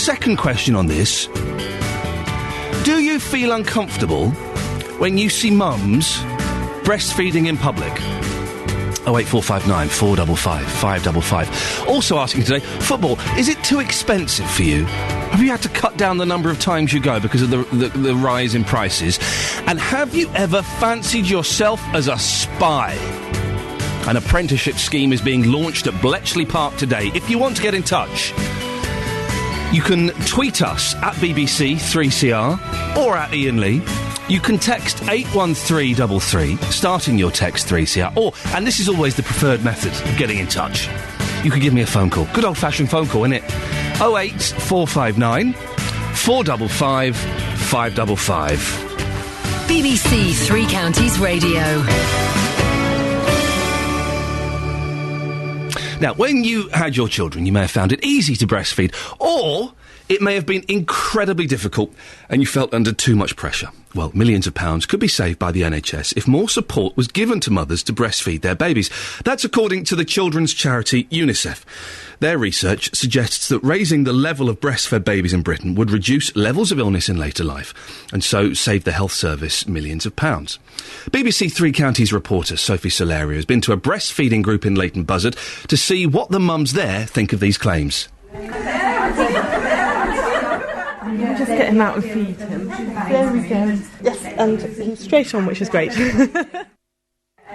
second question on this. Do you feel uncomfortable when you see mums breastfeeding in public? 08459 455 555. Also asking today, football, is it too expensive for you? Have you had to cut down the number of times you go because of the rise in prices? And have you ever fancied yourself as a spy? An apprenticeship scheme is being launched at Bletchley Park today. If you want to get in touch, you can tweet us at BBC 3CR or at Iain Lee. You can text 81333, starting your text 3CR. Or, and this is always the preferred method of getting in touch, you could give me a phone call. Good old-fashioned phone call, innit? 08459 455 555. BBC Three Counties Radio. Now, when you had your children, you may have found it easy to breastfeed, or it may have been incredibly difficult and you felt under too much pressure. Well, millions of pounds could be saved by the NHS if more support was given to mothers to breastfeed their babies. That's according to the children's charity UNICEF. Their research suggests that raising the level of breastfed babies in Britain would reduce levels of illness in later life, and so save the health service millions of pounds. BBC Three Counties reporter Sophie Solario has been to a breastfeeding group in Leighton Buzzard to see what the mums there think of these claims. Just get him out and feed him. There we go. Yes, and he's straight on, which is great.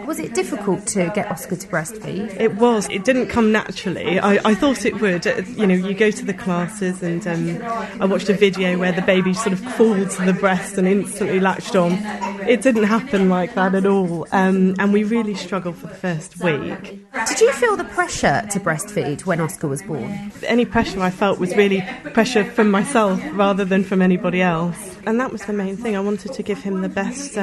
Was it difficult to get Oscar to breastfeed? It was. It didn't come naturally. I thought it would. You know, you go to the classes and I watched a video where the baby sort of crawled to the breast and instantly latched on. It didn't happen like that at all. And we really struggled for the first week. Did you feel the pressure to breastfeed when Oscar was born? Any pressure I felt was really pressure from myself rather than from anybody else. And that was the main thing. I wanted to give him the best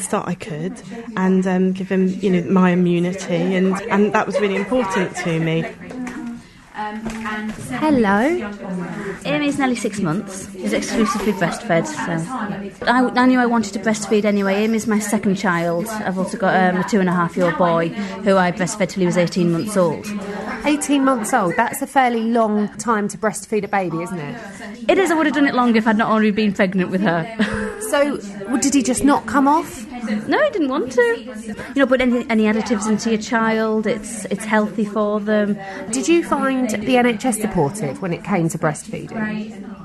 start I could and give him, you know, my immunity, and that was really important to me. Hello. Amy's nearly 6 months. She's exclusively breastfed, so I knew I wanted to breastfeed anyway. Amy's my second child. I've also got a 2.5-year-old boy who I breastfed till he was 18 months old. 18 months old? That's a fairly long time to breastfeed a baby, isn't it? It is. I would have done it longer if I'd not already been pregnant with her. So, did he just not come off? No, he didn't want to. You know, put any additives into your child. It's healthy for them. Did you find the NHS supportive when it came to breastfeeding?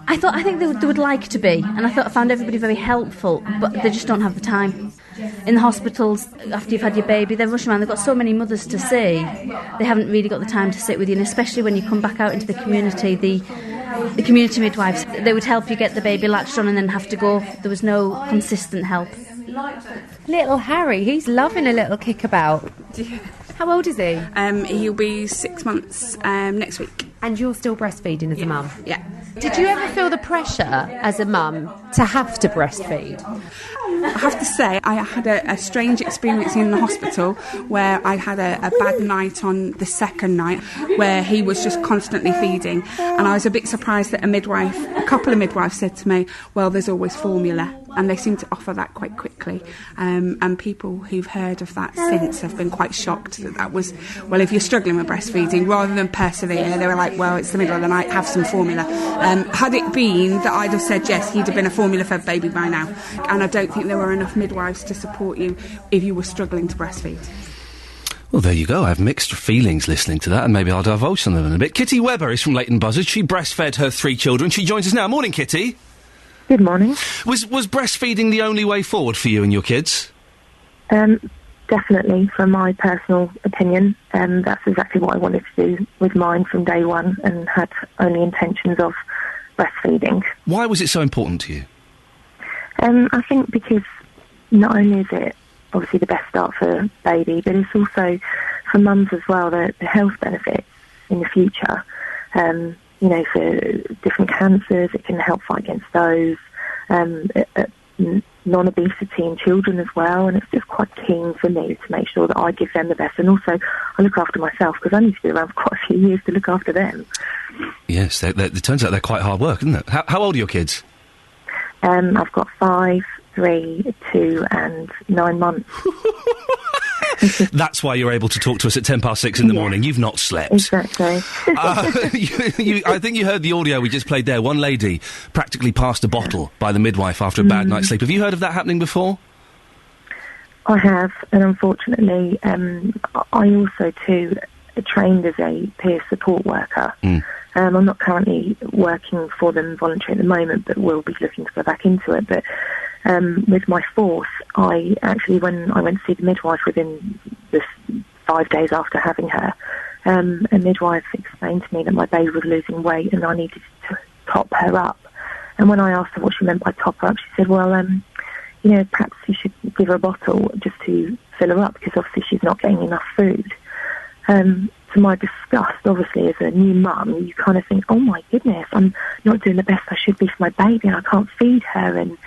I think they would like to be, and I found everybody very helpful, but they just don't have the time. In the hospitals, after you've had your baby, they're rushing around. They've got so many mothers to see. They haven't really got the time to sit with you, and especially when you come back out into the community, the community midwives, they would help you get the baby latched on and then have to go. There was no consistent help. Little Harry, he's loving a little kickabout. How old is he? He'll be 6 months next week. And you're still breastfeeding as a mum? Yeah. Did you ever feel the pressure as a mum to have to breastfeed? I have to say, I had a strange experience in the hospital where I had a bad night on the second night where he was just constantly feeding, and I was a bit surprised that a couple of midwives said to me, well, there's always formula, and they seem to offer that quite quickly, and people who've heard of that since have been quite shocked that was, well, if you're struggling with breastfeeding, rather than persevere, they were like, well, it's the middle of the night, have some formula. Had it been that I'd have said yes, he'd have been a formula-fed baby by now, and I don't think there were enough midwives to support you if you were struggling to breastfeed. Well, there you go. I have mixed feelings listening to that, and maybe I'll divulge some of them in a bit. Kitty Webber is from Leighton Buzzard. She breastfed her 3 children. She joins us now. Morning, Kitty. Good morning. Was breastfeeding the only way forward for you and your kids? Definitely, from my personal opinion. That's exactly what I wanted to do with mine from day one, and had only intentions of breastfeeding. Why was it so important to you? I think because not only is it obviously the best start for baby, but it's also for mums as well, the health benefits in the future. You know, for different cancers, it can help fight against those. Non-obesity in children as well, and it's just quite keen for me to make sure that I give them the best, and also I look after myself, because I need to be around for quite a few years to look after them. Yes, it turns out they're quite hard work, isn't it? How old are your kids? I've got 5, 3, 2 and 9 months. That's why you're able to talk to us at 6:10 in the morning. You've not slept. Exactly. I think you heard the audio we just played there. One lady practically passed a bottle by the midwife after a bad night's sleep. Have you heard of that happening before? I have, and unfortunately, I also too trained as a peer support worker. I'm not currently working for them voluntary at the moment, but will be looking to go back into it. But with my fourth, I actually, when I went to see the midwife within the 5 days after having her, a midwife explained to me that my baby was losing weight and I needed to top her up. And when I asked her what she meant by top her up, she said, well, perhaps you should give her a bottle just to fill her up, because obviously she's not getting enough food. To my disgust, obviously, as a new mum, you kind of think, oh my goodness, I'm not doing the best I should be for my baby and I can't feed her. And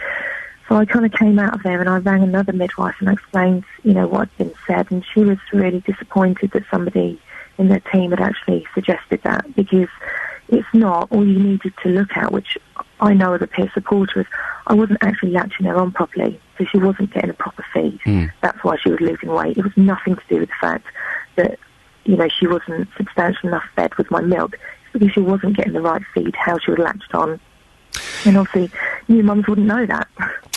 so I kind of came out of there and I rang another midwife and I explained, what had been said, and she was really disappointed that somebody in their team had actually suggested that, because it's not all you needed to look at, which I know as a peer supporter, is I wasn't actually latching her on properly, so she wasn't getting a proper feed. That's why she was losing weight. It was nothing to do with the fact that she wasn't substantial enough fed with my milk. It's because she wasn't getting the right feed, how she was latched on. And obviously, new mums wouldn't know that.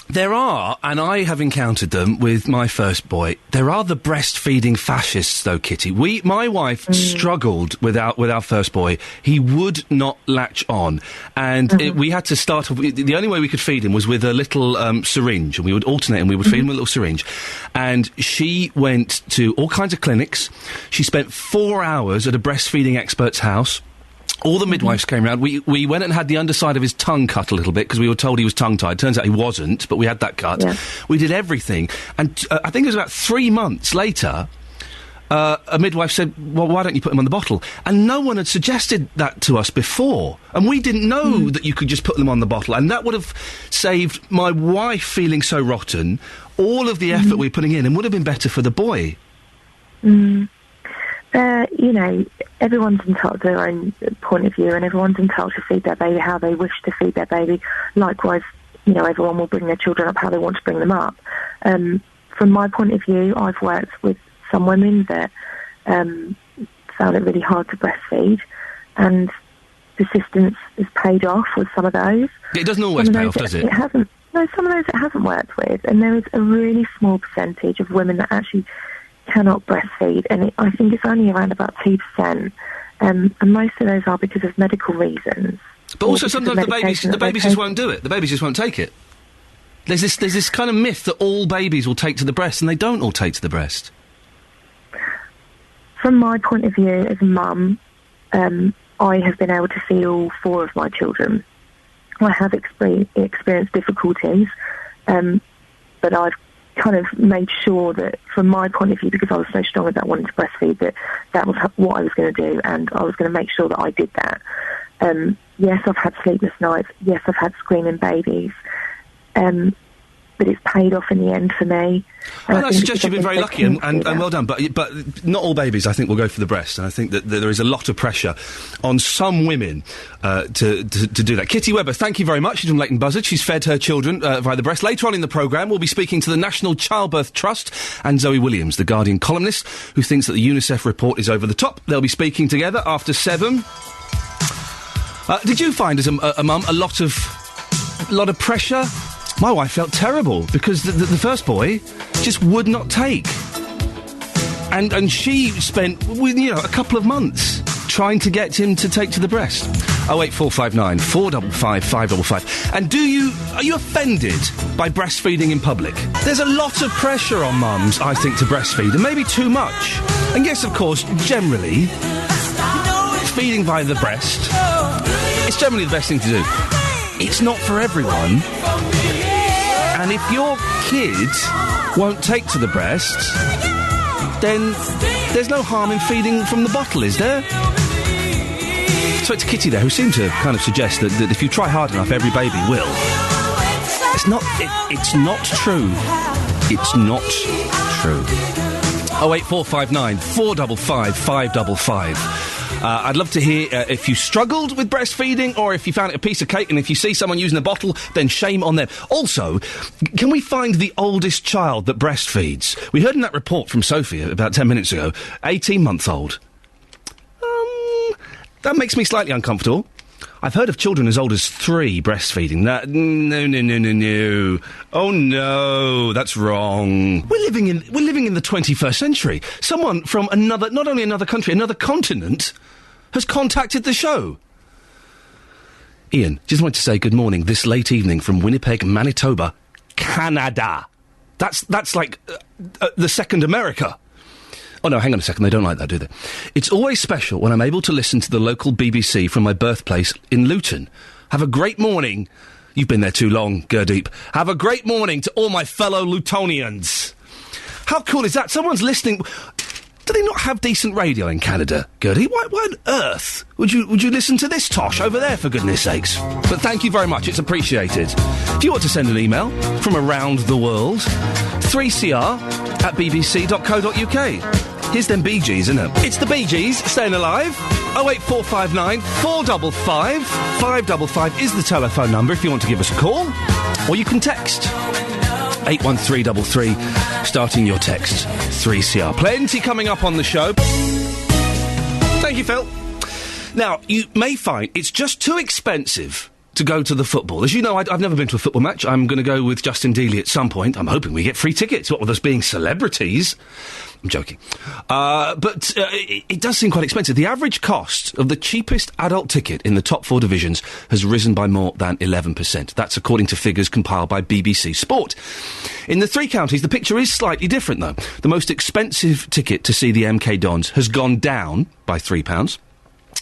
There are, and I have encountered them with my first boy, there are the breastfeeding fascists, though, Kitty. My wife struggled with our first boy. He would not latch on. And we had to start off, the only way we could feed him was with a little syringe, and we would alternate and we would feed him with a little syringe. And she went to all kinds of clinics. She spent 4 hours at a breastfeeding expert's house. All the midwives came round. We went and had the underside of his tongue cut a little bit because we were told he was tongue-tied. Turns out he wasn't, but we had that cut. Yeah. We did everything. And I think it was about 3 months later, a midwife said, well, why don't you put him on the bottle? And no one had suggested that to us before. And we didn't know that you could just put them on the bottle. And that would have saved my wife feeling so rotten, all of the effort we were putting in, and would have been better for the boy. Everyone's entitled to their own point of view, and everyone's entitled to feed their baby how they wish to feed their baby. Likewise, everyone will bring their children up how they want to bring them up. From my point of view, I've worked with some women that found it really hard to breastfeed, and persistence has paid off with some of those. It doesn't always pay off, does it? It hasn't. No, some of those it hasn't worked with, and there is a really small percentage of women that actually cannot breastfeed, and I think it's only around about 2%, and most of those are because of medical reasons. But also sometimes the babies just won't do it. The babies just won't take it. There's this kind of myth that all babies will take to the breast, and they don't all take to the breast. From my point of view as a mum, I have been able to feed all 4 of my children. I have experienced difficulties, but I've kind of made sure that, from my point of view, because I was so strong about wanting to breastfeed, that was what I was going to do, and I was going to make sure that I did that. Yes, I've had sleepless nights. Yes, I've had screaming babies. But it's paid off in the end for me. I suggest you've been very lucky and well done. But not all babies, I think, will go for the breast. And I think that there is a lot of pressure on some women to do that. Kitty Webber, thank you very much. She's from Leighton Buzzard. She's fed her children via the breast. Later on in the programme, we'll be speaking to the National Childbirth Trust and Zoe Williams, the Guardian columnist, who thinks that the UNICEF report is over the top. They'll be speaking together after 7. Did you find, as a mum, a lot of pressure? My wife felt terrible because the first boy just would not take. And she spent, a couple of months trying to get him to take to the breast. 08459 455 555. And are you offended by breastfeeding in public? There's a lot of pressure on mums, I think, to breastfeed, and maybe too much. And yes, of course, generally, feeding via the breast, it's generally the best thing to do. It's not for everyone. And if your kid won't take to the breast, then there's no harm in feeding from the bottle, is there? So it's Kitty there, who seemed to kind of suggest that if you try hard enough, every baby will. It's not true. It's not true. 08459 455 555. I'd love to hear if you struggled with breastfeeding or if you found it a piece of cake, and if you see someone using a bottle, then shame on them. Also, can we find the oldest child that breastfeeds? We heard in that report from Sophie about 10 minutes ago, 18-month-old. That makes me slightly uncomfortable. I've heard of children as old as 3 breastfeeding. No. Oh no, that's wrong. We're living in the 21st century. Someone from not only another country, another continent, has contacted the show. Iain, just wanted to say good morning this late evening from Winnipeg, Manitoba, Canada. That's like the second America. Oh, no, hang on a second. They don't like that, do they? It's always special when I'm able to listen to the local BBC from my birthplace in Luton. Have a great morning. You've been there too long, Gurdeep. Have a great morning to all my fellow Lutonians. How cool is that? Someone's listening. Do they not have decent radio in Canada, Gurdeep? Why on earth would you listen to this tosh over there, for goodness sakes? But thank you very much. It's appreciated. If you want to send an email from around the world, 3cr@bbc.co.uk. Here's them Bee Gees, isn't it? It's the Bee Gees, staying alive. 08459 455 555 is the telephone number if you want to give us a call. Or you can text 81333, starting your text 3CR. Plenty coming up on the show. Thank you, Phil. Now, you may find it's just too expensive to go to the football. As you know, I've never been to a football match. I'm going to go with Justin Dealey at some point. I'm hoping we get free tickets, what with us being celebrities. I'm joking. But it does seem quite expensive. The average cost of the cheapest adult ticket in the top 4 divisions has risen by more than 11%. That's according to figures compiled by BBC Sport. In the 3 counties, the picture is slightly different, though. The most expensive ticket to see the MK Dons has gone down by £3.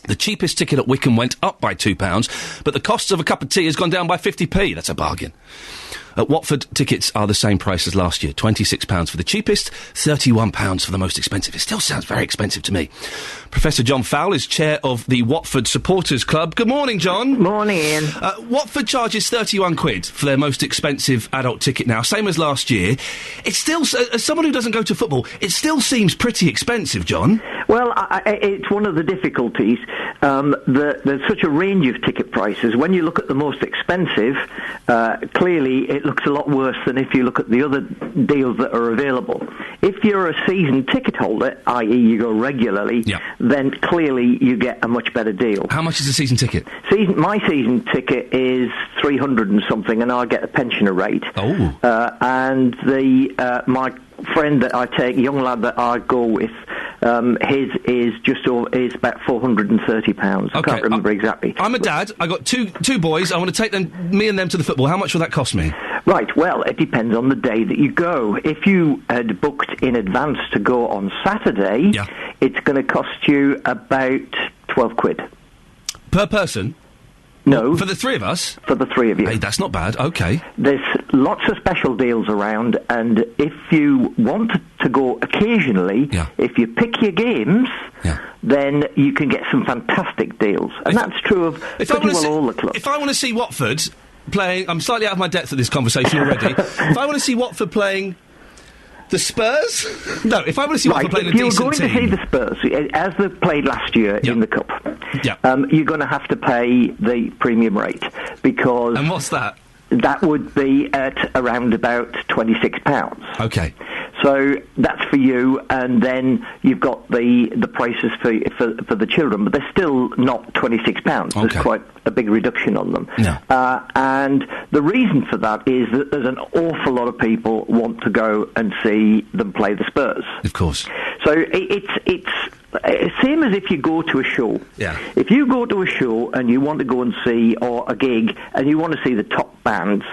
The cheapest ticket at Wickham went up by £2, but the cost of a cup of tea has gone down by 50p. That's a bargain. At Watford, tickets are the same price as last year. £26 for the cheapest, £31 for the most expensive. It still sounds very expensive to me. Professor John Fowle is chair of the Watford Supporters Club. Good morning, John. Morning, Ian. Watford charges £31 for their most expensive adult ticket now, same as last year. It's still, as someone who doesn't go to football, it still seems pretty expensive, John. Well, it's one of the difficulties. There's such a range of ticket prices. When you look at the most expensive, clearly it looks a lot worse than if you look at the other deals that are available. If you're a season ticket holder, i.e. you go regularly, then clearly you get a much better deal. How much is a season ticket? My season ticket is 300 and something, and I get a pensioner rate. Oh. And my friend that I take, young lad that I go with, his is about £430. I can't remember exactly. I'm a dad. I got two boys. I want to take me and them to the football. How much will that cost me? Right. Well, it depends on the day that you go. If you had booked in advance to go on Saturday, it's going to cost you about £12 per person. No. For the 3 of us? For the 3 of you. Hey, that's not bad. Okay. There's lots of special deals around, and if you want to go occasionally, if you pick your games, then you can get some fantastic deals. And that's true of all the clubs. If I want to see Watford playing... I'm slightly out of my depth at this conversation already. If I want to see Watford playing... The Spurs? No, if I want to see Watford playing a decent team... If you're going to see the Spurs, as they played last year in the Cup, you're going to have to pay the premium rate, because... And what's that? That would be at around about £26. Okay. So that's for you, and then you've got the prices for the children, but they're still not £26. There's quite a big reduction on them. Yeah. And the reason for that is that there's an awful lot of people want to go and see them play the Spurs. Of course. So it's same as if you go to a show. Yeah. If you go to a show and you want to go and see, or a gig, and you want to see the top bands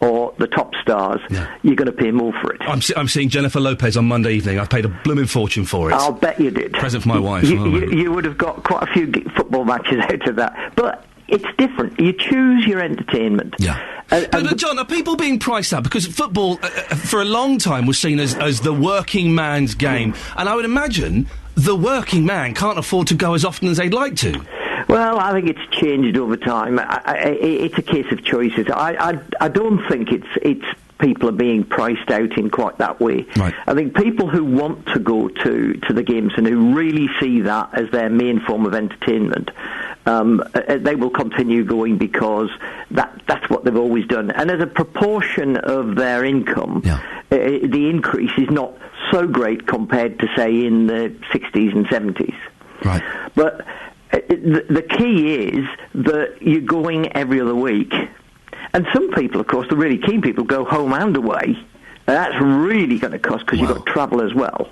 or the top stars, you're going to pay more for it. I'm seeing Jennifer Lopez on Monday evening. I've paid a blooming fortune for it. I'll bet you did. Present for my wife. You would have got quite a few football matches out of that. But it's different. You choose your entertainment. Yeah. But John, are people being priced out? Because football, for a long time, was seen as the working man's game. And I would imagine the working man can't afford to go as often as they'd like to. Well, I think it's changed over time. It's a case of choices. I don't think it's people are being priced out in quite that way. Right. I think people who want to go to the games and who really see that as their main form of entertainment, they will continue going because that's what they've always done. And as a proportion of their income, the increase is not so great compared to, say, in the 60s and 70s. Right. But the key is that you're going every other week. And some people, of course, the really keen people, go home and away. And that's really going to cost because you've got travel as well.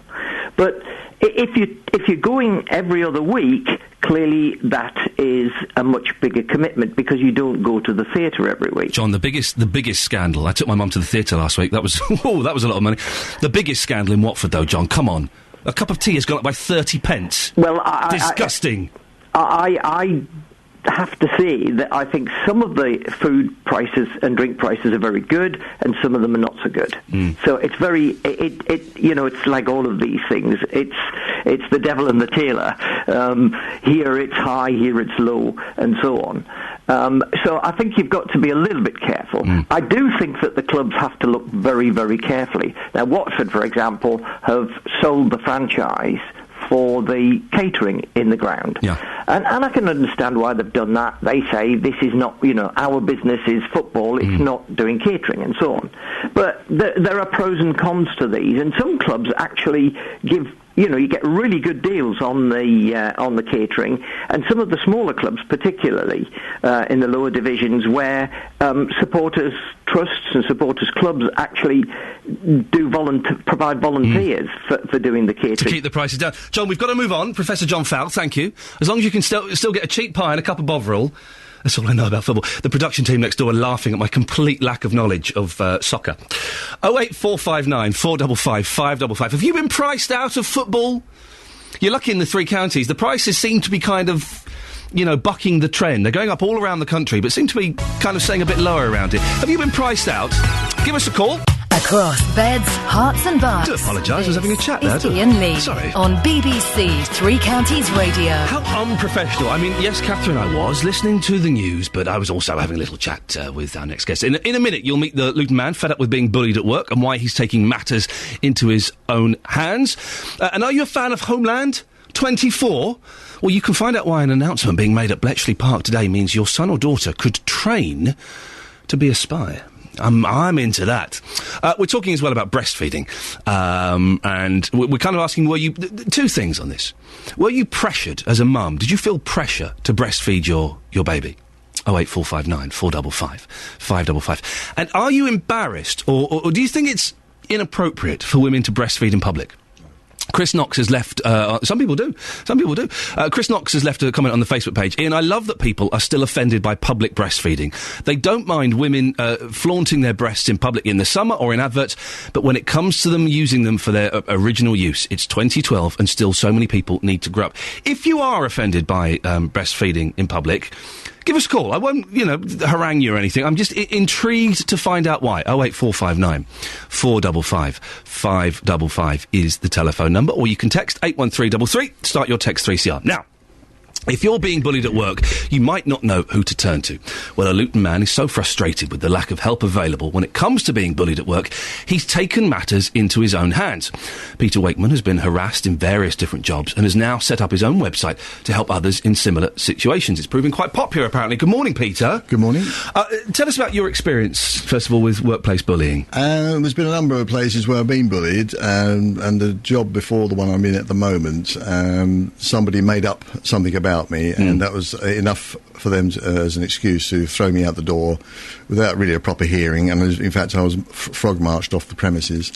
But if you're going every other week, clearly that is a much bigger commitment because you don't go to the theatre every week. John, the biggest scandal. I took my mum to the theatre last week. That was that was a lot of money. The biggest scandal in Watford, though, John. Come on, a cup of tea has gone up by 30 pence. Well, disgusting. I have to say that I think some of the food prices and drink prices are very good, and some of them are not so good. So it's very, it's like all of these things. It's the devil and the tailor. Here it's high, here it's low, and so on. So I think you've got to be a little bit careful. I do think that the clubs have to look very, very carefully. Now, Watford, for example, have sold the franchise for the catering in the ground. And I can understand why they've done that. They say this is not, our business is football, it's not doing catering and so on. But there are pros and cons to these, and some clubs actually give, you get really good deals on the catering, and some of the smaller clubs, particularly in the lower divisions, where supporters trusts and supporters clubs actually do provide volunteers for doing the catering. To keep the prices down. John, we've got to move on. Professor John Fowle, thank you. As long as you can still get a cheap pie and a cup of Bovril. That's all I know about football. The production team next door are laughing at my complete lack of knowledge of soccer. 08459 455 555. Have you been priced out of football? You're lucky in the three counties. The prices seem to be kind of, bucking the trend. They're going up all around the country, but seem to be kind of staying a bit lower around here. Have you been priced out? Give us a call. Across beds, hearts and bucks. I do apologise, I was having a chat there. It's Iain Lee. Sorry. On BBC Three Counties Radio. How unprofessional. I mean, yes, Catherine, I was listening to the news, but I was also having a little chat with our next guest. In a minute, you'll meet the Luton man fed up with being bullied at work and why he's taking matters into his own hands. And are you a fan of Homeland 24? Well, you can find out why an announcement being made at Bletchley Park today means your son or daughter could train to be a spy. I'm into that. We're talking as well about breastfeeding. And we're kind of asking, were you... two things on this. Were you pressured as a mum? Did you feel pressure to breastfeed your baby? 08459 455 555. And are you embarrassed or do you think it's inappropriate for women to breastfeed in public? Chris Knox has left... some people do. Chris Knox has left a comment on the Facebook page. Iain, I love that people are still offended by public breastfeeding. They don't mind women flaunting their breasts in public in the summer or in adverts, but when it comes to them using them for their original use, it's 2012 and still so many people need to grow up. If you are offended by breastfeeding in public... give us a call. I won't, harangue you or anything. I'm just intrigued to find out why. 08459 455 555 is the telephone number, or you can text 81333. Start your text 3CR. Now, if you're being bullied at work, you might not know who to turn to. Well, a Luton man is so frustrated with the lack of help available when it comes to being bullied at work, he's taken matters into his own hands. Peter Wakeman has been harassed in various different jobs and has now set up his own website to help others in similar situations. It's proving quite popular, apparently. Good morning, Peter. Good morning. Tell us about your experience, first of all, with workplace bullying. There's been a number of places where I've been bullied, and the job before the one I'm in at the moment, somebody made up something about me, and that was enough for them as an excuse to throw me out the door without really a proper hearing, and in fact I was frog marched off the premises.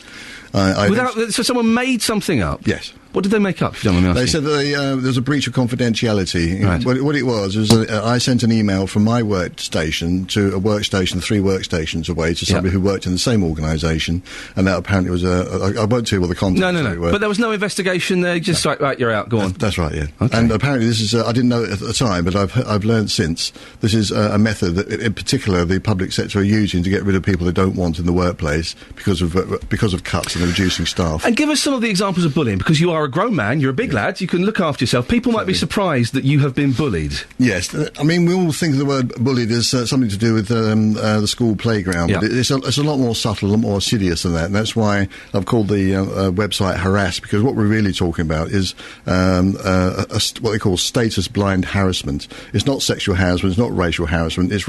So someone made something up? Yes. What did they make up, if you don't mind me asking? They said there was a breach of confidentiality. Right. What it was I sent an email from my workstation to a workstation 3 workstations away to somebody who worked in the same organisation, and that apparently was I won't tell you what the content No. But there was no investigation there, just right, you're out, go on. That's right, yeah. Okay. And apparently this is, I didn't know it at the time, but I've learned since, this is a method that, in particular, the public sector are using to get rid of people they don't want in the workplace because of cuts and reducing staff. And give us some of the examples of bullying, because you are are a grown man, you're a big lad, you can look after yourself. People might be surprised that you have been bullied. Yes, I mean, we all think of the word bullied as something to do with the school playground, but it's a lot more subtle, a lot more assiduous than that, and that's why I've called the website Harass, because what we're really talking about is what they call status-blind harassment. It's not sexual harassment, it's not racial harassment, it's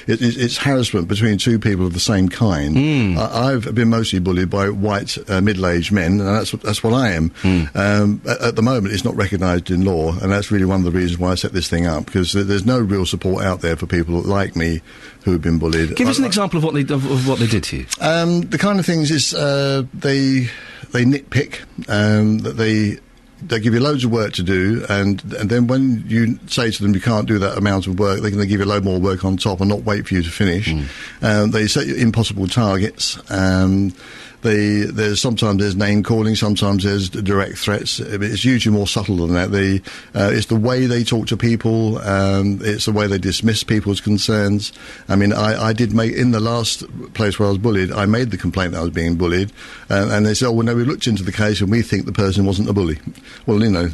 it's harassment between two people of the same kind. I've been mostly bullied by white middle-aged men, and that's what I am. At the moment, it's not recognised in law, and that's really one of the reasons why I set this thing up, because there's no real support out there for people like me who have been bullied. Give us an example of what they did to you. The kind of things is they nitpick, that they give you loads of work to do, and then when you say to them you can't do that amount of work, they can give you a load more work on top and not wait for you to finish. They set you impossible targets. Sometimes there's name calling, sometimes there's direct threats. It's usually more subtle than that. It's the way they talk to people. It's the way they dismiss people's concerns. I mean, I did make, in the last place where I was bullied, I made the complaint that I was being bullied, and they said, "Oh, well, no, we looked into the case and we think the person wasn't a bully." Well, you know.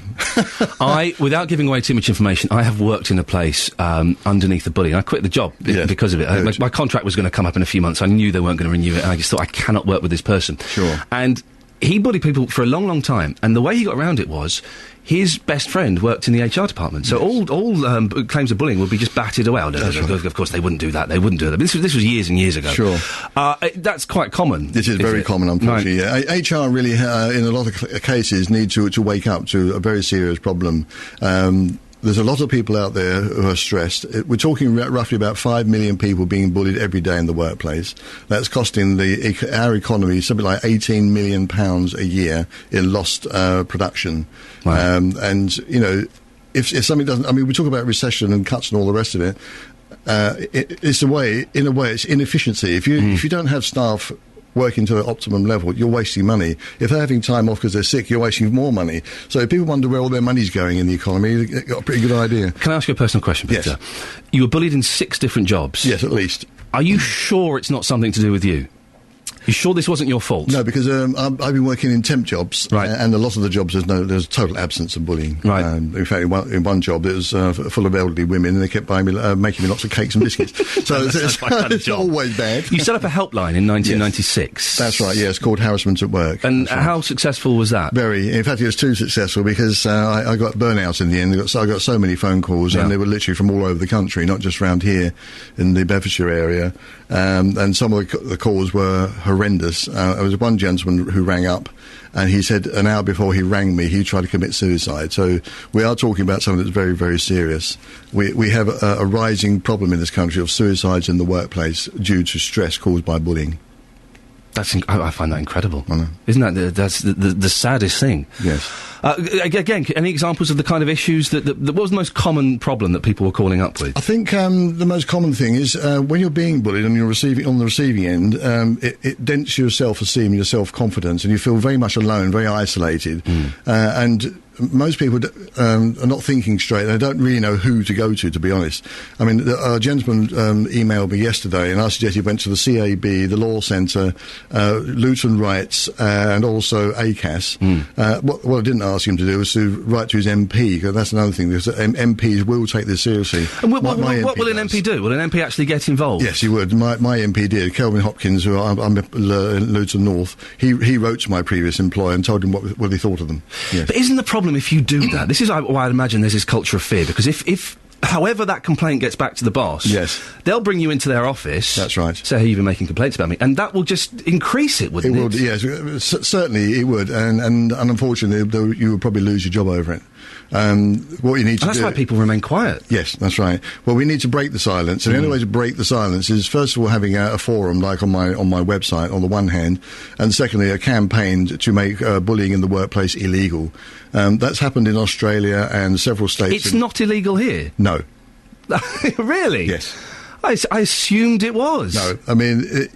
Without giving away too much information, I have worked in a place underneath the bullying. I quit the job because of it. My contract was going to come up in a few months. I knew they weren't going to renew it, and I just thought, I cannot work with this person. Sure. And he bullied people for a long, long time, and the way he got around it was his best friend worked in the HR department, so all claims of bullying would be just batted away. Of course, they wouldn't do that. They wouldn't do that. This was years and years ago. Sure. That's quite common. This is very common, unfortunately. Right. Yeah. HR really, in a lot of cases, need to wake up to a very serious problem. There's a lot of people out there who are stressed. We're talking roughly about 5 million people being bullied every day in the workplace. That's costing our economy something like £18 million a year in lost production. Right. And, you know, if something doesn't... I mean, we talk about recession and cuts and all the rest of it. It's in a way, it's inefficiency. If you don't have staff working to an optimum level, you're wasting money. If they're having time off because they're sick, you're wasting more money. So if people wonder where all their money's going in the economy, they've got a pretty good idea. Can I ask you a personal question, Peter? Yes. You were bullied in 6 different jobs. Yes, at least. Are you sure it's not something to do with you? You sure this wasn't your fault? No, because I've been working in temp jobs, right. And a lot of the jobs there's total absence of bullying. Right. In fact, in one job it was full of elderly women, and they kept buying me, making me lots of cakes and biscuits. So it's not always bad. You set up a helpline in 1996. Yes. That's right. Yeah, it's called Harassment at Work. And how successful was that? Very. In fact, it was too successful because I got burnout in the end. I got so many phone calls, and they were literally from all over the country, not just around here in the Bedfordshire area. And some of the calls were horrendous. There was one gentleman who rang up, and he said an hour before he rang me, he tried to commit suicide. So we are talking about something that's very, very serious. We have a rising problem in this country of suicides in the workplace due to stress caused by bullying. I find that incredible. I know. Isn't that that's the saddest thing? Yes. Again, any examples of the kind of issues that what was the most common problem that people were calling up with? I think the most common thing is when you're being bullied and you're on the receiving end, it dents your self-esteem, your self-confidence, and you feel very much alone, very isolated, and most people are not thinking straight. They don't really know who to go to be honest. I mean, a gentleman emailed me yesterday, and I suggested he went to the CAB, the Law Centre, Luton Rights, and also ACAS. What I didn't ask him to do was to write to his MP, because that's another thing, because MPs will take this seriously. And what will an MP do? Will an MP actually get involved? Yes, he would. My MP did. Kelvin Hopkins, who I'm in Luton North, he wrote to my previous employer and told him what he thought of them. Yes. But isn't the problem if you do that? This is why I'd imagine there's this culture of fear, because if however that complaint gets back to the boss, yes, they'll bring you into their office. That's right. Say, hey, you've been making complaints about me, and that will just increase it, wouldn't it? It would, yes, certainly it would, and unfortunately you would probably lose your job over it. What you need to do... That's why people remain quiet. Yes, that's right. Well, we need to break the silence, and the only way to break the silence is, first of all, having a forum, like on my website, on the one hand, and secondly, a campaign to make bullying in the workplace illegal. That's happened in Australia and several states. It's not illegal here? No. Really? Yes. I assumed it was. No, I mean...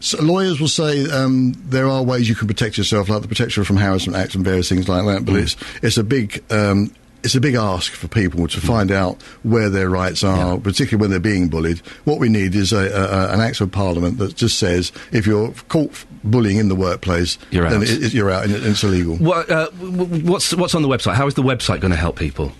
So lawyers will say there are ways you can protect yourself, like the Protection from Harassment Act and various things like that, but it's a big it's a big ask for people to find out where their rights are, particularly when they're being bullied. What we need is an Act of Parliament that just says if you're caught bullying in the workplace, you're out. then you're out and it's illegal. What's on the website? How is the website going to help people?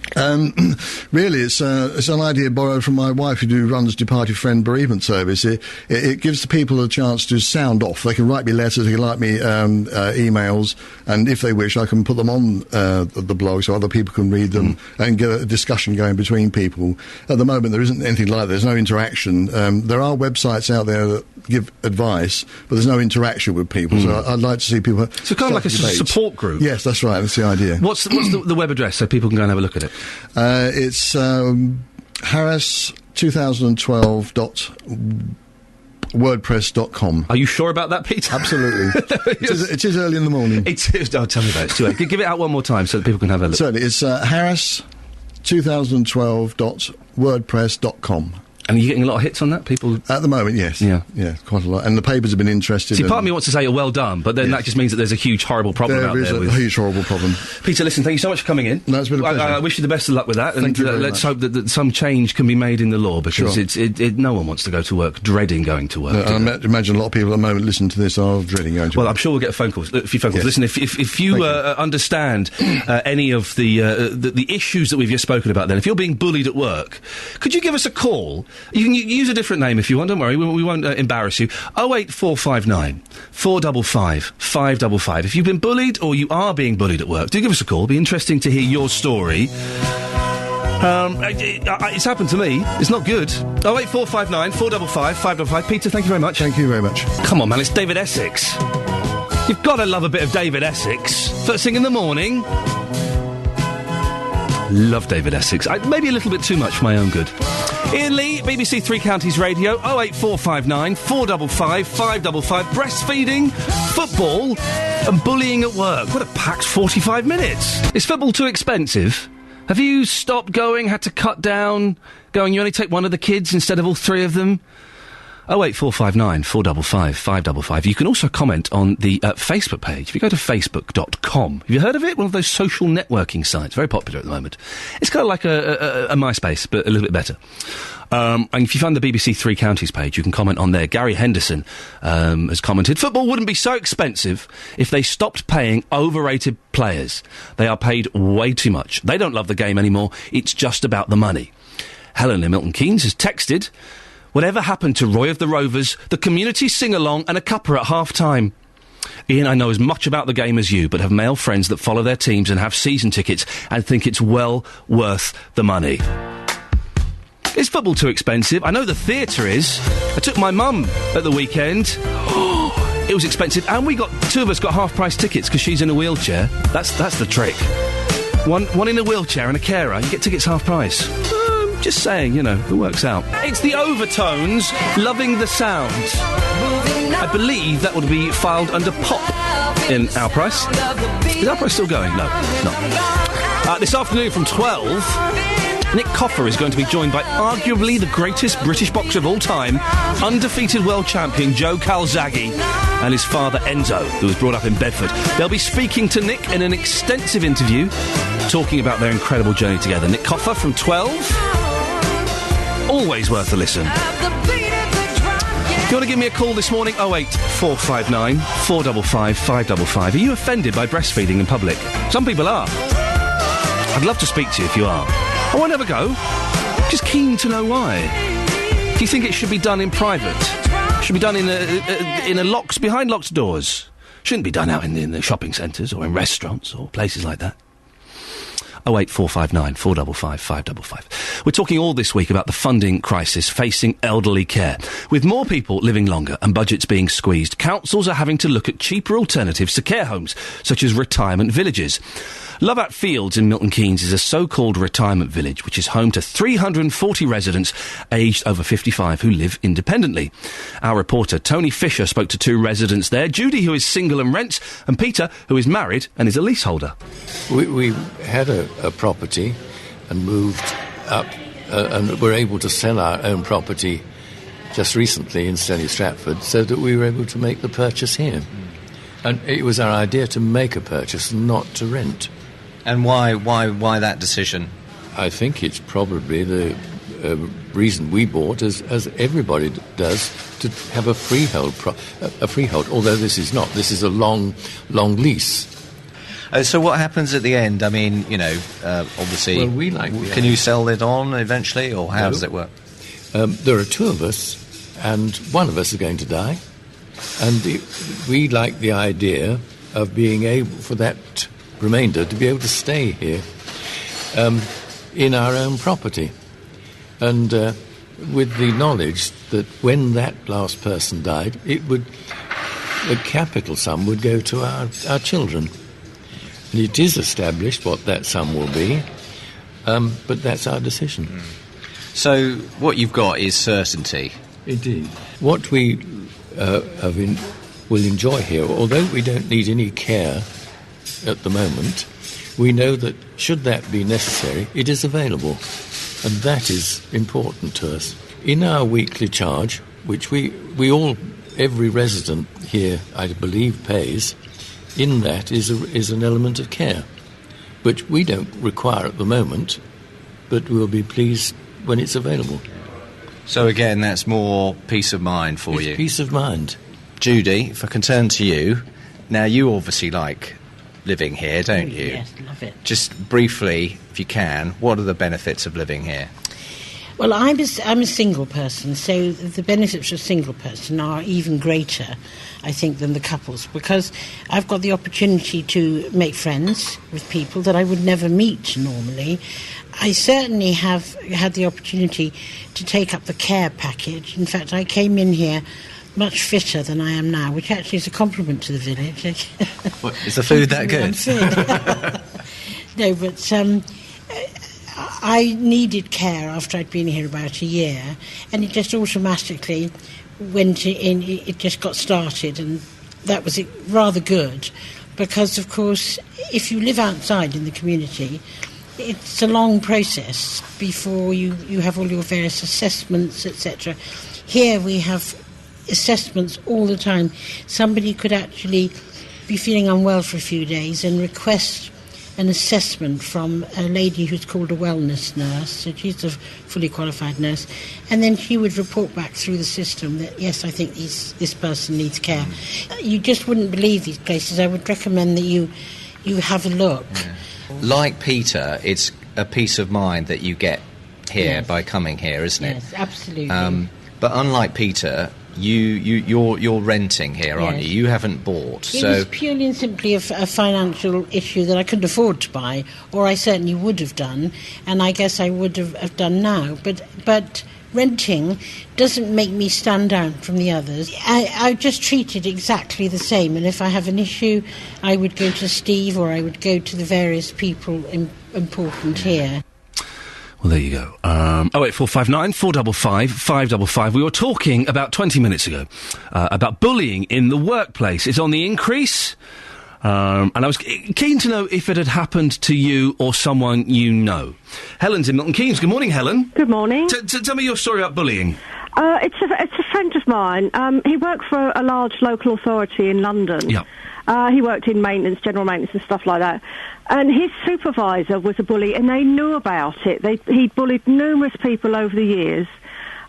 Really, it's an idea borrowed from my wife, who runs Departed Friend Bereavement Service. It gives the people a chance to sound off. They can write me letters, they can write me emails, and if they wish, I can put them on the blog so other people can read them and get a discussion going between people. At the moment, there isn't anything like that. There's no interaction. There are websites out there that give advice, but there's no interaction with people. So I'd like to see people. So kind of like a support group. Yes, that's right. That's the idea. What's the web address so people can go and have a look at it? It's harris2012.wordpress.com. Are you sure about that, Peter? Absolutely. it is early in the morning. It is. Oh, tell me about it. It's too early. Give it out one more time so that people can have a look. Certainly. It's harris2012.wordpress.com. And are you getting a lot of hits on that? People at the moment, yes. Yeah, quite a lot. And the papers have been interested. See, part of me wants to say, well done, but then that just means that there's a huge, horrible problem out there. There is a huge, horrible problem. Peter, listen, thank you so much for coming in. No, it's been a pleasure. I wish you the best of luck with that. Thank you very let's much. hope that some change can be made in the law, because no one wants to go to work dreading going to work. I imagine a lot of people at the moment listening to this are dreading going to work. Well, I'm sure we'll get a few phone calls. Listen, if you understand any of the issues that we've just spoken about, then if you're being bullied at work, could you give us a call? You can use a different name if you want, don't worry, we won't embarrass you. 08459 455 555. If you've been bullied or you are being bullied at work, do give us a call. It'll be interesting to hear your story. It's happened to me. It's not good. 08459 455 555. Peter, thank you very much. Thank you very much. Come on, man, it's David Essex. You've got to love a bit of David Essex. First thing in the morning. Love David Essex. Maybe a little bit too much for my own good. Iain Lee, BBC Three Counties Radio, 08459 455 555. Breastfeeding, football, and bullying at work. What a packed 45 minutes. Is football too expensive? Have you stopped going, had to cut down, going, you only take one of the kids instead of all three of them? 08459 455 555. You can also comment on the Facebook page. If you go to facebook.com, have you heard of it? One of those social networking sites, very popular at the moment. It's kind of like a MySpace, but a little bit better. And if you find the BBC Three Counties page, you can comment on there. Gary Henderson has commented, football wouldn't be so expensive if they stopped paying overrated players. They are paid way too much. They don't love the game anymore. It's just about the money. Helen in Milton Keynes has texted, whatever happened to Roy of the Rovers, the community sing-along and a cuppa at half-time? Iain, I know as much about the game as you, but have male friends that follow their teams and have season tickets and think it's well worth the money. Is football too expensive? I know the theatre is. I took my mum at the weekend. It was expensive, and two of us got half-price tickets because she's in a wheelchair. That's the trick. One in a wheelchair and a carer, you get tickets half-price. Just saying, it works out. It's the Overtones, Loving the Sound. I believe that would be filed under pop in Our Price. Is Our Price still going? No, it's not. This afternoon from 12, Nick Coffer is going to be joined by arguably the greatest British boxer of all time, undefeated world champion Joe Calzaghe, and his father Enzo, who was brought up in Bedford. They'll be speaking to Nick in an extensive interview, talking about their incredible journey together. Nick Coffer from 12... always worth a listen. If you want to give me a call this morning, 08459 455 555. Are you offended by breastfeeding in public? Some people are. I'd love to speak to you if you are. I won't have a go. Just keen to know why. Do you think it should be done in private? Should be done in behind locked doors? Shouldn't be done out in the shopping centres or in restaurants or places like that. 08459 455 555. We're talking all this week about the funding crisis facing elderly care. With more people living longer and budgets being squeezed, councils are having to look at cheaper alternatives to care homes, such as retirement villages. Lovat Fields in Milton Keynes is a so-called retirement village which is home to 340 residents aged over 55 who live independently. Our reporter Tony Fisher spoke to two residents there, Judy, who is single and rents, and Peter, who is married and is a leaseholder. We had a property and moved up and were able to sell our own property just recently in Stony Stratford so that we were able to make the purchase here. And it was our idea to make a purchase, not to rent. And why that decision? I think it's probably the reason we bought, as everybody does, to have a freehold. Although this is not. This is a long lease. So what happens at the end? I mean, obviously, can you sell it on eventually, or how does it work? There are two of us, and one of us is going to die, and we like the idea of being able, for that remainder, to be able to stay here in our own property, and with the knowledge that when that last person died, a capital sum would go to our children. And it is established what that sum will be, but that's our decision. So what you've got is certainty. Indeed. What we will enjoy here, although we don't need any care at the moment, we know that should that be necessary, it is available. And that is important to us. In our weekly charge, which we all, every resident here, I believe, pays, in that is an element of care, which we don't require at the moment, but we'll be pleased when it's available. So again, that's more peace of mind for you. Peace of mind. Judy, if I can turn to you, now you obviously like living here, don't you? Yes, love it. Just briefly, if you can, what are the benefits of living here? Well, I'm a single person, so the benefits of a single person are even greater, I think, than the couples, because I've got the opportunity to make friends with people that I would never meet normally. I certainly have had the opportunity to take up the care package. In fact, I came in here much fitter than I am now, which actually is a compliment to the village. What, is the food that good? No, but I needed care after I'd been here about a year, and it just automatically went in, it just got started, and that was rather good, because of course if you live outside in the community, it's a long process before you have all your various assessments, etc. Here we have assessments all the time. Somebody could actually be feeling unwell for a few days and request an assessment from a lady who's called a wellness nurse, so she's a fully qualified nurse, and then she would report back through the system that, yes, I think this person needs care. You just wouldn't believe these places. I would recommend that you have a look. Yeah. Like Peter, it's a peace of mind that you get here by coming here, isn't it? Yes, absolutely. But unlike Peter, you're renting here, aren't you? You haven't bought. It was purely and simply a financial issue that I couldn't afford to buy, or I certainly would have done, and I guess I would have done now. But renting doesn't make me stand out from the others. I just treat it exactly the same, and if I have an issue, I would go to Steve, or I would go to the various people important here. Well, there you go. 08459 455 555. We were talking about 20 minutes ago about bullying in the workplace. It's on the increase. And I was keen to know if it had happened to you or someone you know. Helen's in Milton Keynes. Good morning, Helen. Good morning. Tell me your story about bullying. It's a friend of mine. He worked for a large local authority in London. Yeah. He worked in maintenance, general maintenance and stuff like that. And his supervisor was a bully, and they knew about it. He'd bullied numerous people over the years.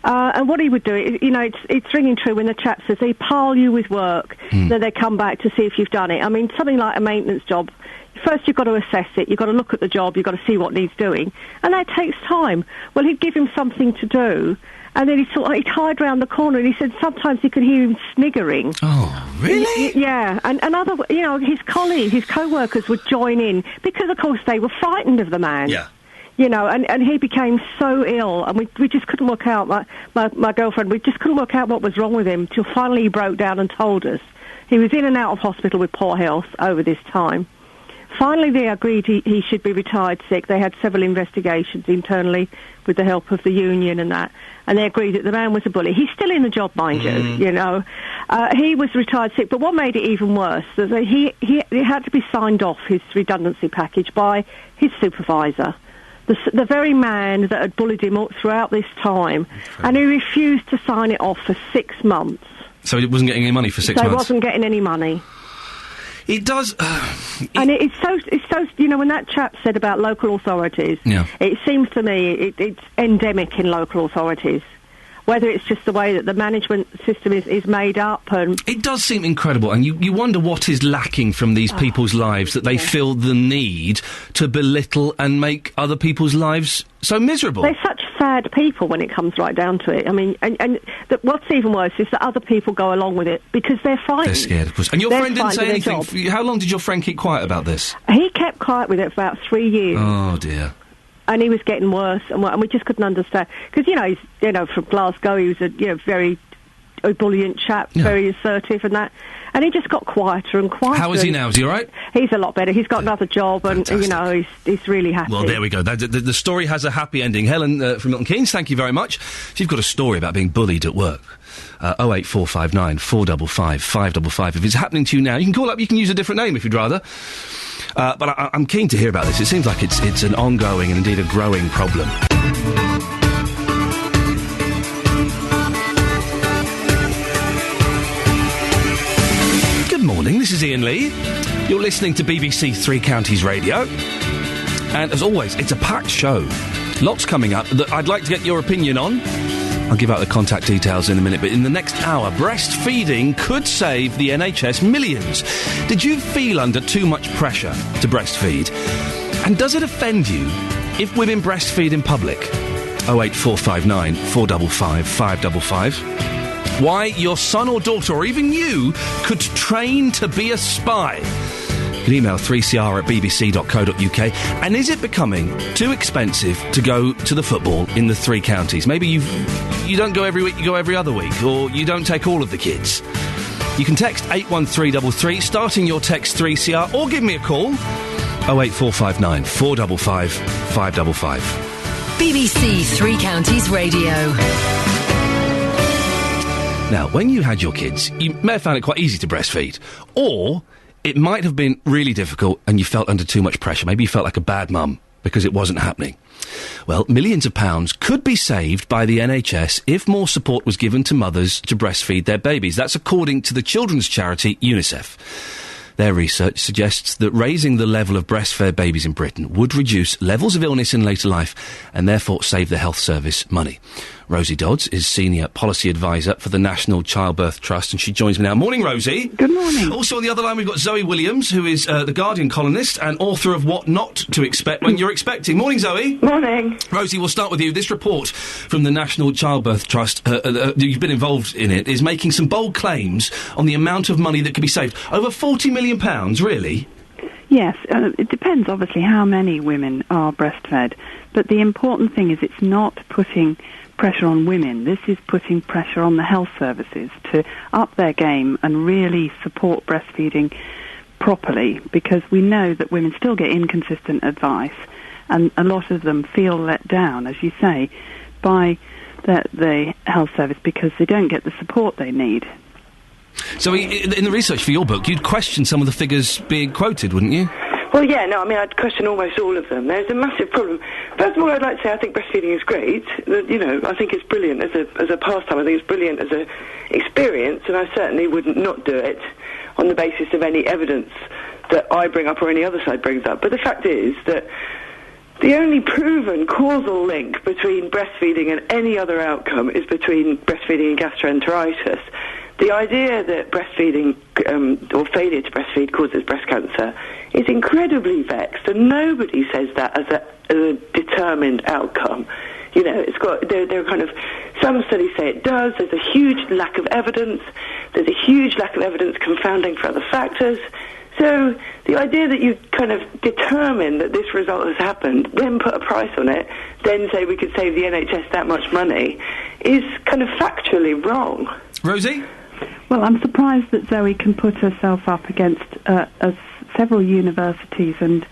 And what he would do, it's ringing true when the chap says they pile you with work, then they come back to see if you've done it. I mean, something like a maintenance job, first you've got to assess it, you've got to look at the job, you've got to see what needs doing, and that takes time. Well, he'd give him something to do, and then he'd hide round the corner, and he said sometimes he could hear him sniggering. Oh, really? Yeah, and other, his colleagues, his co-workers would join in, because, of course, they were frightened of the man. Yeah. And he became so ill, and we just couldn't work out, my girlfriend, we just couldn't work out what was wrong with him, till finally he broke down and told us. He was in and out of hospital with poor health over this time. Finally, they agreed he should be retired sick. They had several investigations internally with the help of the union and that, and they agreed that the man was a bully. He's still in the job, mind you, He was retired sick, but what made it even worse was that he had to be signed off his redundancy package by his supervisor, the very man that had bullied him throughout this time, and he refused to sign it off for 6 months. So he wasn't getting any money for 6 months? So he wasn't getting any money. It does. And it's so. You know, when that chap said about local authorities, it seems to me it's endemic in local authorities. Whether it's just the way that the management system is made up, and it does seem incredible, and you wonder what is lacking from these people's lives that they feel the need to belittle and make other people's lives so miserable. They're such sad people when it comes right down to it. I mean, and what's even worse is that other people go along with it because they're frightened. They're scared, of course. And your friend didn't say anything. How long did your friend keep quiet about this? He kept quiet with it for about 3 years. Oh dear. And he was getting worse, and we just couldn't understand. Because, he's, from Glasgow, he was a, very ebullient chap, very assertive and that. And he just got quieter and quieter. How is he now? Is he all right? He's a lot better. He's got another job, and, he's really happy. Well, there we go. The story has a happy ending. Helen from Milton Keynes, thank you very much. If you've got a story about being bullied at work, 08459 455 555. If it's happening to you now, you can call up, you can use a different name if you'd rather. But I'm keen to hear about this. It seems like it's an ongoing and indeed a growing problem. Good morning, this is Iain Lee. You're listening to BBC Three Counties Radio. And as always, it's a packed show. Lots coming up that I'd like to get your opinion on. I'll give out the contact details in a minute, but in the next hour, breastfeeding could save the NHS millions. Did you feel under too much pressure to breastfeed? And does it offend you if women breastfeed in public? 08459 455 555. Why your son or daughter, or even you, could train to be a spy. You can email 3cr@bbc.co.uk. And is it becoming too expensive to go to the football in the three counties? Maybe you don't go every week, you go every other week, or you don't take all of the kids. You can text 81333, starting your text 3CR, or give me a call, 08459 455 555. BBC Three Counties Radio. Now, when you had your kids, you may have found it quite easy to breastfeed, or it might have been really difficult and you felt under too much pressure. Maybe you felt like a bad mum because it wasn't happening. Well, millions of pounds could be saved by the NHS if more support was given to mothers to breastfeed their babies. That's according to the children's charity UNICEF. Their research suggests that raising the level of breastfed babies in Britain would reduce levels of illness in later life and therefore save the health service money. Rosie Dodds is Senior Policy Advisor for the National Childbirth Trust, and she joins me now. Morning, Rosie. Good morning. Also on the other line, we've got Zoe Williams, who is the Guardian columnist and author of What Not to Expect When You're Expecting. Morning, Zoe. Morning. Rosie, we'll start with you. This report from the National Childbirth Trust, you've been involved in it, is making some bold claims on the amount of money that could be saved. Over £40 million, really? Yes, it depends, obviously, how many women are breastfed. But the important thing is it's not putting pressure on women. This is putting pressure on the health services to up their game and really support breastfeeding properly, because we know that women still get inconsistent advice, and a lot of them feel let down, as you say, by the health service because they don't get the support they need. So in the research for your book, you'd question some of the figures being quoted, wouldn't you? Well, yeah, no, I mean, I'd question almost all of them. There's a massive problem. First of all, I'd like to say I think breastfeeding is great. I think it's brilliant as a pastime. I think it's brilliant as an experience, and I certainly wouldn't not do it on the basis of any evidence that I bring up or any other side brings up. But the fact is that the only proven causal link between breastfeeding and any other outcome is between breastfeeding and gastroenteritis. The idea that breastfeeding or failure to breastfeed causes breast cancer is incredibly vexed, and nobody says that as a determined outcome. It's got there are kind of some studies say it does. There's a huge lack of evidence. There's a huge lack of evidence confounding for other factors. So the idea that you kind of determine that this result has happened, then put a price on it, then say we could save the NHS that much money, is kind of factually wrong. Rosie? Well, I'm surprised that Zoe can put herself up against several universities and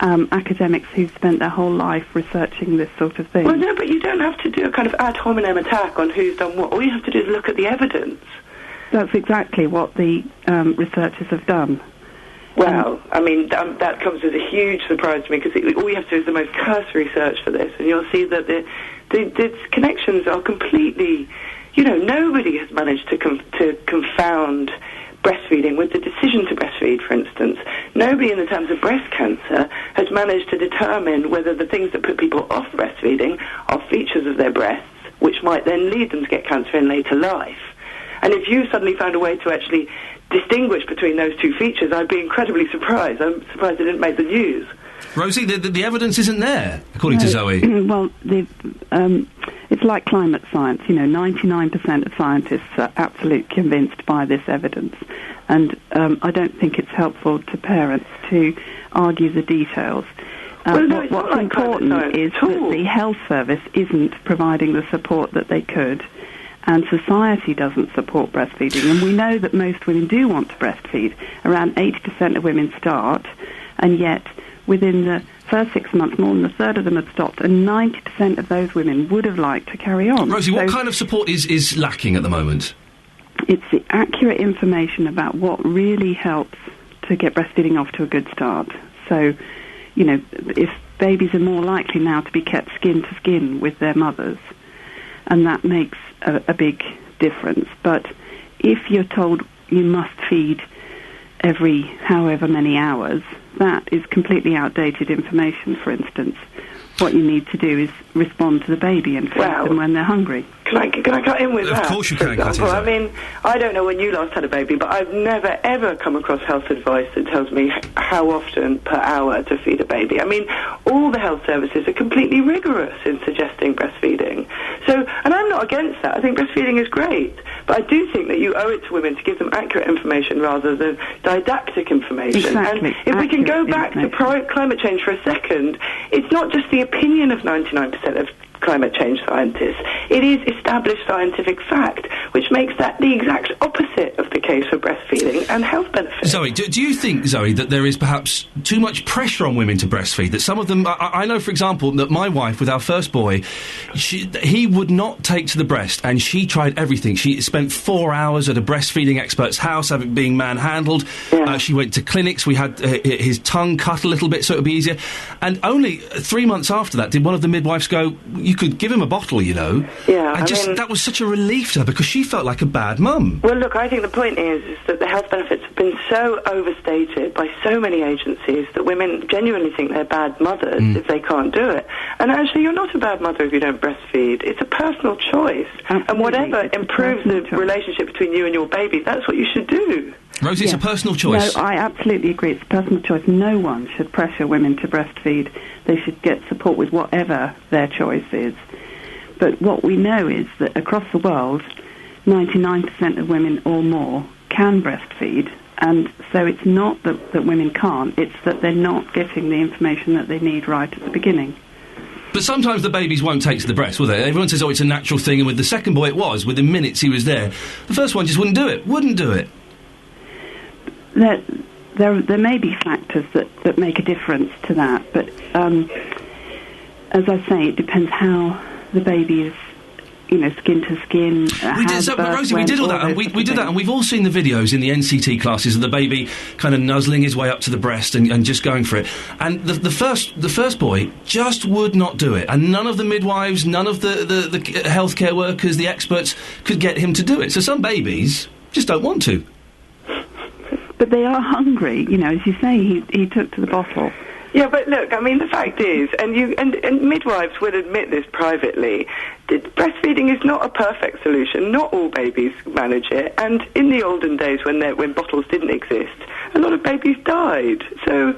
academics who've spent their whole life researching this sort of thing. Well, no, but you don't have to do a kind of ad hominem attack on who's done what. All you have to do is look at the evidence. That's exactly what the researchers have done. Well, I mean, that comes as a huge surprise to me, because all you have to do is the most cursory search for this, and you'll see that the connections are completely... nobody has managed to confound breastfeeding, with the decision to breastfeed, for instance, nobody in the terms of breast cancer has managed to determine whether the things that put people off breastfeeding are features of their breasts, which might then lead them to get cancer in later life. And if you suddenly found a way to actually distinguish between those two features, I'd be incredibly surprised. I'm surprised it didn't make the news. Rosie, the evidence isn't there, according to Zoe. Well, it's like climate science. 99% of scientists are absolutely convinced by this evidence. And I don't think it's helpful to parents to argue the details. What's important is that the health service isn't providing the support that they could, and society doesn't support breastfeeding. And we know that most women do want to breastfeed. Around 80% of women start, and yet within the first 6 months, more than a third of them have stopped, and 90% of those women would have liked to carry on. Rosie, what kind of support is lacking at the moment? It's the accurate information about what really helps to get breastfeeding off to a good start. So, if babies are more likely now to be kept skin to skin with their mothers, and that makes a big difference. But if you're told you must feed every however many hours, that is completely outdated information, for instance. What you need to do is respond to the baby and feed them when they're hungry. Can I cut in with that? Of course you can cut in. I mean, I don't know when you last had a baby, but I've never, ever come across health advice that tells me how often per hour to feed a baby. I mean, all the health services are completely rigorous in suggesting breastfeeding. So, and I'm not against that. I think breastfeeding is great. But I do think that you owe it to women to give them accurate information rather than didactic information. Exactly. And if we can go back to climate change for a second, it's not just the opinion of 99% of climate change scientists. It is established scientific fact, which makes that the exact opposite of the case for breastfeeding and health benefits. Zoe, do you think, Zoe, that there is perhaps too much pressure on women to breastfeed? That some of them... I know, for example, that my wife, with our first boy, he would not take to the breast, and she tried everything. She spent 4 hours at a breastfeeding expert's house, being manhandled. Yeah. She went to clinics. We had his tongue cut a little bit so it would be easier. And only 3 months after that did one of the midwives go, you could give him a bottle, Yeah, and that was such a relief to her, because she felt like a bad mum. Well, look, I think the point is that the health benefits have been so overstated by so many agencies that women genuinely think they're bad mothers if they can't do it. And actually, you're not a bad mother if you don't breastfeed. It's a personal choice. Absolutely. And whatever improves the relationship between you and your baby, that's what you should do. Rosie, it's a personal choice. No, I absolutely agree. It's a personal choice. No one should pressure women to breastfeed. They should get support with whatever their choice is. But what we know is that across the world, 99% of women or more can breastfeed. And so it's not that women can't, it's that they're not getting the information that they need right at the beginning. But sometimes the babies won't take to the breast, will they? Everyone says, it's a natural thing, and with the second boy it was. Within minutes he was there. The first one just wouldn't do it. There may be factors that make a difference to that, but as I say, it depends how the baby is, skin to skin. Rosie, we did all that, and we did that, and we've all seen the videos in the NCT classes of the baby kind of nuzzling his way up to the breast and just going for it. And the first boy just would not do it, and none of the midwives, none of the healthcare workers, the experts could get him to do it. So some babies just don't want to. But they are hungry, as you say, he took to the bottle. Yeah, but look, I mean, the fact is, and midwives would admit this privately, breastfeeding is not a perfect solution. Not all babies manage it, and in the olden days when bottles didn't exist, a lot of babies died. So,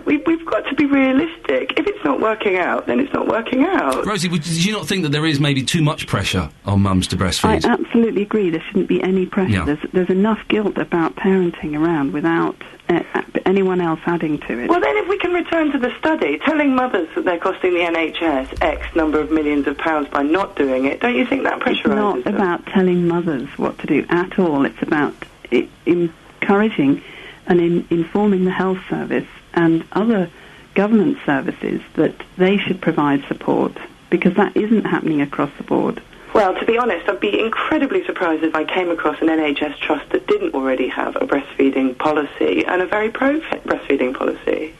we've got to be realistic. If it's not working out, then it's not working out. Rosie, did you not think that there is maybe too much pressure on mums to breastfeed? I absolutely agree. There shouldn't be any pressure. Yeah. There's enough guilt about parenting around without anyone else adding to it. Well, then if we can return to the study, telling mothers that they're costing the NHS X number of millions of pounds by not doing it, don't you think that pressurises them? It's not about telling mothers what to do at all. It's about encouraging and informing the health service and other government services that they should provide support, because that isn't happening across the board. Well, to be honest, I'd be incredibly surprised if I came across an NHS trust that didn't already have a breastfeeding policy, and a very pro-breastfeeding policy.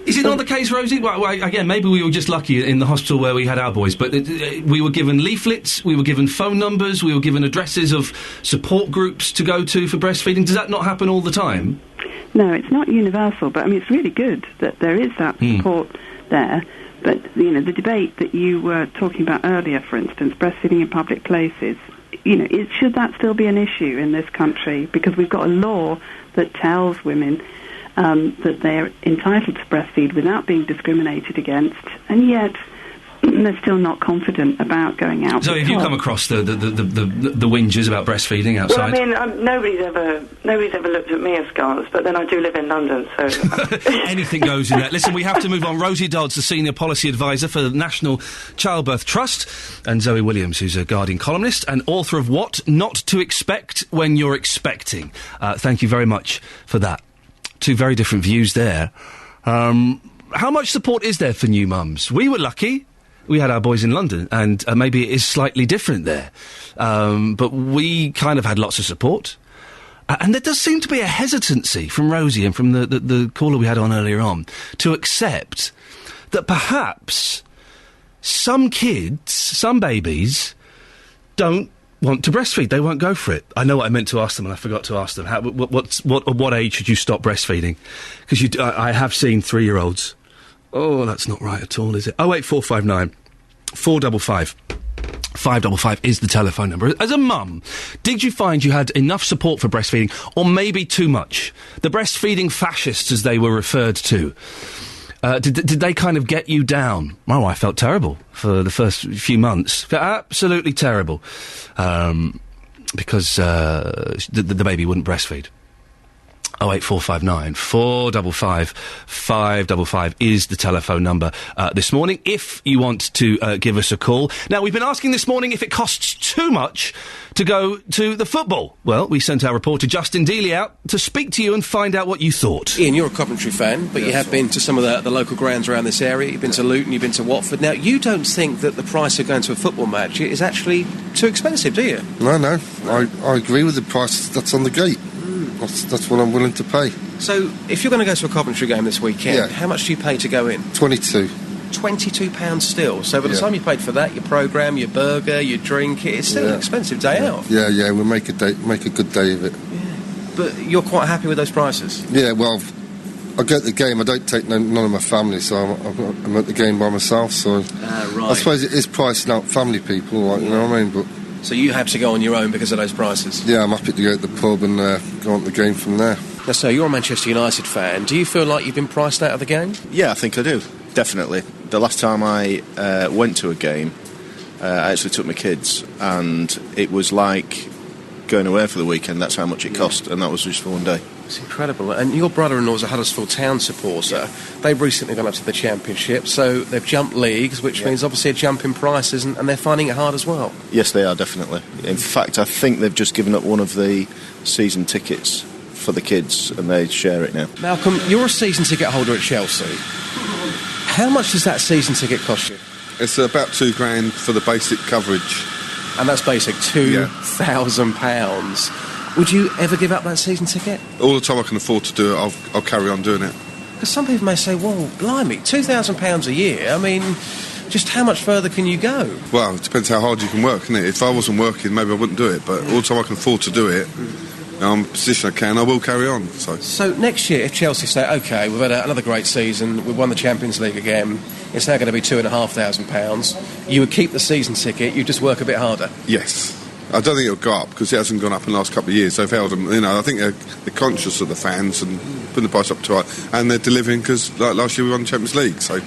Is it not the case, Rosie? Well, again, maybe we were just lucky in the hospital where we had our boys, but we were given leaflets, we were given phone numbers, we were given addresses of support groups to go to for breastfeeding. Does that not happen all the time? No, it's not universal, but I mean, it's really good that there is that support there. But, you know, the debate that you were talking about earlier, for instance, breastfeeding in public places, you know, should that still be an issue in this country? Because we've got a law that tells women that they're entitled to breastfeed without being discriminated against, and yet they're still not confident about going out. So have you come across the whinges about breastfeeding outside? Well, I mean, nobody's ever looked at me askance, but then I do live in London, so... Anything goes in there. Listen, we have to move on. Rosie Dodds, the Senior Policy Advisor for the National Childbirth Trust, and Zoe Williams, who's a Guardian columnist and author of What Not to Expect When You're Expecting. Thank you very much for that. Two very different views there. How much support is there for new mums? We were lucky. We had our boys in London, and maybe it is slightly different there. But we kind of had lots of support. And there does seem to be a hesitancy from Rosie and from the caller we had on earlier on to accept that perhaps some kids, some babies, don't want to breastfeed. They won't go for it. I know what I meant to ask them, and I forgot to ask them. At what age should you stop breastfeeding? Because I have seen 3-year-olds. Oh, that's not right at all, is it? 08459 455 555 is the telephone number. As a mum, did you find you had enough support for breastfeeding, or maybe too much? The breastfeeding fascists, as they were referred to. Did they kind of get you down? Oh, I felt terrible for the first few months. Absolutely terrible. Because the baby wouldn't breastfeed. 08459 455 555 is the telephone number this morning, if you want to give us a call. Now, we've been asking this morning if it costs too much to go to the football. Well, we sent our reporter Justin Dealey out to speak to you and find out what you thought. Ian, you're a Coventry fan, but you have been to some of the local grounds around this area. You've been to Luton, you've been to Watford. Now, you don't think that the price of going to a football match is actually too expensive, do you? No. I agree with the price that's on the gate. That's what I'm willing to pay. So, if you're going to go to a Coventry game this weekend, how much do you pay to go in? £22 still. So by the time you paid for that, your programme, your burger, your drink, it's still an expensive day out. Yeah, we'll make a good day of it. Yeah. But you're quite happy with those prices? Yeah, well, I go to the game, I don't take none of my family, so I'm at the game by myself, so... right. I suppose it is pricing out family people, like, you know what I mean, but... So you have to go on your own because of those prices? Yeah, I'm happy to go to the pub and go on to the game from there. Now, so you're a Manchester United fan. Do you feel like you've been priced out of the game? Yeah, I think I do, definitely. The last time I went to a game, I actually took my kids, and it was like going away for the weekend. That's how much it cost, and that was just for one day. It's incredible. And your brother-in-law's a Huddersfield Town supporter. They've recently gone up to the Championship, so they've jumped leagues, which means obviously a jump in prices, and they're finding it hard as well. Yes, they are, definitely. In fact, I think they've just given up one of the season tickets for the kids, and they share it now. Malcolm, you're a season ticket holder at Chelsea. How much does that season ticket cost you? It's about £2,000 for the basic coverage. And that's basic, £2,000. Would you ever give up that season ticket? All the time I can afford to do it, I'll carry on doing it. Because some people may say, well, blimey, £2,000 a year, I mean, just how much further can you go? Well, it depends how hard you can work, isn't it? If I wasn't working, maybe I wouldn't do it, but all the time I can afford to do it, I'm in a position I can, I will carry on. So next year, if Chelsea say, OK, we've had another great season, we've won the Champions League again, it's now going to be £2,500, you would keep the season ticket, you just work a bit harder? Yes. I don't think it'll go up because it hasn't gone up in the last couple of years. They've held them, you know. I think they're conscious of the fans and putting the price up to high, and they're delivering because like last year we won the Champions League. So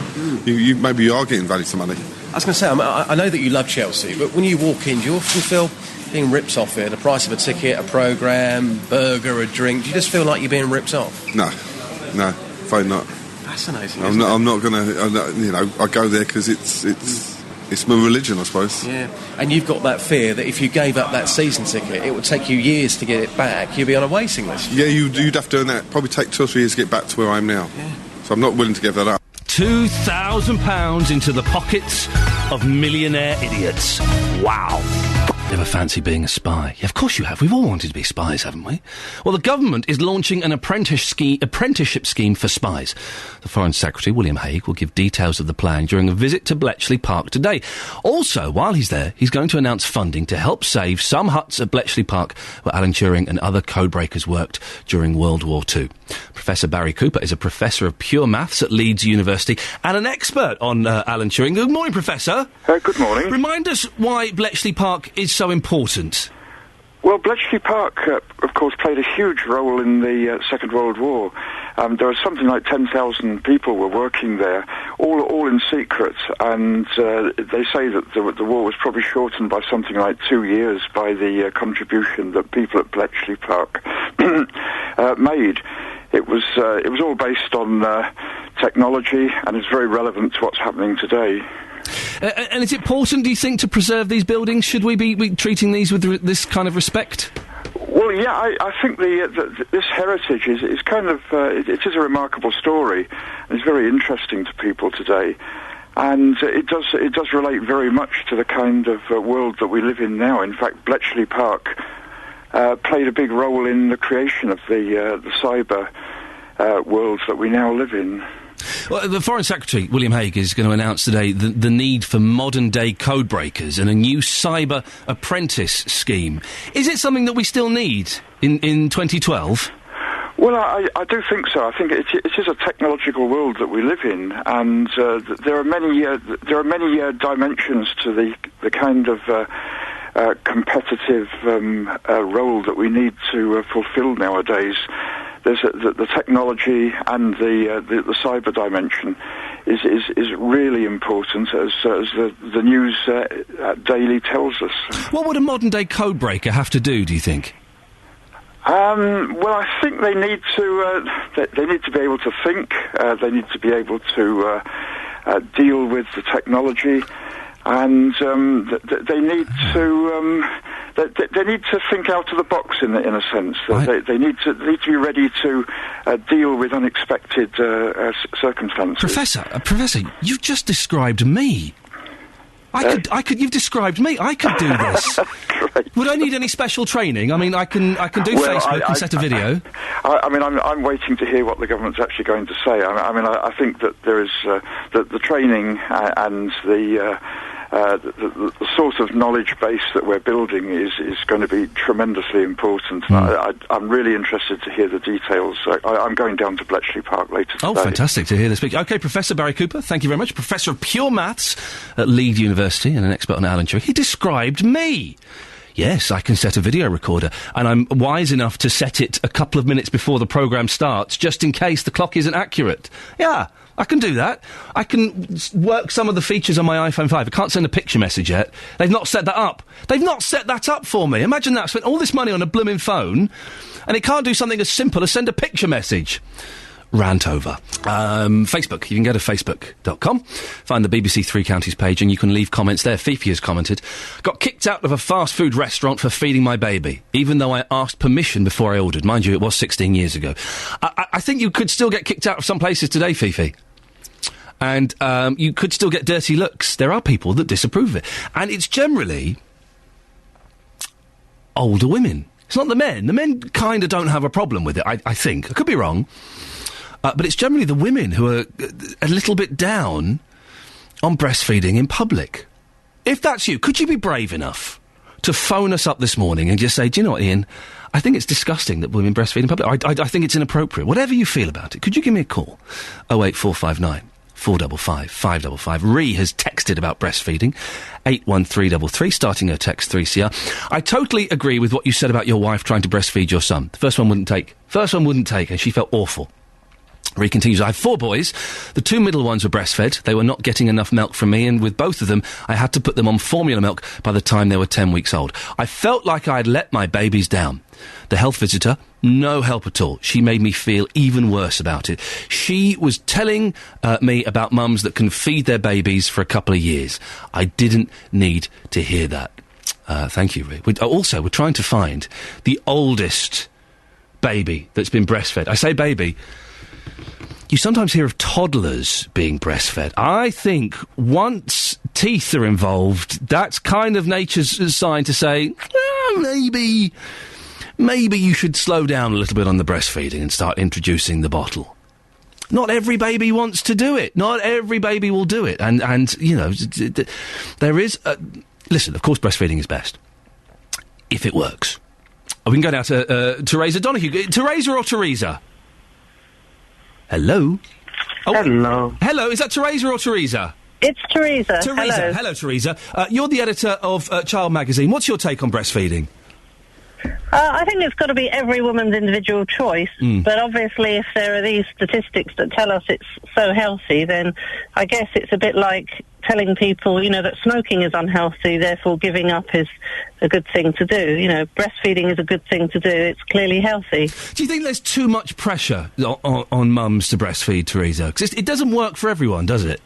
maybe you are getting value for money. I was going to say, I know that you love Chelsea, but when you walk in, do you often feel being ripped off here? The price of a ticket, a programme, burger, a drink. Do you just feel like you're being ripped off? No, afraid not. Fascinating. I'm not going to. You know, I go there because it's my religion, I suppose. Yeah, and you've got that fear that if you gave up that season ticket, it would take you years to get it back. You'd be on a waiting list. Yeah, you'd have to earn that. Probably take 2 or 3 years to get back to where I am now. Yeah. So I'm not willing to give that up. £2,000 into the pockets of millionaire idiots. Wow. You ever fancy being a spy? Yeah, of course you have. We've all wanted to be spies, haven't we? Well, the government is launching an apprenticeship scheme for spies. The Foreign Secretary, William Hague, will give details of the plan during a visit to Bletchley Park today. Also, while he's there, he's going to announce funding to help save some huts at Bletchley Park where Alan Turing and other codebreakers worked during World War II. Professor Barry Cooper is a professor of pure maths at Leeds University and an expert on Alan Turing. Good morning, Professor. Good morning. Remind us why Bletchley Park is so important. Well, Bletchley Park, of course, played a huge role in the Second World War. There was something like 10,000 people were working there, all in secret, and they say that the war was probably shortened by something like 2 years by the contribution that people at Bletchley Park made. It was all based on technology, and it's very relevant to what's happening today. And is it important, do you think, to preserve these buildings? Should we be treating these with this kind of respect? Well, yeah, I think this heritage is kind of it is a remarkable story, and it's very interesting to people today, and it does relate very much to the kind of world that we live in now. In fact, Bletchley Park played a big role in the creation of the cyber world that we now live in. Well, the Foreign Secretary, William Hague, is going to announce today the need for modern-day code breakers and a new cyber apprentice scheme. Is it something that we still need in 2012? Well, I do think so. I think it is a technological world that we live in, and there are many dimensions to the kind of competitive role that we need to fulfil nowadays. There's the technology and the cyber dimension is really important, as the news daily tells us. What would a modern day code breaker have to do you think? Well, I think they need to be able to think. They need to be able to deal with the technology, and they need to. They need to think out of the box in a sense. Right. They need to be ready to deal with unexpected circumstances. Professor, you've just described me. You've described me. I could do this. Great. Would I need any special training? I mean, I can do Facebook and set a video. I'm waiting to hear what the government's actually going to say. I think that there is the training and the sort of knowledge base that we're building is going to be tremendously important. I'm really interested to hear the details. I'm going down to Bletchley Park later today. Oh, fantastic to hear this speak. OK, Professor Barry Cooper, thank you very much. Professor of Pure Maths at Leeds University and an expert on Alan Turing. He described me. Yes, I can set a video recorder, and I'm wise enough to set it a couple of minutes before the programme starts, just in case the clock isn't accurate. Yeah, I can do that. I can work some of the features on my iPhone 5. I can't send a picture message yet. They've not set that up. They've not set that up for me. Imagine that. I spent all this money on a blooming phone, and it can't do something as simple as send a picture message. Rant over. Facebook. You can go to facebook.com, find the BBC Three Counties page, and you can leave comments there. Fifi has commented, got kicked out of a fast food restaurant for feeding my baby, even though I asked permission before I ordered. Mind you, it was 16 years ago. I think you could still get kicked out of some places today, Fifi. And you could still get dirty looks. There are people that disapprove of it. And it's generally older women. It's not the men. The men kind of don't have a problem with it, I think. I could be wrong. But it's generally the women who are a little bit down on breastfeeding in public. If that's you, could you be brave enough to phone us up this morning and just say, do you know what, Iain, I think it's disgusting that women breastfeed in public. I think it's inappropriate. Whatever you feel about it, could you give me a call? 08459 455 555. Ree has texted about breastfeeding. 81333, starting her text 3CR. I totally agree with what you said about your wife trying to breastfeed your son. The first one wouldn't take, and she felt awful. Ree continues, I have 4 boys. The 2 middle ones were breastfed. They were not getting enough milk from me, and with both of them, I had to put them on formula milk by the time they were 10 weeks old. I felt like I had let my babies down. The health visitor, no help at all. She made me feel even worse about it. She was telling me about mums that can feed their babies for a couple of years. I didn't need to hear that. Thank you, Ree. We're trying to find the oldest baby that's been breastfed. I say baby. you sometimes hear of toddlers being breastfed. I think once teeth are involved, that's kind of nature's sign to say, maybe you should slow down a little bit on the breastfeeding and start introducing the bottle. Not every baby wants to do it. Not every baby will do it. And you know, there is... listen, of course breastfeeding is best. If it works. We can go now to Teresa Donahue. Teresa or Teresa? Hello? Oh, hello. Hello, is that Teresa or Teresa? It's Teresa. Teresa. Hello, Teresa. You're the editor of Child Magazine. What's your take on breastfeeding? I think it's got to be every woman's individual choice, but obviously if there are these statistics that tell us it's so healthy, then I guess it's a bit like telling people, you know, that smoking is unhealthy, therefore giving up is a good thing to do. You know, breastfeeding is a good thing to do. It's clearly healthy. Do you think there's too much pressure on mums to breastfeed, Teresa? Because it doesn't work for everyone, does it?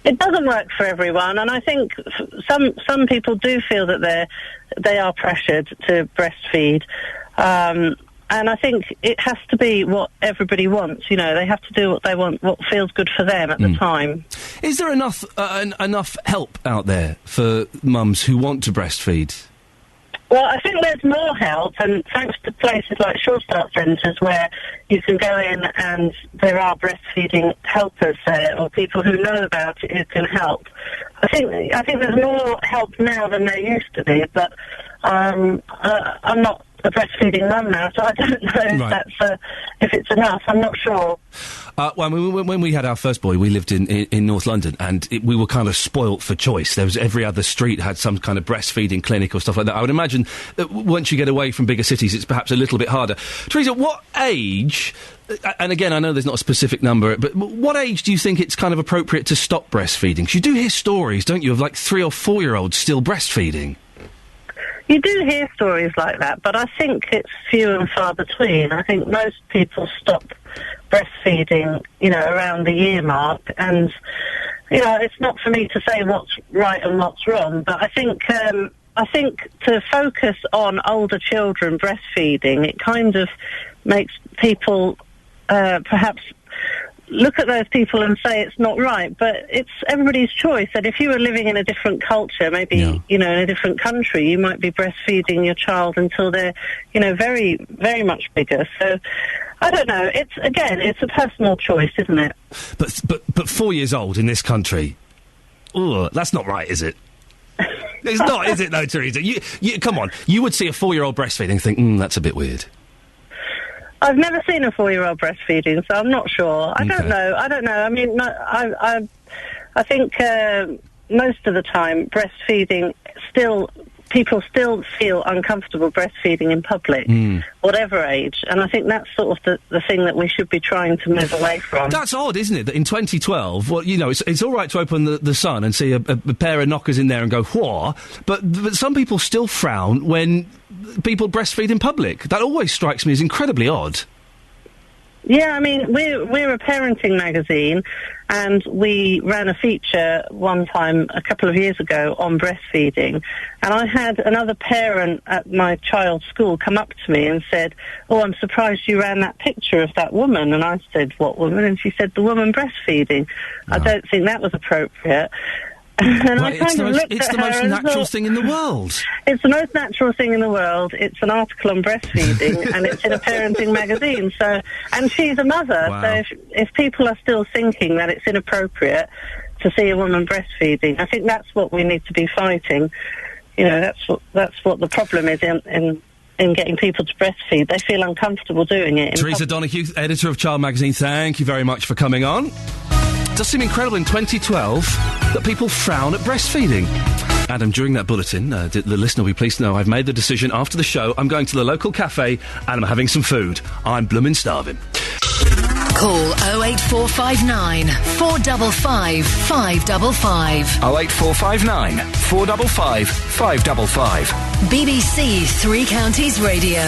It doesn't work for everyone, and I think some people do feel that they are pressured to breastfeed. And I think it has to be what everybody wants. You know, they have to do what they want, what feels good for them at the time. Is there enough help out there for mums who want to breastfeed? Well, I think there's more help, and thanks to places like Short Start Centres where you can go in and there are breastfeeding helpers there, or people who know about it who can help. I think there's more help now than there used to be, but I'm not a breastfeeding mum now, so I don't know if it's enough. I'm not sure. When we had our first boy, we lived in North London, and we were kind of spoilt for choice. There was every other street had some kind of breastfeeding clinic or stuff like that. I would imagine that once you get away from bigger cities, it's perhaps a little bit harder. Teresa, what age, and again, I know there's not a specific number, but what age do you think it's kind of appropriate to stop breastfeeding? 'Cause you do hear stories, don't you, of like 3 or 4-year-olds still breastfeeding? You do hear stories like that, but I think it's few and far between. I think most people stop breastfeeding, you know, around the year mark, and, you know, it's not for me to say what's right and what's wrong, but I think to focus on older children breastfeeding, it kind of makes people perhaps look at those people and say it's not right, but it's everybody's choice. And if you were living in a different culture, maybe, you know, in a different country, you might be breastfeeding your child until they're, you know, very, very much bigger. So, I don't know. It's a personal choice, isn't it? But 4 years old in this country, that's not right, is it? It's not, is it, though, Teresa? You, come on. You would see a 4-year-old breastfeeding and think, that's a bit weird. I've never seen a 4-year-old breastfeeding, so I'm not sure. I don't know. I mean, I think most of the time breastfeeding people still feel uncomfortable breastfeeding in public, whatever age, and I think that's sort of the thing that we should be trying to move away from. That's odd, isn't it, that in 2012, well, you know, it's all right to open the Sun and see a pair of knockers in there and go, whoa, but some people still frown when people breastfeed in public. That always strikes me as incredibly odd. Yeah, I mean, we're a parenting magazine, and we ran a feature one time a couple of years ago on breastfeeding, and I had another parent at my child's school come up to me and said, I'm surprised you ran that picture of that woman. And I said, what woman? And she said, the woman breastfeeding. I don't think that was appropriate. And I kind of looked at her. It's the most natural thing in the world. It's the most natural thing in the world. It's an article on breastfeeding, and it's in a parenting magazine. So, and she's a mother. Wow. So if people are still thinking that it's inappropriate to see a woman breastfeeding, I think that's what we need to be fighting. You know, that's what the problem is in getting people to breastfeed. They feel uncomfortable doing it. Teresa Donahue, editor of Child Magazine, thank you very much for coming on. It does seem incredible in 2012 that people frown at breastfeeding. Adam, during that bulletin, the listener will be pleased to know I've made the decision after the show. I'm going to the local cafe and I'm having some food. I'm bloomin' starving. Call 08459 455 555. 08459 455 555. BBC Three Counties Radio.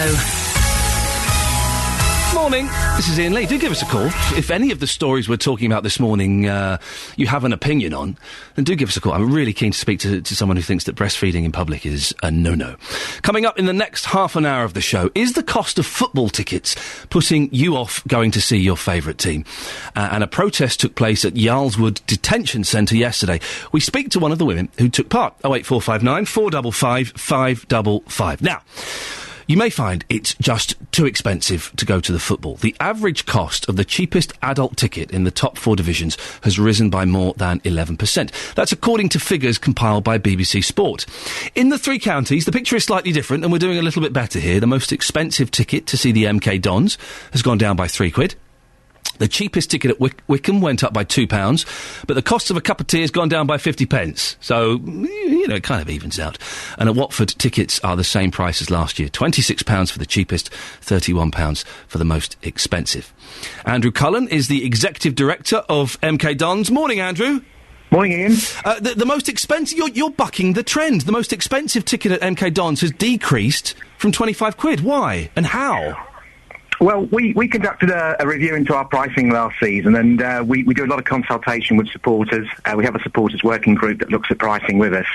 Morning, this is Iain Lee. Do give us a call. If any of the stories we're talking about this morning you have an opinion on, then do give us a call. I'm really keen to speak to someone who thinks that breastfeeding in public is a no-no. Coming up in the next half an hour of the show, is the cost of football tickets putting you off going to see your favourite team? And a protest took place at Yarlswood Detention Centre yesterday. We speak to one of the women who took part. 08459 455 555. Now, you may find it's just too expensive to go to the football. The average cost of the cheapest adult ticket in the top 4 divisions has risen by more than 11%. That's according to figures compiled by BBC Sport. In the 3 counties, the picture is slightly different, and we're doing a little bit better here. The most expensive ticket to see the MK Dons has gone down by £3. The cheapest ticket at Wickham went up by £2, but the cost of a cup of tea has gone down by 50p. So, you know, it kind of evens out. And at Watford, tickets are the same price as last year. £26 for the cheapest, £31 for the most expensive. Andrew Cullen is the Executive Director of MK Dons. Morning, Andrew. Morning, Ian. The most expensive... You're bucking the trend. The most expensive ticket at MK Dons has decreased from £25. Why? And how? Well, we conducted a review into our pricing last season, and we do a lot of consultation with supporters. We have a supporters working group that looks at pricing with us.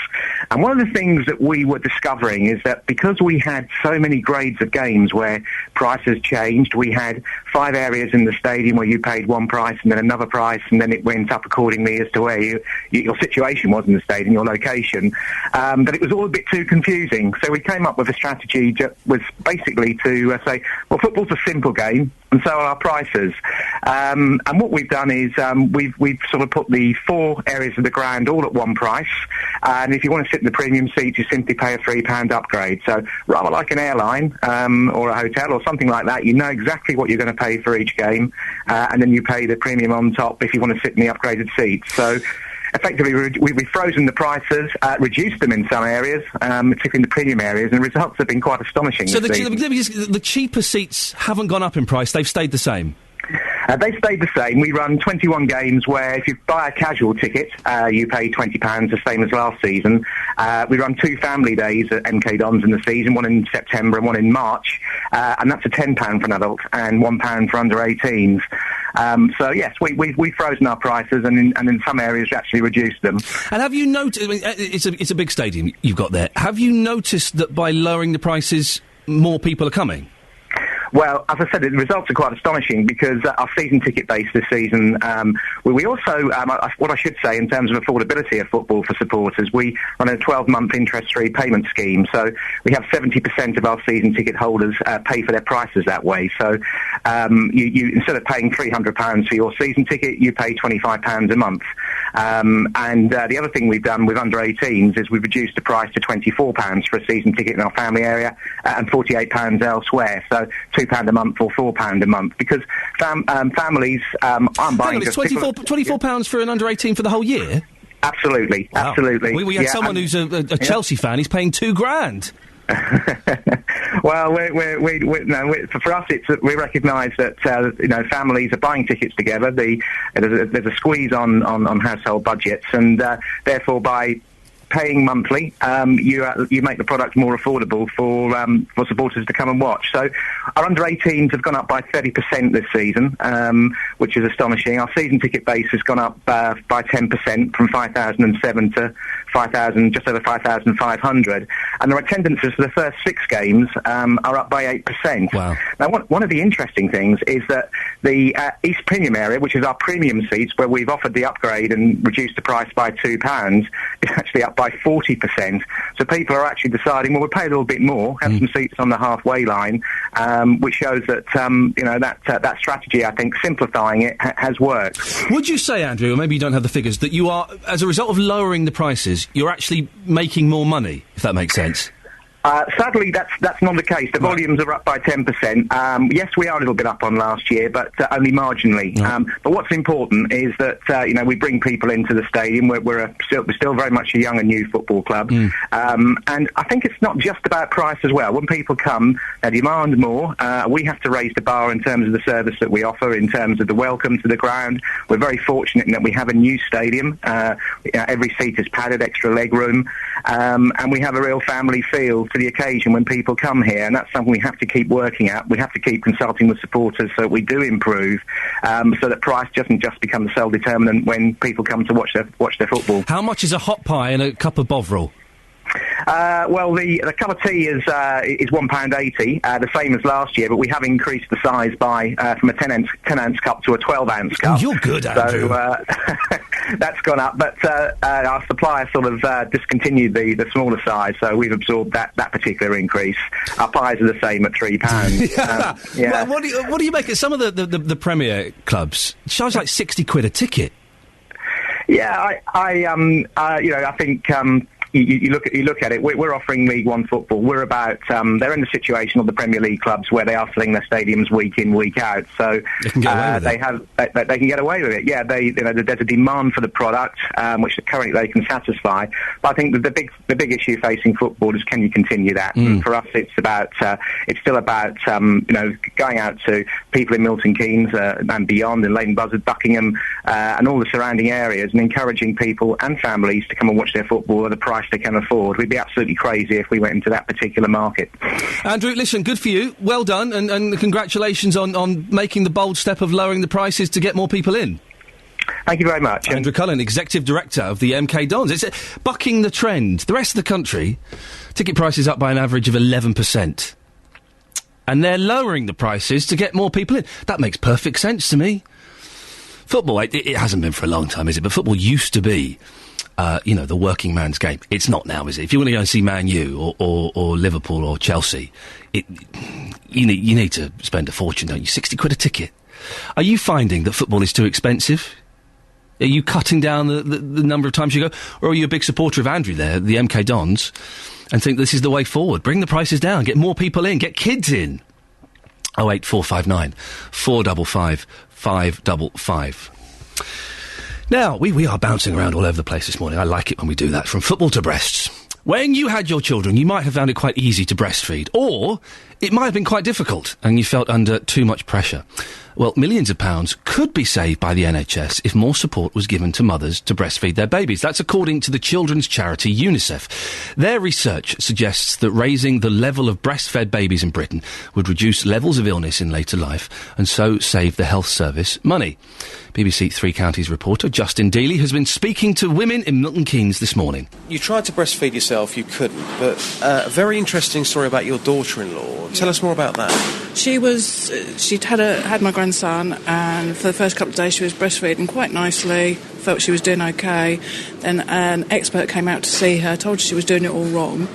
And one of the things that we were discovering is that because we had so many grades of games where prices changed, we had 5 areas in the stadium where you paid one price and then another price, and then it went up accordingly as to where your situation was in the stadium, your location, that it was all a bit too confusing. So we came up with a strategy that was basically to say, well, football's a simple game, and so are our prices. And what we've done is we've sort of put the 4 areas of the ground all at one price, and if you want to sit in the premium seats, you simply pay a £3 upgrade. So rather like an airline or a hotel or something like that, you know exactly what you're going to pay for each game, and then you pay the premium on top if you want to sit in the upgraded seats. So effectively, we've frozen the prices, reduced them in some areas, particularly in the premium areas, and the results have been quite astonishing. So the cheaper seats haven't gone up in price, they've stayed the same? They stayed the same. We run 21 games where if you buy a casual ticket, you pay £20, the same as last season. We run 2 family days at MK Dons in the season, one in September and one in March, and that's a £10 for an adult and £1 for under 18s. So yes, we've frozen our prices, and in some areas we actually reduced them. And have you noticed? I mean, it's a big stadium you've got there. Have you noticed that by lowering the prices, more people are coming? Well, as I said, the results are quite astonishing because our season ticket base this season, we also, what I should say in terms of affordability of football for supporters, we run a 12-month interest-free payment scheme. So we have 70% of our season ticket holders pay for their prices that way. So you instead of paying £300 for your season ticket, you pay £25 a month. And the other thing we've done with under 18s is we've reduced the price to £24 for a season ticket in our family area and £48 elsewhere. So £2 a month or £4 a month, because families aren't buying. It's £24 for an under 18 for the whole year. Absolutely, wow. Absolutely. We had someone who's a Chelsea fan. He's paying £2,000. Well, for us, we recognise that families are buying tickets together. There's a squeeze on household budgets, and therefore by paying monthly, you make the product more affordable for supporters to come and watch. So our under 18s have gone up by 30% this season, which is astonishing. Our season ticket base has gone up by 10% from 5,007 to 5,000, just over 5,500, and our attendances for the first 6 games are up by 8%. Wow. Now, one of the interesting things is that the East Premium area, which is our premium seats, where we've offered the upgrade and reduced the price by £2, is actually up by 40%. So people are actually deciding, well, we'll pay a little bit more, have some seats on the halfway line, which shows that that strategy, I think, simplifying it has worked. Would you say, Andrew, or maybe you don't have the figures, that you are, as a result of lowering the prices, you're actually making more money, if that makes sense? Sadly, that's not the case. The volumes are up by 10%. Yes, we are a little bit up on last year, but only marginally. But what's important is that we bring people into the stadium. We're still very much a young and new football club, and I think it's not just about price as well. When people come, they demand more. We have to raise the bar in terms of the service that we offer, in terms of the welcome to the ground. We're very fortunate in that we have a new stadium. Every seat is padded, extra leg room, and we have a real family feel to the occasion when people come here, and that's something we have to keep working at. We have to keep consulting with supporters so that we do improve, so that price doesn't just become the sole determinant when people come to watch their football. How much is a hot pie and a cup of Bovril? Well, the cup of tea is £1.80, the same as last year, but we have increased the size by from a 10-ounce cup to a 12-ounce cup. Oh, you're good, Andrew. So that's gone up, but our supplier sort of discontinued the smaller size, so we've absorbed that particular increase. Our pies are the same at £3. Well, what do you make of some of the Premier clubs? It charge like £60 a ticket. Yeah, I think. You look at it. We're offering League One football. We're about. They're in the situation of the Premier League clubs where they are filling their stadiums week in, week out. So they can get away with it. They can get away with it. Yeah, there's a demand for the product, which currently they can satisfy. But I think the big issue facing football is, can you continue that? And for us, it's still about going out to people in Milton Keynes and beyond, in Leighton Buzzard, Buckingham, and all the surrounding areas, and encouraging people and families to come and watch their football at the price they can afford. We'd be absolutely crazy if we went into that particular market. Andrew, listen, good for you. Well done, and congratulations on making the bold step of lowering the prices to get more people in. Thank you very much. Andrew Cullen, Executive Director of the MK Dons. It's bucking the trend. The rest of the country, ticket prices up by an average of 11%. And they're lowering the prices to get more people in. That makes perfect sense to me. Football, it hasn't been for a long time, is it? But football used to be the working man's game. It's not now, is it? If you want to go and see Man U or Liverpool or Chelsea, you need to spend a fortune, don't you? £60 a ticket. Are you finding that football is too expensive? Are you cutting down the number of times you go? Or are you a big supporter of Andrew there, the MK Dons, and think this is the way forward? Bring the prices down, get more people in, get kids in. 08459 455 555. Now, we are bouncing around all over the place this morning. I like it when we do that, from football to breasts. When you had your children, you might have found it quite easy to breastfeed, or it might have been quite difficult and you felt under too much pressure. Well, millions of pounds could be saved by the NHS if more support was given to mothers to breastfeed their babies. That's according to the children's charity UNICEF. Their research suggests that raising the level of breastfed babies in Britain would reduce levels of illness in later life and so save the health service money. BBC Three Counties reporter Justin Dealey has been speaking to women in Milton Keynes this morning. You tried to breastfeed yourself, you couldn't, but a very interesting story about your daughter-in-law. Tell us more about that. She'd had my grandson, and for the first couple of days she was breastfeeding quite nicely, felt she was doing okay. Then an expert came out to see her, told her she was doing it all wrong,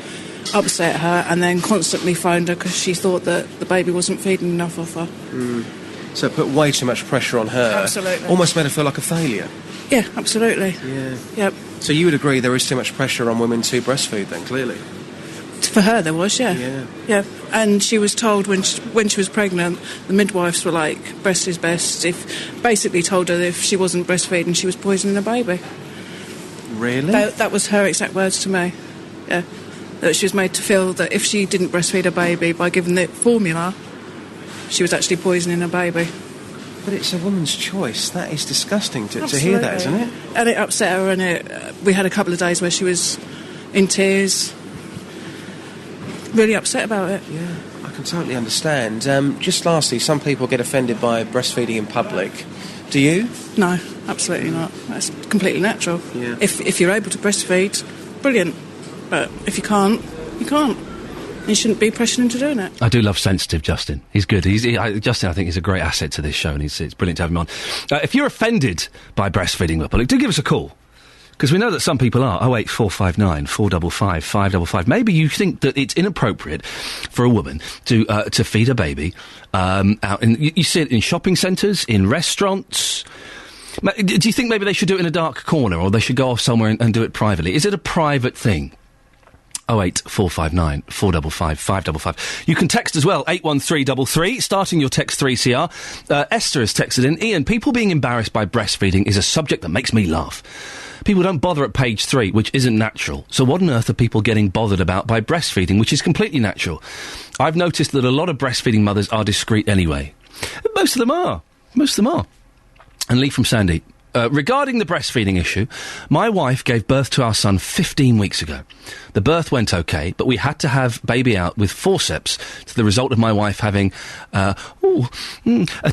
upset her, and then constantly phoned her because she thought that the baby wasn't feeding enough of her. So it put way too much pressure on her. Absolutely. Almost made her feel like a failure. Yeah, absolutely. Yeah. Yep. So you would agree there is too much pressure on women to breastfeed then, clearly? For her there was, yeah. Yeah. And she was told when she was pregnant, the midwives were like, breast is best. Basically told her that if she wasn't breastfeeding, she was poisoning her baby. Really? That was her exact words to me. Yeah. That she was made to feel that if she didn't breastfeed her baby by giving the formula, she was actually poisoning her baby. But it's a woman's choice. That is disgusting to hear that, isn't it? And it upset her, and we had a couple of days where she was in tears, really upset about it. Yeah, I can totally understand. Just lastly, some people get offended by breastfeeding in public. Do you? No, absolutely not. That's completely natural. Yeah. If you're able to breastfeed, brilliant. But if you can't, you can't. You shouldn't be pressuring into doing it. I do love sensitive Justin. He's good. Justin, I think, is a great asset to this show, and it's brilliant to have him on. If you're offended by breastfeeding in public, do give us a call. Because we know that some people are. 08459 455 555. Maybe you think that it's inappropriate for a woman to feed a baby out. You see it in shopping centres, in restaurants. Do you think maybe they should do it in a dark corner, or they should go off somewhere and do it privately? Is it a private thing? 08459 455 555. You can text as well, 81333, starting your text 3CR. Esther has texted in, Iain, people being embarrassed by breastfeeding is a subject that makes me laugh. People don't bother at page 3, which isn't natural. So what on earth are people getting bothered about by breastfeeding, which is completely natural? I've noticed that a lot of breastfeeding mothers are discreet anyway. Most of them are. And Lee from Sandy, Regarding the breastfeeding issue, my wife gave birth to our son 15 weeks ago. The birth went okay, but we had to have baby out with forceps to the result of my wife having a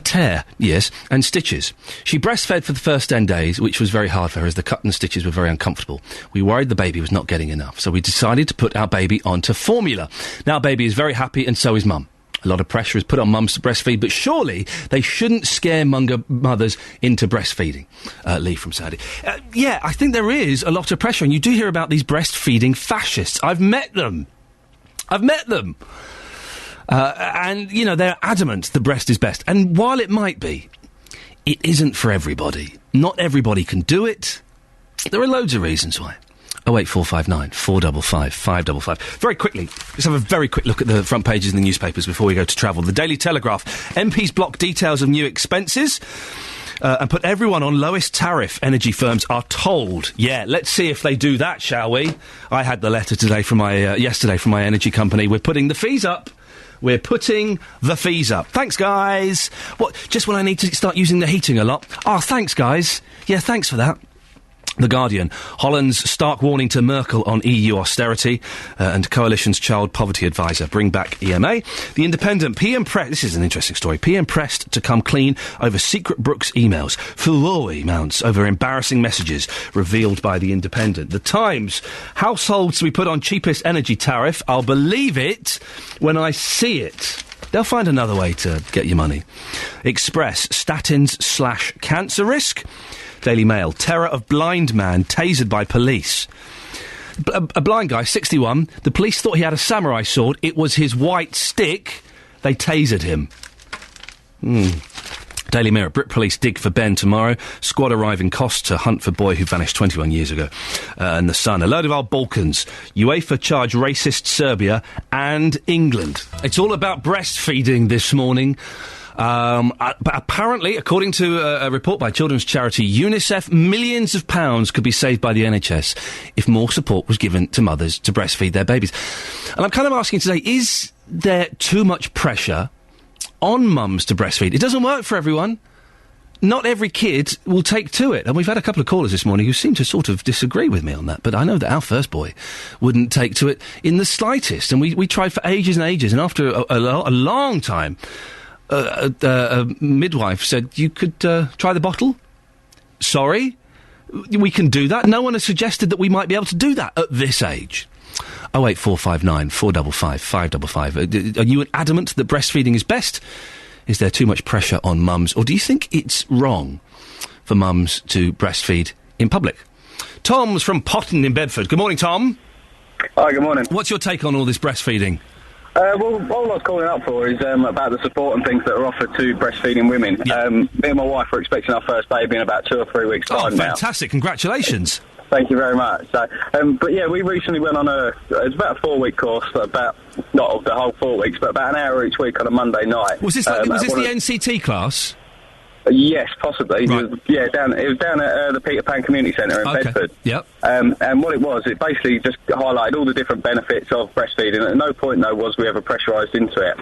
tear, yes, and stitches. She breastfed for the first 10 days, which was very hard for her as the cut and stitches were very uncomfortable. We worried the baby was not getting enough, so we decided to put our baby onto formula. Now baby is very happy and so is mum. A lot of pressure is put on mums to breastfeed, but surely they shouldn't scare mothers into breastfeeding. Lee from Saudi. Yeah, I think there is a lot of pressure, and you do hear about these breastfeeding fascists. I've met them. And, you know, they're adamant the breast is best. And while it might be, it isn't for everybody. Not everybody can do it. There are loads of reasons why. 08459 455 555. Very quickly, let's have a very quick look at the front pages in the newspapers before we go to travel. The Daily Telegraph. MPs block details of new expenses and put everyone on lowest tariff, energy firms are told. Yeah, let's see if they do that, shall we? I had the letter today from yesterday from my energy company. We're putting the fees up. We're putting the fees up. Thanks, guys. What, just when I need to start using the heating a lot? Oh, thanks, guys. Yeah, thanks for that. The Guardian. Holland's stark warning to Merkel on EU austerity and Coalition's child poverty advisor bring back EMA. The Independent. PM pressed. This is an interesting story. PM pressed to come clean over secret Brooks emails. Furore mounts over embarrassing messages revealed by The Independent. The Times. Households to be put on cheapest energy tariff. I'll believe it when I see it. They'll find another way to get your money. Express. Statins / cancer risk. Daily Mail. Terror of blind man tasered by police. A blind guy, 61. The police thought he had a samurai sword. It was his white stick. They tasered him. Daily Mirror. Brit police dig for Ben tomorrow. Squad arriving cost to hunt for boy who vanished 21 years ago. And The Sun. A load of our Balkans. UEFA charge racist Serbia and England. It's all about breastfeeding this morning. But apparently, according to a report by children's charity UNICEF, millions of pounds could be saved by the NHS if more support was given to mothers to breastfeed their babies. And I'm kind of asking today, is there too much pressure on mums to breastfeed? It doesn't work for everyone. Not every kid will take to it. And we've had a couple of callers this morning who seem to sort of disagree with me on that. But I know that our first boy wouldn't take to it in the slightest. And we tried for ages and ages. And after a long time... a midwife said, you could try the bottle? Sorry? We can do that? No one has suggested that we might be able to do that at this age. 08459 455 555. Are you adamant that breastfeeding is best? Is there too much pressure on mums? Or do you think it's wrong for mums to breastfeed in public? Tom's from Potton in Bedford. Good morning, Tom. Hi, good morning. What's your take on all this breastfeeding? Well, all I was calling up for is about the support and things that are offered to breastfeeding women. Yeah. Me and my wife are expecting our first baby in about 2 or 3 weeks' time now. Fantastic. Congratulations. Thank you very much. So, but yeah, we recently went on it's about a 4-week course, not the whole 4 weeks, but about an hour each week on a Monday night. Was this the NCT class? Yes, possibly. Right. It was down at the Peter Pan Community Centre in Bedford. Yep. And what it basically just highlighted all the different benefits of breastfeeding. At no point, was we ever pressurised into it.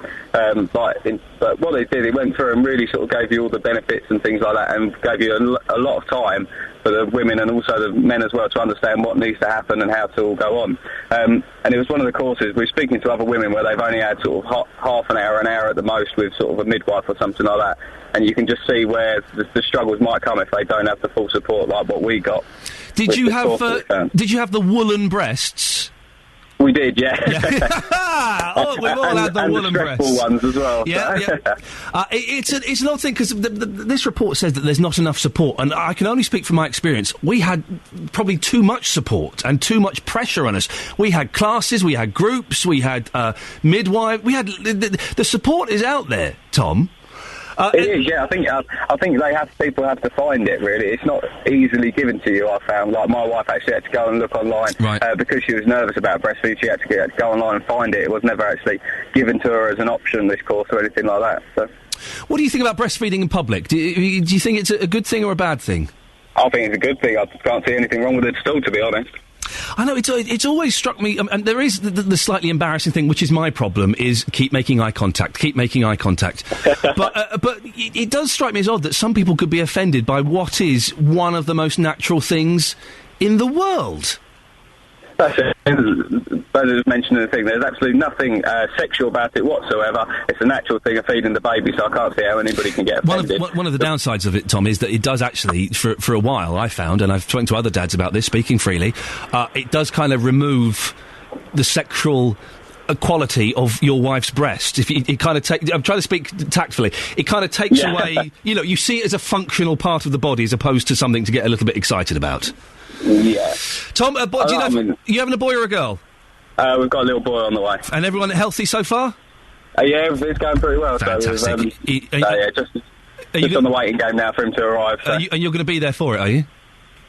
But what they did, it went through and really sort of gave you all the benefits and things like that, and gave you a lot of time for the women and also the men as well to understand what needs to happen and how to all go on. And it was one of the courses, we were speaking to other women where they've only had sort of half an hour at the most with sort of a midwife or something like that. And you can just see where the struggles might come if they don't have the full support like what we got. Did you have the woolen breasts? We did, yeah. We've all had the woolen breasts. Ones as well. Yeah. It's an odd thing because this report says that there's not enough support, and I can only speak from my experience. We had probably too much support and too much pressure on us. We had classes, we had groups, we had midwife. We had the support is out there, Tom. It is, yeah. I think people have to find it. Really, it's not easily given to you. I found, like, my wife actually had to go and look online because she was nervous about breastfeeding. She had to go online and find it. It was never actually given to her as an option, this course or anything like that. So, what do you think about breastfeeding in public? Do you think it's a good thing or a bad thing? I think it's a good thing. I can't see anything wrong with it at all, to be honest. I know, it's always struck me, and there is the slightly embarrassing thing, which is my problem, is keep making eye contact. But it does strike me as odd that some people could be offended by what is one of the most natural things in the world. That's it. As mentioning the thing, there's absolutely nothing sexual about it whatsoever. It's a natural thing of feeding the baby, so I can't see how anybody can get offended. One of the downsides of it, Tom, is that it does actually, for a while, I found, and I've spoken to other dads about this, speaking freely, it does kind of remove the sexual quality of your wife's breast. If it kind of I'm trying to speak tactfully. It kind of takes away, you see it as a functional part of the body as opposed to something to get a little bit excited about. Yeah. Tom, do you having a boy or a girl? We've got a little boy on the way. And everyone healthy so far? Yeah, everything's going pretty well. Fantastic. So just on the waiting game now for him to arrive. So. And you're going to be there for it, are you?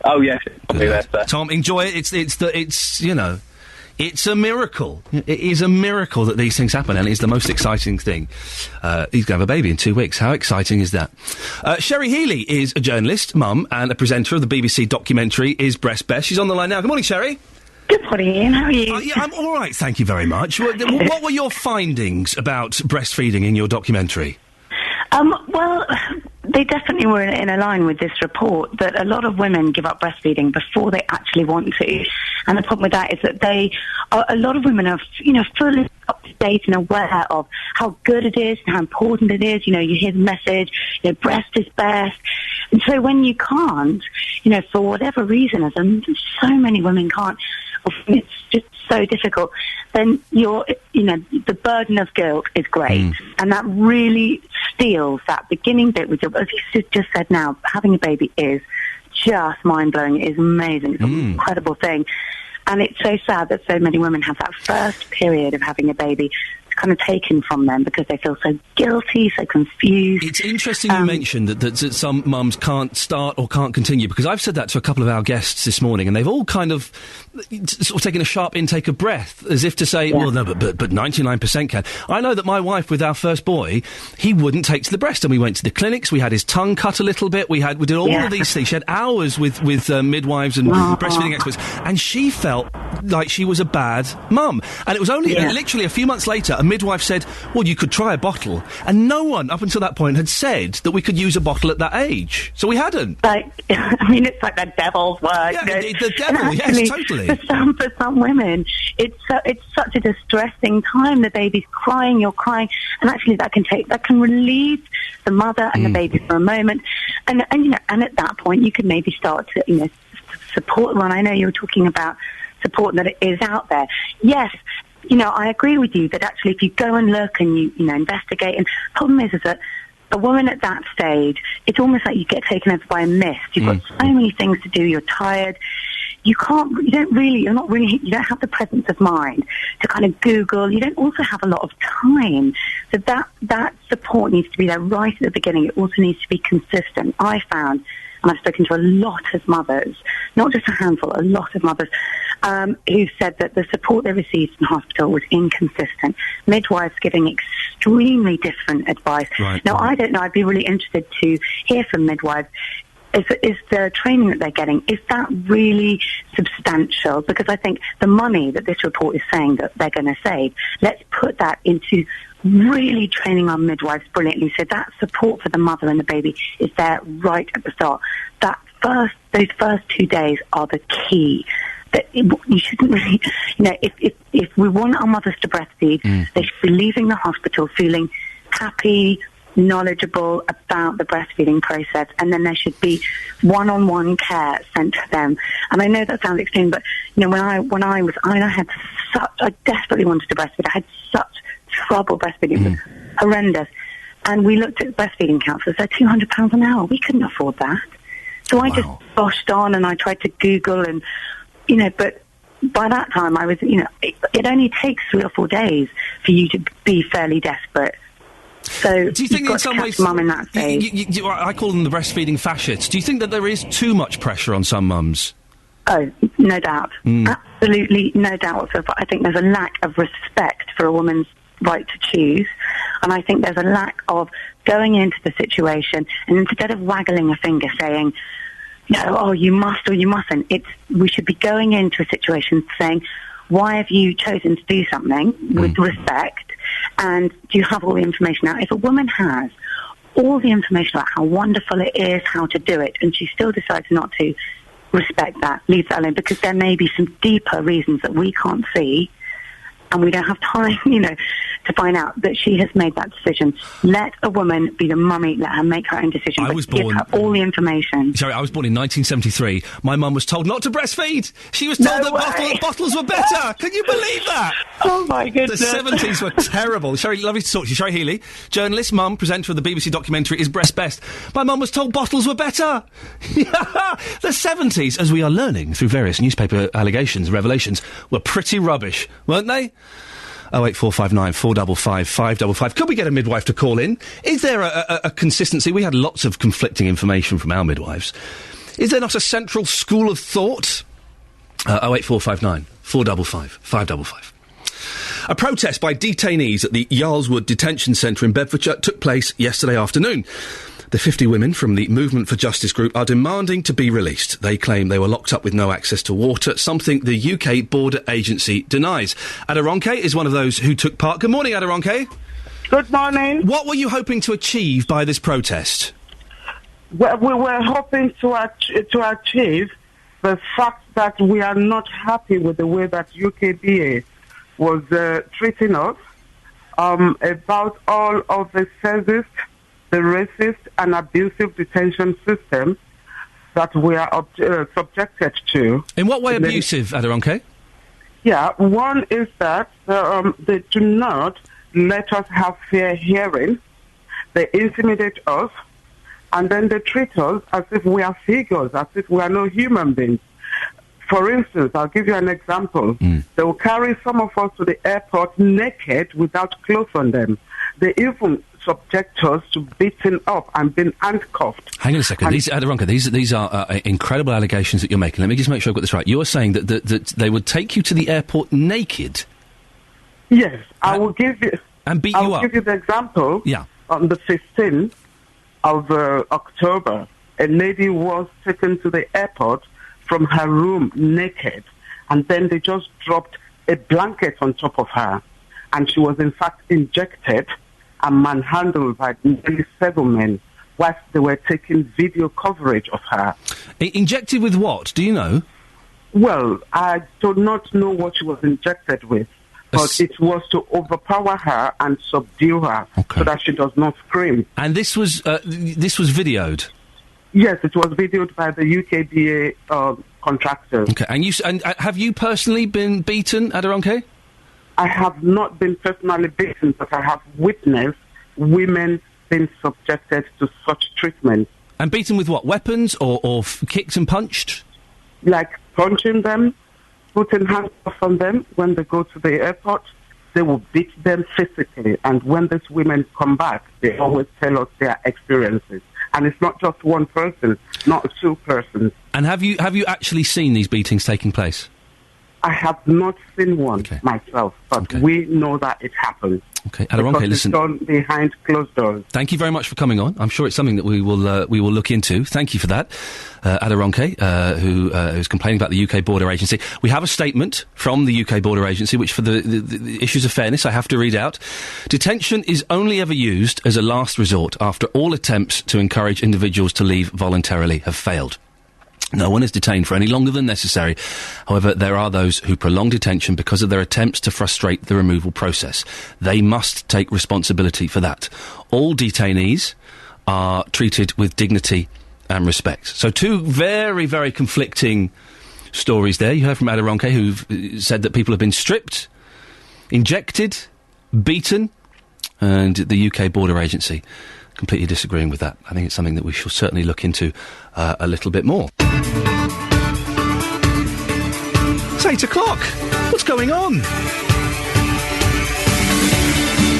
Oh yes, I'll be there. Sir. Tom, enjoy it. It's a miracle. It is a miracle that these things happen, and it's the most exciting thing. He's going to have a baby in 2 weeks. How exciting is that? Sherry Healy is a journalist, mum, and a presenter of the BBC documentary Is Breast Best? She's on the line now. Good morning, Sherry. Good morning, Ian. How are you? Yeah, I'm all right, thank you very much. What were your findings about breastfeeding in your documentary? Well, they definitely were in a line with this report that a lot of women give up breastfeeding before they actually want to. And the problem with that is that a lot of women are, fully up to date and aware of how good it is and how important it is. You hear the message, breast is best. And so when you can't, for whatever reason, as so many women can't, it's just so difficult, then the burden of guilt is great. And that really steals that beginning bit with as you just said now, having a baby is just mind-blowing. It is amazing. It's an incredible thing. And it's so sad that so many women have that first period of having a baby kind of taken from them because they feel so guilty, so confused. It's interesting you mentioned that some mums can't start or can't continue, because I've said that to a couple of our guests this morning, and they've all kind of sort of taken a sharp intake of breath, as if to say, well, no, but 99% can. I know that my wife, with our first boy, he wouldn't take to the breast, and we went to the clinics, we had his tongue cut a little bit, we did all of these things. She had hours with midwives and breastfeeding experts, and she felt like she was a bad mum. And it was only literally a few months later, a midwife said, well, you could try a bottle. And no one, up until that point, had said that we could use a bottle at that age. So we hadn't. It's like the devil's work. Yeah, the devil, yes, totally. For some women, it's such a distressing time. The baby's crying, you're crying, and actually that can relieve the mother and the baby for a moment. And at that point, you can maybe start to, support one. I know you were talking about support that it is out there. Yes, I agree with you that actually if you go and look and you investigate, and the problem is that a woman at that stage, it's almost like you get taken over by a mist. You've got so many things to do, you're tired, you don't have the presence of mind to kind of Google, you don't also have a lot of time. So that support needs to be there right at the beginning. It also needs to be consistent. I found, and I've spoken to a lot of mothers, not just a handful, a lot of mothers, who said that the support they received in hospital was inconsistent. Midwives giving extremely different advice. Right. Now, I don't know, I'd be really interested to hear from midwives. Is the training that they're getting, is that really substantial? Because I think the money that this report is saying that they're going to save, let's put that into really training our midwives brilliantly. So that support for the mother and the baby is there right at the start. Those first 2 days are the key. That you shouldn't really, if we want our mothers to breastfeed, they should be leaving the hospital feeling happy, knowledgeable about the breastfeeding process, and then there should be one-on-one care sent to them. And I know that sounds extreme, but when I desperately wanted to breastfeed. I had such trouble breastfeeding; it was horrendous. And we looked at breastfeeding counsellors. They're £200 an hour. We couldn't afford that, so I just boshed on and I tried to Google and. But by that time I was, it only takes 3 or 4 days for you to be fairly desperate. So do you think in some ways, mum in that stage? I call them the breastfeeding fascists. Do you think that there is too much pressure on some mums? Oh, no doubt. Absolutely no doubt whatsoever. I think there's a lack of respect for a woman's right to choose, and I think there's a lack of going into the situation and instead of waggling a finger saying, no, you must or you mustn't. We should be going into a situation saying, why have you chosen to do something with respect, and do you have all the information? Now, if a woman has all the information about how wonderful it is, how to do it, and she still decides not to respect that, leave that alone, because there may be some deeper reasons that we can't see, and we don't have time, to find out that she has made that decision. Let a woman be the mummy, let her make her own decision, give her all the information. Sorry, I was born in 1973. My mum was told not to breastfeed. She was told that bottles were better. Can you believe that? Oh, my goodness. The 70s were terrible. Sherry, lovely to talk to you. Sherry Healy, journalist, mum, presenter of the BBC documentary Is Breast Best? My mum was told bottles were better. The 70s, as we are learning through various newspaper allegations and revelations, were pretty rubbish, weren't they? 08459 455 555. Could we get a midwife to call in? Is there a consistency? We had lots of conflicting information from our midwives. Is there not a central school of thought? 08459 455 555. A protest by detainees at the Yarlswood Detention Centre in Bedfordshire took place yesterday afternoon. The 50 women from the Movement for Justice group are demanding to be released. They claim they were locked up with no access to water, something the UK Border Agency denies. Aderonke is one of those who took part. Good morning, Aderonke. Good morning. What were you hoping to achieve by this protest? Well, we were hoping to achieve the fact that we are not happy with the way that UKBA was treating us, about all of the sexist, the racist and abusive detention system that we are subjected to. In what way abusive, Aderonke? Yeah, one is that they do not let us have fair hearing, they intimidate us, and then they treat us as if we are figures, as if we are no human beings. For instance, I'll give you an example. They will carry some of us to the airport naked without clothes on them. They even subject us to beating up and being handcuffed. Hang on a second. Aderonke, these are incredible allegations that you're making. Let me just make sure I've got this right. You're saying that they would take you to the airport naked? Yes. I will give you... And beat you up? I will give you the example. Yeah. On the 15th of October, a lady was taken to the airport from her room naked, and then they just dropped a blanket on top of her, and she was in fact injected and manhandled by nearly 7 men whilst they were taking video coverage of her. Injected with what? Do you know? Well, I do not know what she was injected with, but it was to overpower her and subdue her so that she does not scream. And this was videoed? Yes, it was videoed by the UKBA contractors. Okay, and have you personally been beaten, Aderonke? I have not been personally beaten, but I have witnessed women being subjected to such treatment. And beaten with what? Weapons or kicked and punched? Like punching them, putting handcuffs on them when they go to the airport. They will beat them physically. And when these women come back, they always tell us their experiences. And it's not just one person, not 2 persons. And have you actually seen these beatings taking place? I have not seen one myself, but we know that it happens. Okay, Aderonke, listen. It's done behind closed doors. Thank you very much for coming on. I'm sure it's something that we will look into. Thank you for that, Aderonke, who's complaining about the UK Border Agency. We have a statement from the UK Border Agency, which, for the issues of fairness, I have to read out. Detention is only ever used as a last resort after all attempts to encourage individuals to leave voluntarily have failed. No one is detained for any longer than necessary. However, there are those who prolong detention because of their attempts to frustrate the removal process. They must take responsibility for that. All detainees are treated with dignity and respect. So 2 very, very conflicting stories there. You heard from Aderonke, who said that people have been stripped, injected, beaten, and the UK Border Agency completely disagreeing with that. I think it's something that we shall certainly look into a little bit more. It's 8 o'clock. What's going on?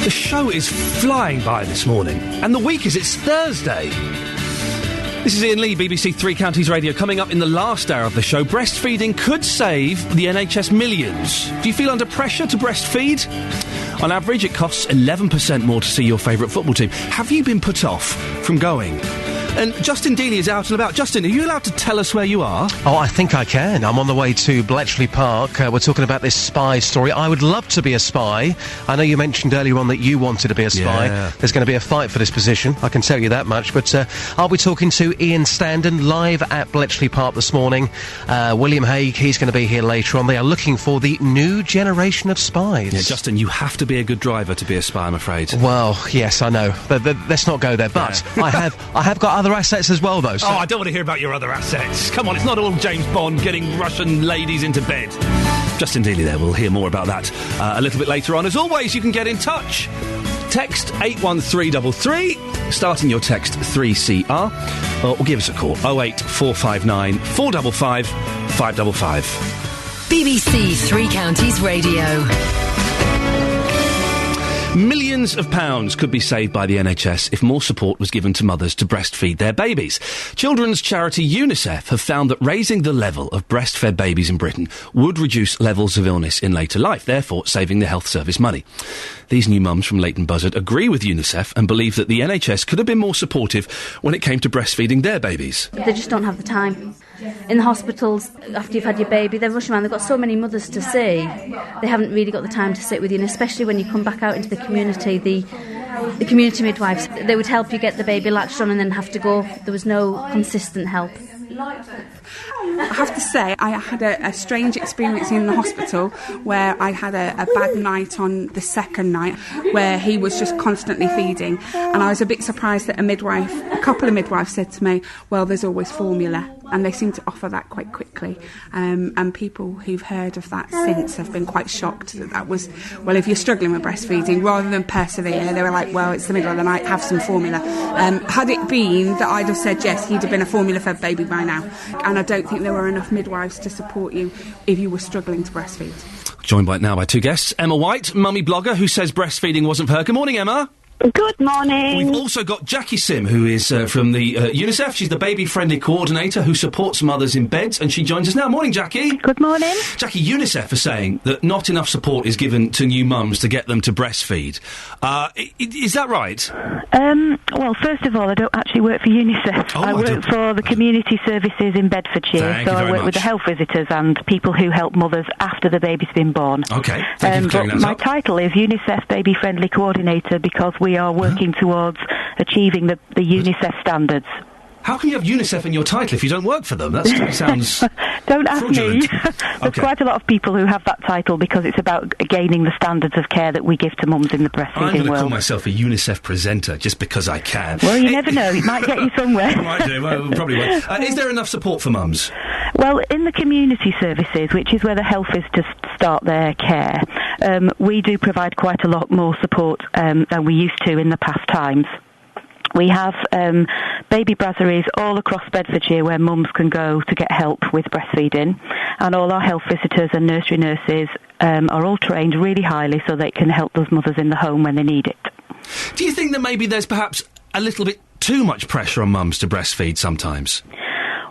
The show is flying by this morning, and the week it's Thursday. This is Iain Lee, BBC Three Counties Radio. Coming up in the last hour of the show, breastfeeding could save the NHS millions. Do you feel under pressure to breastfeed? On average, it costs 11% more to see your favourite football team. Have you been put off from going? And Justin Dealey is out and about. Justin, are you allowed to tell us where you are? Oh, I think I can. I'm on the way to Bletchley Park. We're talking about this spy story. I would love to be a spy. I know you mentioned earlier on that you wanted to be a spy. Yeah. There's going to be a fight for this position, I can tell you that much. But I'll be talking to Iain Standen live at Bletchley Park this morning. William Hague, he's going to be here later on. They are looking for the new generation of spies. Yeah, Justin, you have to be a good driver to be a spy, I'm afraid. Well, yes, I know. But let's not go there. But I have got other assets as well, though. So. Oh, I don't want to hear about your other assets. Come on, it's not all James Bond getting Russian ladies into bed. Justin Dealey there. We'll hear more about that a little bit later on. As always, you can get in touch. Text 81333, starting your text 3CR, or give us a call 08459 455 555. BBC Three Counties Radio. Millions of pounds could be saved by the NHS if more support was given to mothers to breastfeed their babies. Children's charity UNICEF have found that raising the level of breastfed babies in Britain would reduce levels of illness in later life, therefore saving the health service money. These new mums from Leighton Buzzard agree with UNICEF and believe that the NHS could have been more supportive when it came to breastfeeding their babies. They just don't have the time. In the hospitals, after you've had your baby, they're rushing around. They've got so many mothers to see. They haven't really got the time to sit with you, and especially when you come back out into the community, the community midwives, they would help you get the baby latched on and then have to go. There was no consistent help. I have to say, I had a strange experience in the hospital where I had a bad night on the second night where he was just constantly feeding, and I was a bit surprised that a couple of midwives said to me, well, there's always formula, and they seem to offer that quite quickly, and people who've heard of that since have been quite shocked that was, well, if you're struggling with breastfeeding, rather than persevere, they were like, well, it's the middle of the night, have some formula. Had it been that I'd have said yes, he'd have been a formula-fed baby by now, and I don't think there were enough midwives to support you if you were struggling to breastfeed. Joined now by two guests. Emma White, mummy blogger, who says breastfeeding wasn't for her. Good morning, Emma. Good morning. We've also got Jackie Sim, who is from the UNICEF. She's the baby-friendly coordinator who supports mothers in beds, and she joins us now. Morning, Jackie. Good morning. Jackie, UNICEF are saying that not enough support is given to new mums to get them to breastfeed. Is that right? Well, first of all, I don't actually work for UNICEF. I work for the community services in Bedfordshire, so I work with the health visitors and people who help mothers after the baby's been born. OK, thank you for clearing that up. My title is UNICEF Baby-Friendly Coordinator because we are working towards achieving the UNICEF standards. How can you have UNICEF in your title if you don't work for them? That sounds Don't ask fraudulent. me. There's quite a lot of people who have that title because it's about gaining the standards of care that we give to mums in the breastfeeding world. I'm going to call myself a UNICEF presenter just because I can. Well, you never know. It might get you somewhere. Might do. Well, probably won't. Is there enough support for mums? Well, in the community services, which is where the health visitors start their care, we do provide quite a lot more support than we used to in the past times. We have baby brasseries all across Bedfordshire where mums can go to get help with breastfeeding, and all our health visitors and nursery nurses are all trained really highly so they can help those mothers in the home when they need it. Do you think that maybe there's perhaps a little bit too much pressure on mums to breastfeed sometimes?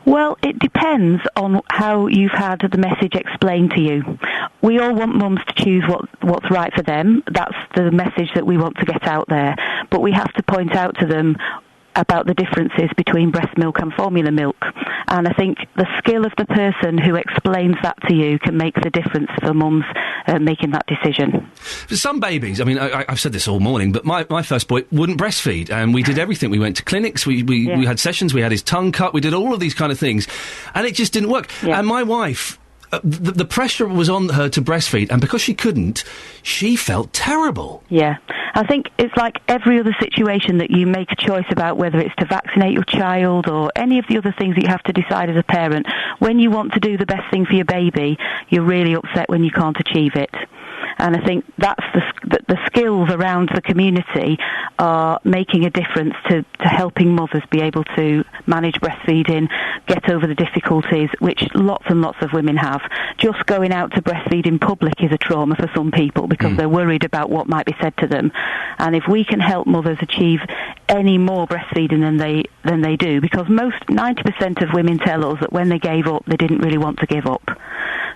Well, it depends on how you've had the message explained to you. We all want mums to choose what's right for them. That's the message that we want to get out there. But we have to point out to them about the differences between breast milk and formula milk. And I think the skill of the person who explains that to you can make the difference for mums making that decision. For some babies, I mean, I've said this all morning, but my first boy wouldn't breastfeed, and we did everything. We went to clinics, we had sessions, we had his tongue cut, we did all of these kind of things, and it just didn't work. Yeah. And my wife... The pressure was on her to breastfeed, and because she couldn't, she felt terrible. Yeah. I think it's like every other situation that you make a choice about, whether it's to vaccinate your child or any of the other things that you have to decide as a parent. When you want to do the best thing for your baby, you're really upset when you can't achieve it. And I think that's the skills around the community are making a difference to helping mothers be able to manage breastfeeding, get over the difficulties, which lots and lots of women have. Just going out to breastfeed in public is a trauma for some people because they're worried about what might be said to them. And if we can help mothers achieve any more breastfeeding than they do, because 90% of women tell us that when they gave up, they didn't really want to give up.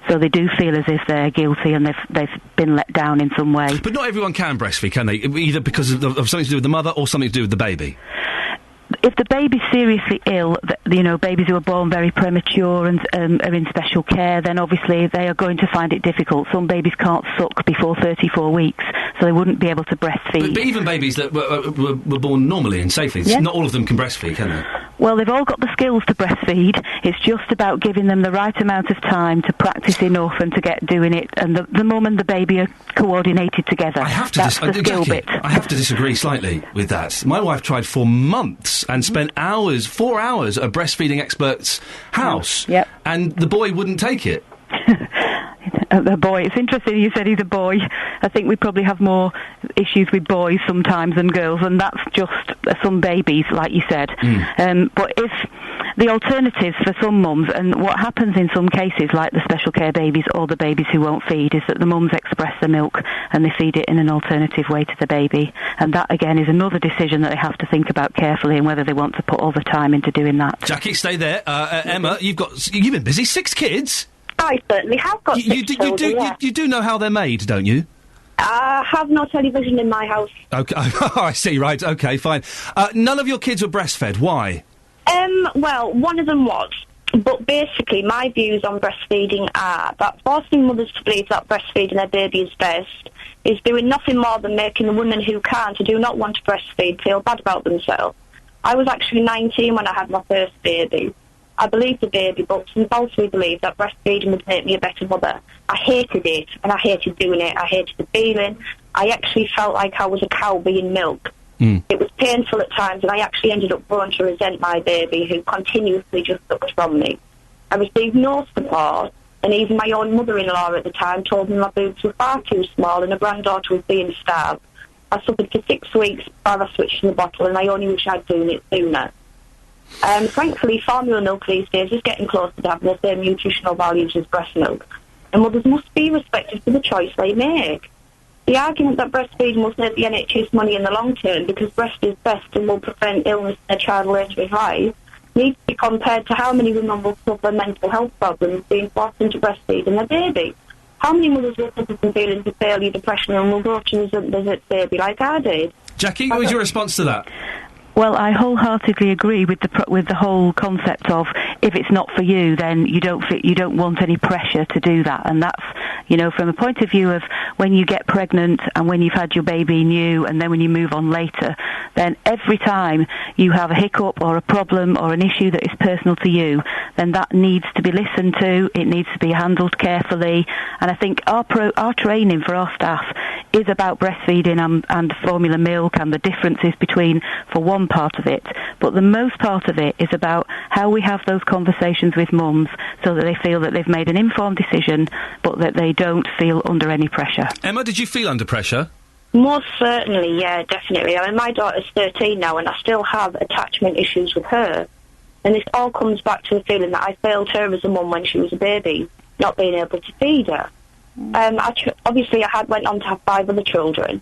So they do feel as if they're guilty and they've been let down in some way. But not everyone can breastfeed, can they? Either because of something to do with the mother or something to do with the baby. if the baby's seriously ill, babies who are born very premature and are in special care, then obviously they are going to find it difficult. Some babies can't suck before 34 weeks, so they wouldn't be able to breastfeed. But even babies that were born normally and safely, not all of them can breastfeed, can they? Well, they've all got the skills to breastfeed. It's just about giving them the right amount of time to practice enough and to get doing it. And the mum and the baby are coordinated together. That's the skill Jackie, bit. I have to disagree slightly with that. My wife tried for months and spent 4 hours at a breastfeeding expert's house. Yep. And the boy wouldn't take it. The boy. It's interesting you said he's a boy. I think we probably have more issues with boys sometimes than girls, and that's just some babies, like you said. But if the alternatives for some mums, and what happens in some cases, like the special care babies or the babies who won't feed, is that the mums express the milk and they feed it in an alternative way to the baby. And that, again, is another decision that they have to think about carefully and whether they want to put all the time into doing that. Jackie, stay there. Emma, you've been busy. 6 kids? I certainly have got six children, yeah. You do know how they're made, don't you? I have no television in my house. Okay, I see, right, okay, fine. None of your kids were breastfed, why? Well, one of them was. But basically, my views on breastfeeding are that forcing mothers to believe that breastfeeding their baby is best is doing nothing more than making the women who can't, who do not want to breastfeed, feel bad about themselves. I was actually 19 when I had my first baby. I believed the baby books and falsely believed that breastfeeding would make me a better mother. I hated it, and I hated doing it. I hated the feeling. I actually felt like I was a cow being milked. It was painful at times, and I actually ended up growing to resent my baby, who continuously just sucked from me. I received no support, and even my own mother-in-law at the time told me my boobs were far too small and a granddaughter was being starved. I suffered for 6 weeks before I switched to the bottle, and I only wish I'd done it sooner. Frankly, formula milk these days is getting closer to having the same nutritional values as breast milk, and mothers must be respected for the choice they make. The argument that breastfeeding will save the NHS money in the long term because breast is best and will prevent illness in a child later in life needs to be compared to how many women will suffer mental health problems being forced into breastfeeding their baby. How many mothers will suffer from feelings of failure, depression, and will go to visit baby like I did? Jackie, what was your response to that? Well, I wholeheartedly agree with the whole concept of if it's not for you, then you don't want any pressure to do that, and that's, from a point of view of when you get pregnant and when you've had your baby new, and then when you move on later, then every time you have a hiccup or a problem or an issue that is personal to you, then that needs to be listened to. It needs to be handled carefully, and I think our training for our staff is about breastfeeding and formula milk and the differences between, for one part of it, but the most part of it is about how we have those conversations with mums so that they feel that they've made an informed decision but that they don't feel under any pressure. Emma, did you feel under pressure? Most certainly, yeah, definitely. I mean, my daughter's 13 now and I still have attachment issues with her, and this all comes back to the feeling that I failed her as a mum when she was a baby, not being able to feed her. Obviously I went on to have 5 other children.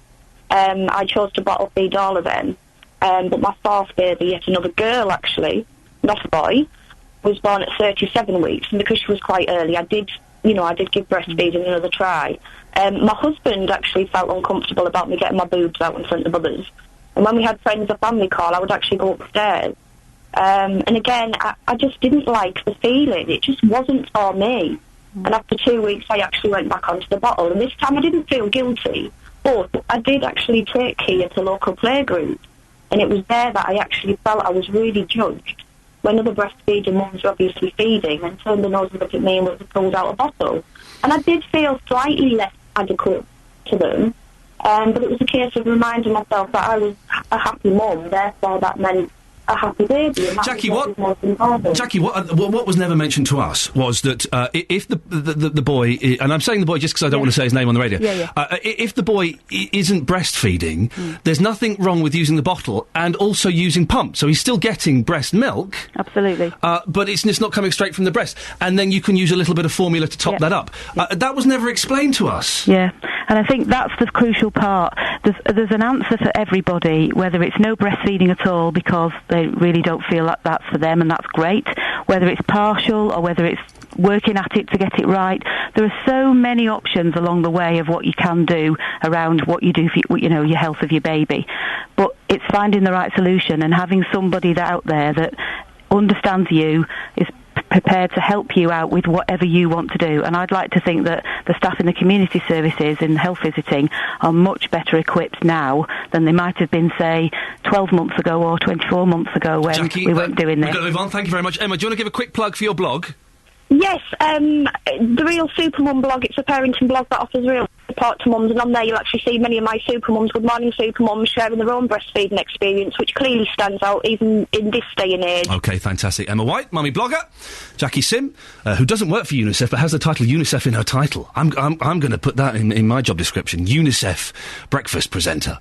I chose to bottle feed all of them. But my 4th baby, yet another girl actually, not a boy, was born at 37 weeks, and because she was quite early, I did give breastfeeding another try. My husband actually felt uncomfortable about me getting my boobs out in front of others, and when we had friends or family call, I would actually go upstairs. And again, I just didn't like the feeling. It just wasn't for me. And after 2 weeks, I actually went back onto the bottle, and this time I didn't feel guilty, but I did actually take Kia to local playgroups. And it was there that I actually felt I was really judged when other breastfeeding mums were obviously feeding and turned their nose and looked at me and pulled out a bottle. And I did feel slightly less adequate to them, but it was a case of reminding myself that I was a happy mum, therefore that meant a happy baby. And Jackie, what was never mentioned to us was that if the boy, and I'm saying the boy just because I don't want to say his name on the radio, if the boy isn't breastfeeding, there's nothing wrong with using the bottle and also using pump, so he's still getting breast milk. Absolutely. But it's not coming straight from the breast, and then you can use a little bit of formula to top that up. That was never explained to us. Yeah, and I think that's the crucial part. There's an answer for everybody, whether it's no breastfeeding at all because they really don't feel that that's for them, and that's great. Whether it's partial or whether it's working at it to get it right, there are so many options along the way of what you can do around what you do for your health of your baby. But it's finding the right solution and having somebody out there that understands you, is prepared to help you out with whatever you want to do. And I'd like to think that the staff in the community services in health visiting are much better equipped now than they might have been, say, 12 months ago or 24 months ago when Jackie, we weren't doing this. We've got to move on. Thank you very much. Emma, do you want to give a quick plug for your blog? Yes, the Real Supermum blog. It's a parenting blog that offers real support to mums, and on there you'll actually see many of my supermums, Good Morning Supermums, sharing their own breastfeeding experience, which clearly stands out even in this day and age. OK, fantastic. Emma White, mummy blogger. Jackie Sim, who doesn't work for UNICEF but has the title UNICEF in her title. I'm going to put that in my job description. UNICEF breakfast presenter.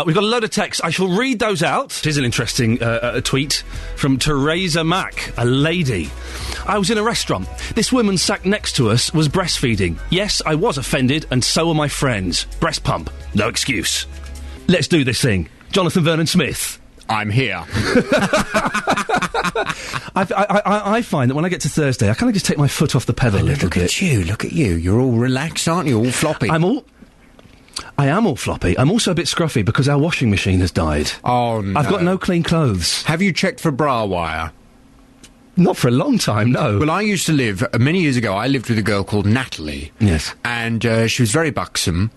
We've got a load of texts. I shall read those out. Here's an interesting tweet from Teresa Mack, a lady. I was in a restaurant. This woman sat next to us was breastfeeding. Yes, I was offended, and so were my friends. Breast pump. No excuse. Let's do this thing. Jonathan Vernon Smith. I'm here. I find that when I get to Thursday, I kind of just take my foot off the pedal a little bit. Look at you. You're all relaxed, aren't you? All floppy. I am all floppy. I'm also a bit scruffy because our washing machine has died. Oh, no. I've got no clean clothes. Have you checked for bra wire? Not for a long time, no. Well, I used to live, many years ago, I lived with a girl called Natalie. Yes. And she was very buxom,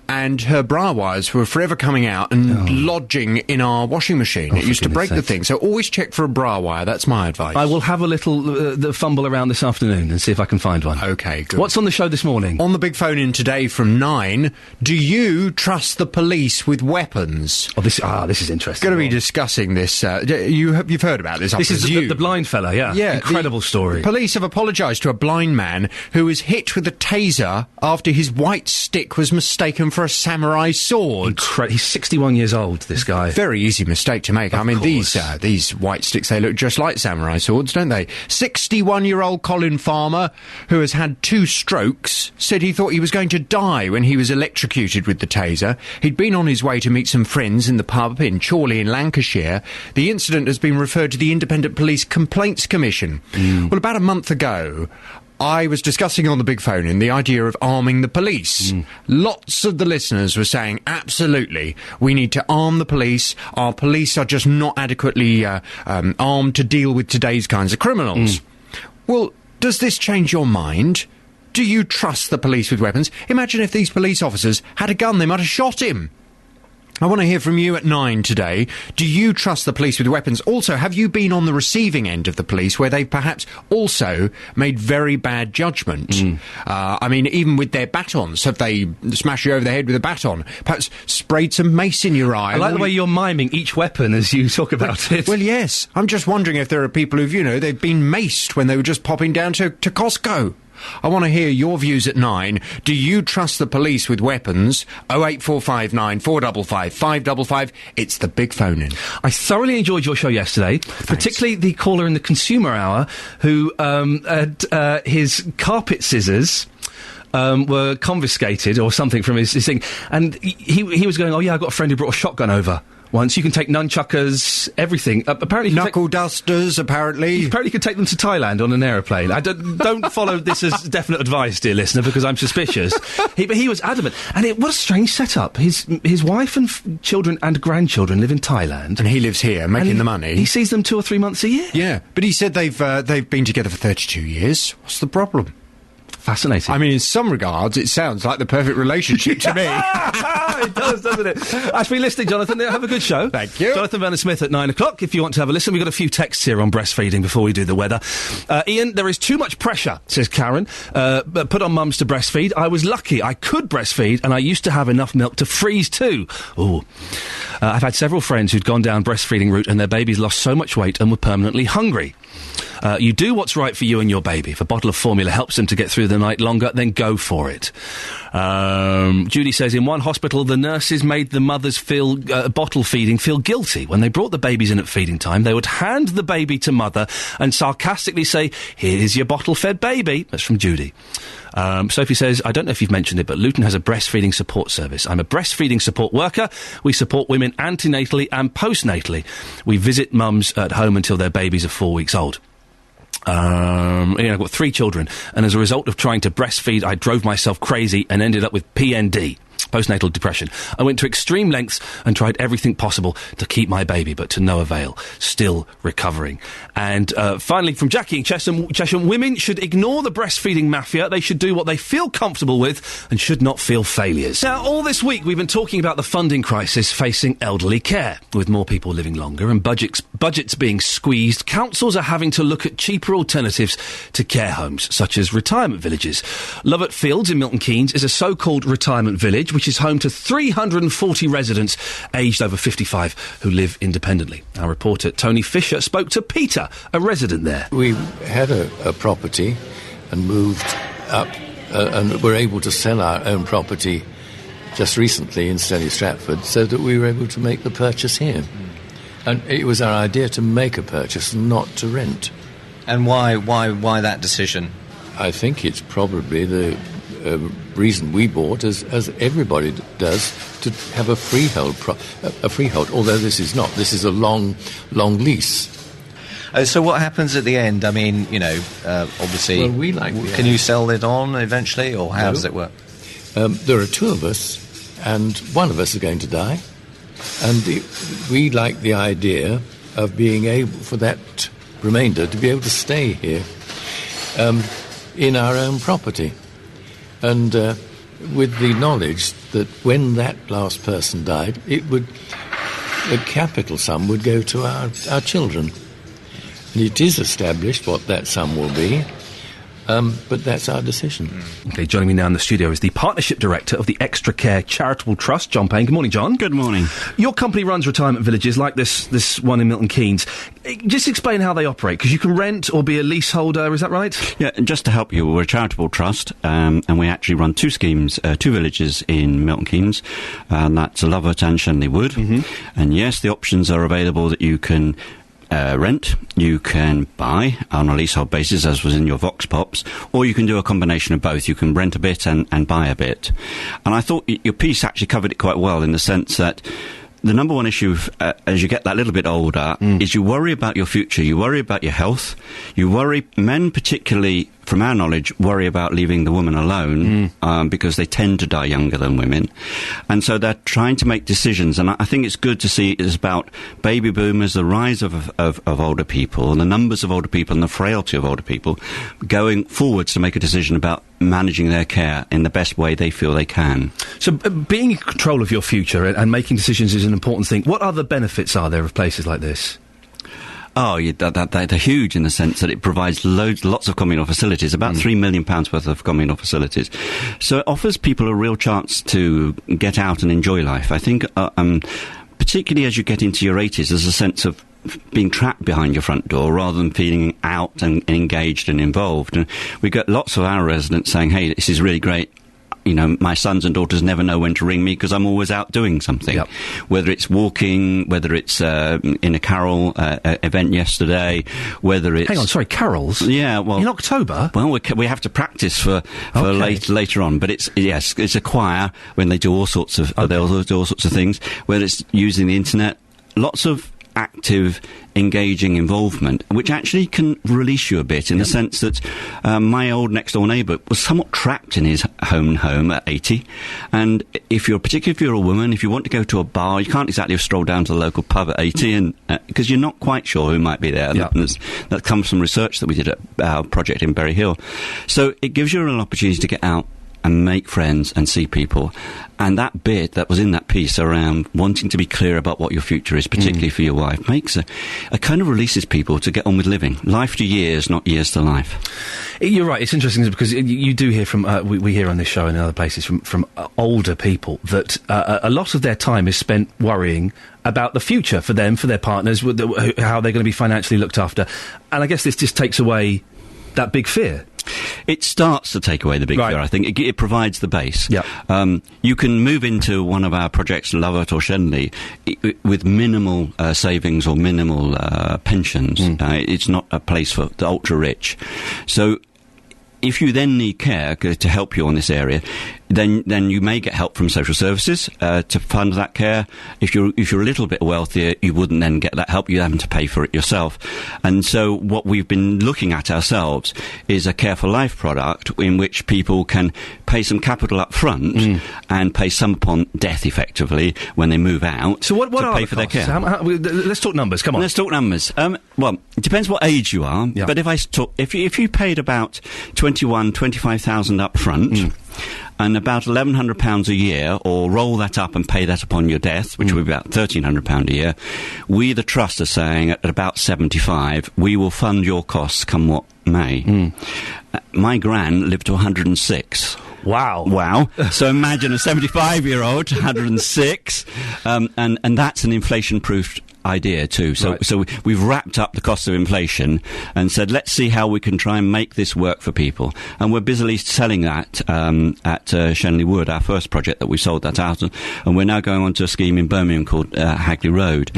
and her bra wires were forever coming out and lodging in our washing machine. It used to break the thing, so always check for a bra wire, that's my advice. I will have a little fumble around this afternoon and see if I can find one. OK, good. What's on the show this morning? On the big phone in today from 9, do you trust the police with weapons? Oh, this is interesting. Going to be discussing this. You've heard about this. This is the blind fella, yeah. Yeah, incredible story. Police have apologised to a blind man who was hit with a taser after his white stick was mistaken for a samurai sword. He's 61 years old, this guy. Very easy mistake to make. Of course. These white sticks, they look just like samurai swords, don't they? 61-year-old Colin Farmer, who has had 2 strokes, said he thought he was going to die when he was electrocuted with the taser. He'd been on his way to meet some friends in the pub in Chorley in Lancashire. The incident has been referred to the Independent Police Complaints Commission. Well, about a month ago, I was discussing on the big phone in the idea of arming the police. Lots of the listeners were saying, absolutely, we need to arm the police. Our police are just not adequately armed to deal with today's kinds of criminals. Well, does this change your mind? Do you trust the police with weapons? Imagine if these police officers had a gun, they might have shot him. I want to hear from you at 9 today. Do you trust the police with weapons? Also, have you been on the receiving end of the police where they've perhaps also made very bad judgment? I mean, even with their batons, have they smashed you over the head with a baton? Perhaps sprayed some mace in your eye? I like the way you're miming each weapon as you talk about it. Well, yes. I'm just wondering if there are people who've, they've been maced when they were just popping down to Costco. I want to hear your views at 9. Do you trust the police with weapons? 08459 455 555. It's the big phone in. I thoroughly enjoyed your show yesterday, particularly the caller in the Consumer Hour who had his carpet scissors were confiscated or something from his thing, and he was going, oh yeah, I've got a friend who brought a shotgun over. Once you can take nunchuckers, everything. Apparently, knuckle dusters. Apparently, you can take them to Thailand on an aeroplane. I don't follow this as definite advice, dear listener, because I'm suspicious. But he was adamant, and what a strange setup. His wife and children and grandchildren live in Thailand, and he lives here making the money. He sees them 2 or 3 months a year. Yeah, but he said they've been together for 32 years. What's the problem? Fascinating. I mean, in some regards, it sounds like the perfect relationship to me. It does, doesn't it? Thanks for listening, Jonathan. Have a good show. Thank you. Jonathan Vernon Smith at 9 o'clock, if you want to have a listen. We've got a few texts here on breastfeeding before we do the weather. Iain, there is too much pressure, says Karen, put on mums to breastfeed. I was lucky. I could breastfeed, and I used to have enough milk to freeze too. Ooh. I've had several friends who'd gone down breastfeeding route, and their babies lost so much weight and were permanently hungry. You do what's right for you and your baby. If a bottle of formula helps them to get through the night longer, then go for it. Judy says, in one hospital, the nurses made the mothers feel bottle feeding feel guilty. When they brought the babies in at feeding time, they would hand the baby to mother and sarcastically say, here's your bottle-fed baby. That's from Judy. Sophie says, I don't know if you've mentioned it, but Luton has a breastfeeding support service. I'm a breastfeeding support worker. We support women antenatally and postnatally. We visit mums at home until their babies are 4 weeks old. I've got 3 children, and as a result of trying to breastfeed, I drove myself crazy and ended up with PND. Postnatal depression. I went to extreme lengths and tried everything possible to keep my baby, but to no avail. Still recovering. And finally, from Jackie in Chesham, women should ignore the breastfeeding mafia. They should do what they feel comfortable with and should not feel failures. Now, all this week, we've been talking about the funding crisis facing elderly care. With more people living longer and budgets being squeezed, councils are having to look at cheaper alternatives to care homes, such as retirement villages. Lovett Fields in Milton Keynes is a so-called retirement village, which is home to 340 residents aged over 55 who live independently. Our reporter Tony Fisher spoke to Peter, a resident there. We had a property and moved up and were able to sell our own property just recently in Stanley Stratford so that we were able to make the purchase here. And it was our idea to make a purchase and not to rent. And why that decision? I think it's probably the reason we bought, as everybody does, to have a freehold. Although this is not. This is a long lease. So what happens at the end? I mean, obviously, well, we like can you sell it on eventually, or how does it work? There are 2 of us, and one of us is going to die, and we like the idea of being able, for that remainder, to be able to stay here in our own property. And with the knowledge that when that last person died, a capital sum would go to our children. And it is established what that sum will be, but that's our decision. OK, joining me now in the studio is the Partnership Director of the Extra Care Charitable Trust, John Payne. Good morning, John. Good morning. Your company runs retirement villages like this one in Milton Keynes. Just explain how they operate, because you can rent or be a leaseholder, is that right? Yeah, and just to help you, we're a charitable trust, and we actually run 2 schemes, 2 villages in Milton Keynes, and that's Lovett and Shenley Wood. Mm-hmm. And yes, the options are available that you can rent, you can buy on a leasehold basis, as was in your Vox Pops, or you can do a combination of both. You can rent a bit and buy a bit. And I thought your piece actually covered it quite well, in the sense that the number one issue as you get that little bit older is you worry about your future, you worry about your health, you worry, men particularly, from our knowledge, worry about leaving the woman alone because they tend to die younger than women. And so they're trying to make decisions. And I think it's good to see it's about baby boomers, the rise of older people, and the numbers of older people and the frailty of older people going forwards to make a decision about managing their care in the best way they feel they can. So being in control of your future and making decisions is an important thing. What other benefits are there of places like this? Oh, yeah, they're huge in the sense that it provides lots of communal facilities, about £3 million worth of communal facilities. So it offers people a real chance to get out and enjoy life. I think, particularly as you get into your 80s, there's a sense of being trapped behind your front door rather than feeling out and engaged and involved. And we get lots of our residents saying, hey, this is really great. My sons and daughters never know when to ring me because I'm always out doing something. Yep. Whether it's walking, whether it's in a carol event yesterday, whether it's... Hang on, sorry, carols? Yeah, well... In October? Well, we have to practice for later on. But it's a choir when they do all sorts of... They'll do all sorts of things. Whether it's using the internet, lots of active, engaging involvement, which actually can release you a bit in the sense that my old next-door neighbour was somewhat trapped in his home at 80, and particularly if you're a woman, if you want to go to a bar, you can't exactly stroll down to the local pub at 80, and because you're not quite sure who might be there. Yep. That comes from research that we did at our project in Berry Hill. So it gives you an opportunity to get out and make friends and see people. And that bit that was in that piece around wanting to be clear about what your future is, particularly for your wife, makes a kind of releases people to get on with living. Life to years, not years to life. You're right. It's interesting because you do hear from we hear on this show and in other places from older people that a lot of their time is spent worrying about the future for them, for their partners, how they're going to be financially looked after, and I guess this just takes away that big fear. It starts to take away the big fear, I think. It provides the base. Yep. You can move into one of our projects, Love It or Shenley, with minimal savings or minimal pensions. It's not a place for the ultra-rich. So if you then need care to help you on this area, then you may get help from social services to fund that care. If you're a little bit wealthier, you wouldn't then get that help. You're having to pay for it yourself. And so what we've been looking at ourselves is a Care for Life product in which people can pay some capital up front and pay some upon death, effectively, when they move out. So what to are pay the for their costs? care. Let's talk numbers. Come on. Let's talk numbers. Well, it depends what age you are. Yeah. But if you paid about 25,000 up front. And about £1,100 a year, or roll that up and pay that upon your death, which would be about £1,300 a year, we, the Trust, are saying at about 75, we will fund your costs come what may. My gran lived to 106. Wow. So imagine a 75-year-old, 106, and that's an inflation-proofed idea too. So we've wrapped up the cost of inflation and said, let's see how we can try and make this work for people. And we're busily selling that at Shenley Wood, our first project that we sold that out, and we're now going on to a scheme in Birmingham called Hagley Road,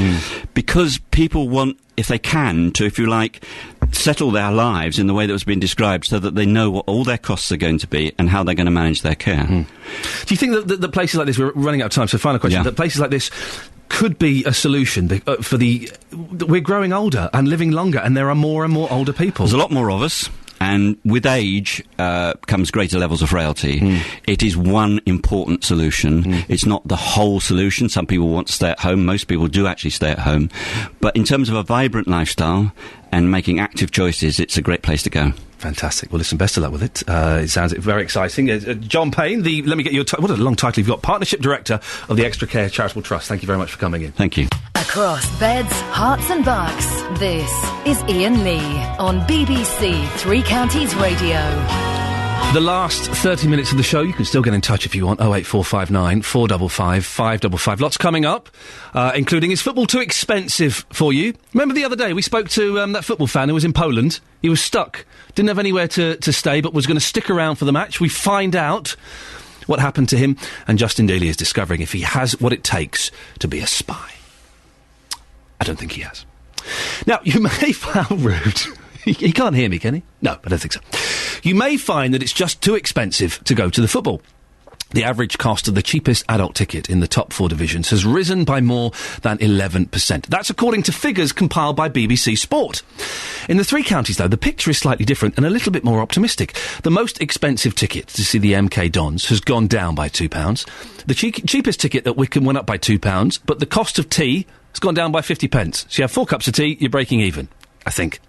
because people want, if they can, to, if you like, settle their lives in the way that was being described, so that they know what all their costs are going to be and how they're going to manage their care. Do you think that places like this, we're running out of time, so final question, that places like this could be a solution for we're growing older and living longer, and there are more and more older people? There's a lot more of us. And with age comes greater levels of frailty. It is one important solution. It's not the whole solution. Some people want to stay at home. Most people do actually stay at home. But in terms of a vibrant lifestyle and making active choices, it's a great place to go. Fantastic. Well, listen, best of luck with it. It sounds very exciting. John Payne, let me get your... what a long title you've got. Partnership Director of the Extra Care Charitable Trust. Thank you very much for coming in. Thank you. Across beds, hearts and bucks, this is Iain Lee on BBC Three Counties Radio. The last 30 minutes of the show, you can still get in touch if you want. 08459 455 555. Lots coming up, including, is football too expensive for you? Remember the other day we spoke to that football fan who was in Poland. He was stuck, didn't have anywhere to stay, but was going to stick around for the match. We find out what happened to him, and Justin Daly is discovering if he has what it takes to be a spy. I don't think he has. Now, you may find rude. He can't hear me, can he? No, I don't think so. You may find that it's just too expensive to go to the football. The average cost of the cheapest adult ticket in the top 4 divisions has risen by more than 11%. That's according to figures compiled by BBC Sport. In the 3 counties, though, the picture is slightly different and a little bit more optimistic. The most expensive ticket to see the MK Dons has gone down by £2. The cheapest ticket at Wickham went up by £2, but the cost of tea has gone down by 50p. So you have 4 cups of tea, you're breaking even, I think.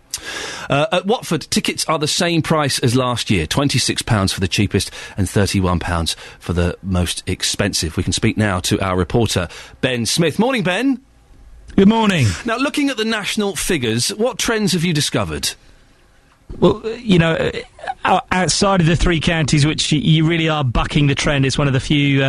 At Watford, tickets are the same price as last year, £26 for the cheapest and £31 for the most expensive. We can speak now to our reporter, Ben Smith. Morning, Ben. Good morning. Now, looking at the national figures, what trends have you discovered? Well, you know, outside of the 3 counties, which you really are bucking the trend, it's one of the few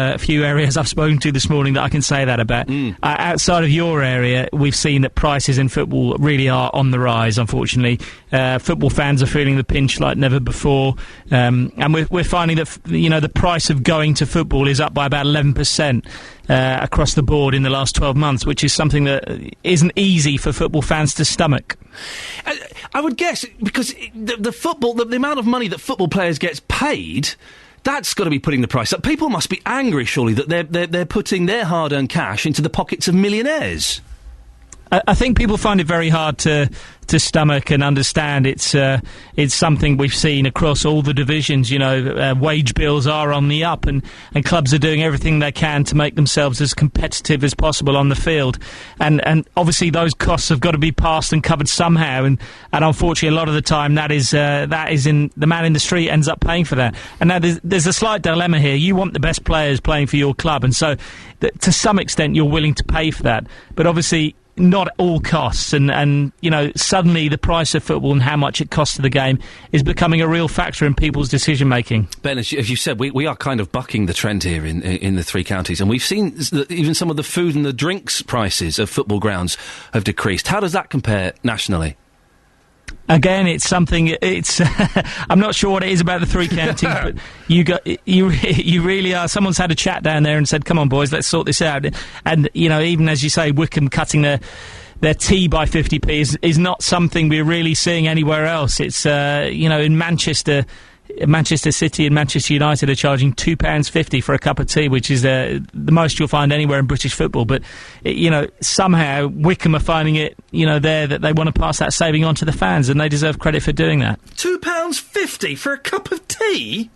areas I've spoken to this morning that I can say that about. Outside of your area, we've seen that prices in football really are on the rise, unfortunately. Football fans are feeling the pinch like never before. And we're finding that, you know, the price of going to football is up by about 11%. Across the board in the last 12 months, which is something that isn't easy for football fans to stomach. I would guess, because the amount of money that football players gets paid, that's got to be putting the price up. People must be angry, surely, that they're putting their hard-earned cash into the pockets of millionaires. I think people find it very hard to stomach and understand. It's something we've seen across all the divisions. You know, wage bills are on the up, and clubs are doing everything they can to make themselves as competitive as possible on the field. And obviously those costs have got to be passed and covered somehow. And unfortunately, a lot of the time that is in the man in the street ends up paying for that. And now there's a slight dilemma here. You want the best players playing for your club, and so to some extent you're willing to pay for that. But obviously, not at all costs, and you know, suddenly the price of football and how much it costs to the game is becoming a real factor in people's decision making. Ben, as you said, we are kind of bucking the trend here in the three counties, and we've seen even some of the food and the drinks prices of football grounds have decreased. How does that compare nationally? Again, it's something. It's I'm not sure what it is about the three counties, but you really are. Someone's had a chat down there and said, "Come on, boys, let's sort this out." And you know, even as you say, Wickham cutting their tea by 50p is not something we're really seeing anywhere else. It's you know, in Manchester City and Manchester United are charging £2.50 for a cup of tea, which is the most you'll find anywhere in British football. But you know, somehow Wickham are finding it, you know, that they want to pass that saving on to the fans, and they deserve credit for doing that. £2.50 for a cup of tea?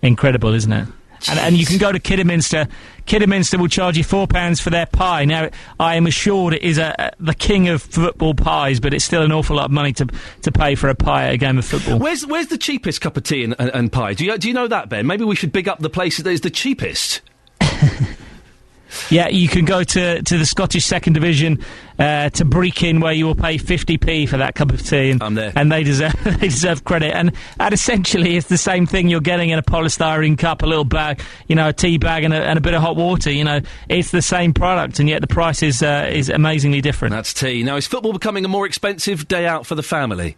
Incredible, isn't it? And you can go to Kidderminster. Kidderminster will charge you £4 for their pie. Now, I am assured it is the king of football pies, but it's still an awful lot of money to pay for a pie at a game of football. Where's the cheapest cup of tea and pie? Do you know that, Ben? Maybe we should big up the place that is the cheapest. Yeah, you can go to the Scottish Second Division, to Brechin, where you will pay 50p for that cup of tea. And, I'm there. And they deserve credit. And essentially, it's the same thing you're getting in a polystyrene cup, a little bag, you know, a tea bag and a bit of hot water. You know, it's the same product, and yet the price is amazingly different. That's tea. Now, is football becoming a more expensive day out for the family?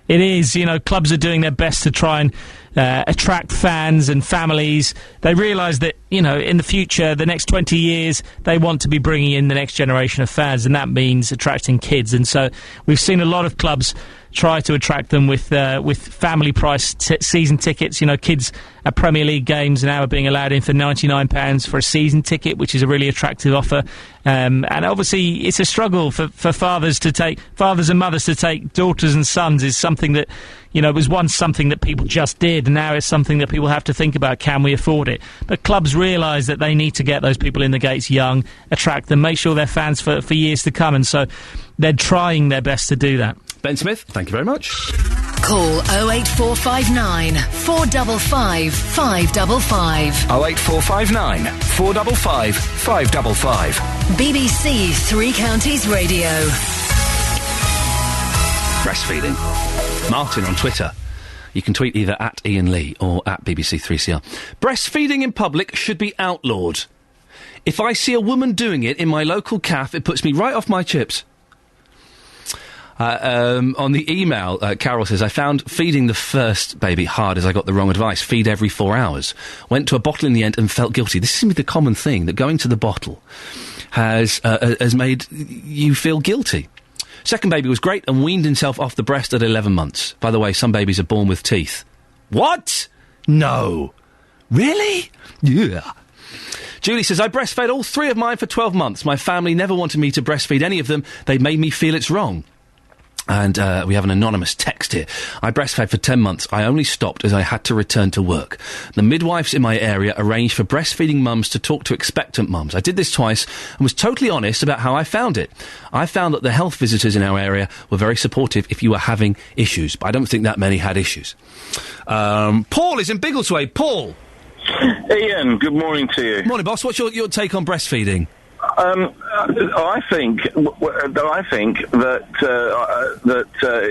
It is. You know, clubs are doing their best to try and attract fans and families. They realise that, you know, in the future, the next 20 years, they want to be bringing in the next generation of fans, and that means attracting kids. And so we've seen a lot of clubs try to attract them with family price season tickets. You know, kids at Premier League games now are being allowed in for £99 for a season ticket, which is a really attractive offer. And obviously, it's a struggle for fathers and mothers to take daughters and sons. Is something that, you know, was once something that people just did, and now it's something that people have to think about. Can we afford it? But clubs realise that they need to get those people in the gates young, attract them, make sure they're fans for years to come, and so they're trying their best to do that. Ben Smith, thank you very much. Call 08459 455 555. 08459 455 555. BBC Three Counties Radio. Breastfeeding. Martin on Twitter. You can tweet either at Iain Lee or at BBC3CR. Breastfeeding in public should be outlawed. If I see a woman doing it in my local cafe, it puts me right off my chips. On the email, Carol says, I found feeding the first baby hard as I got the wrong advice. Feed every 4 hours. Went to a bottle in the end and felt guilty. This seems to be the common thing, that going to the bottle has made you feel guilty. Second baby was great and weaned himself off the breast at 11 months. By the way, some babies are born with teeth. What? No. Really? Yeah. Julie says, I breastfed all 3 of mine for 12 months. My family never wanted me to breastfeed any of them. They made me feel it's wrong. And we have an anonymous text here. I breastfed for 10 months. I only stopped as I had to return to work. The midwives in my area arranged for breastfeeding mums to talk to expectant mums. I did this twice and was totally honest about how I found it. I found that the health visitors in our area were very supportive if you were having issues, but I don't think that many had issues. Paul is in Biggleswade. Paul. Ian, good morning to you. Morning, boss. What's your take on breastfeeding? I think that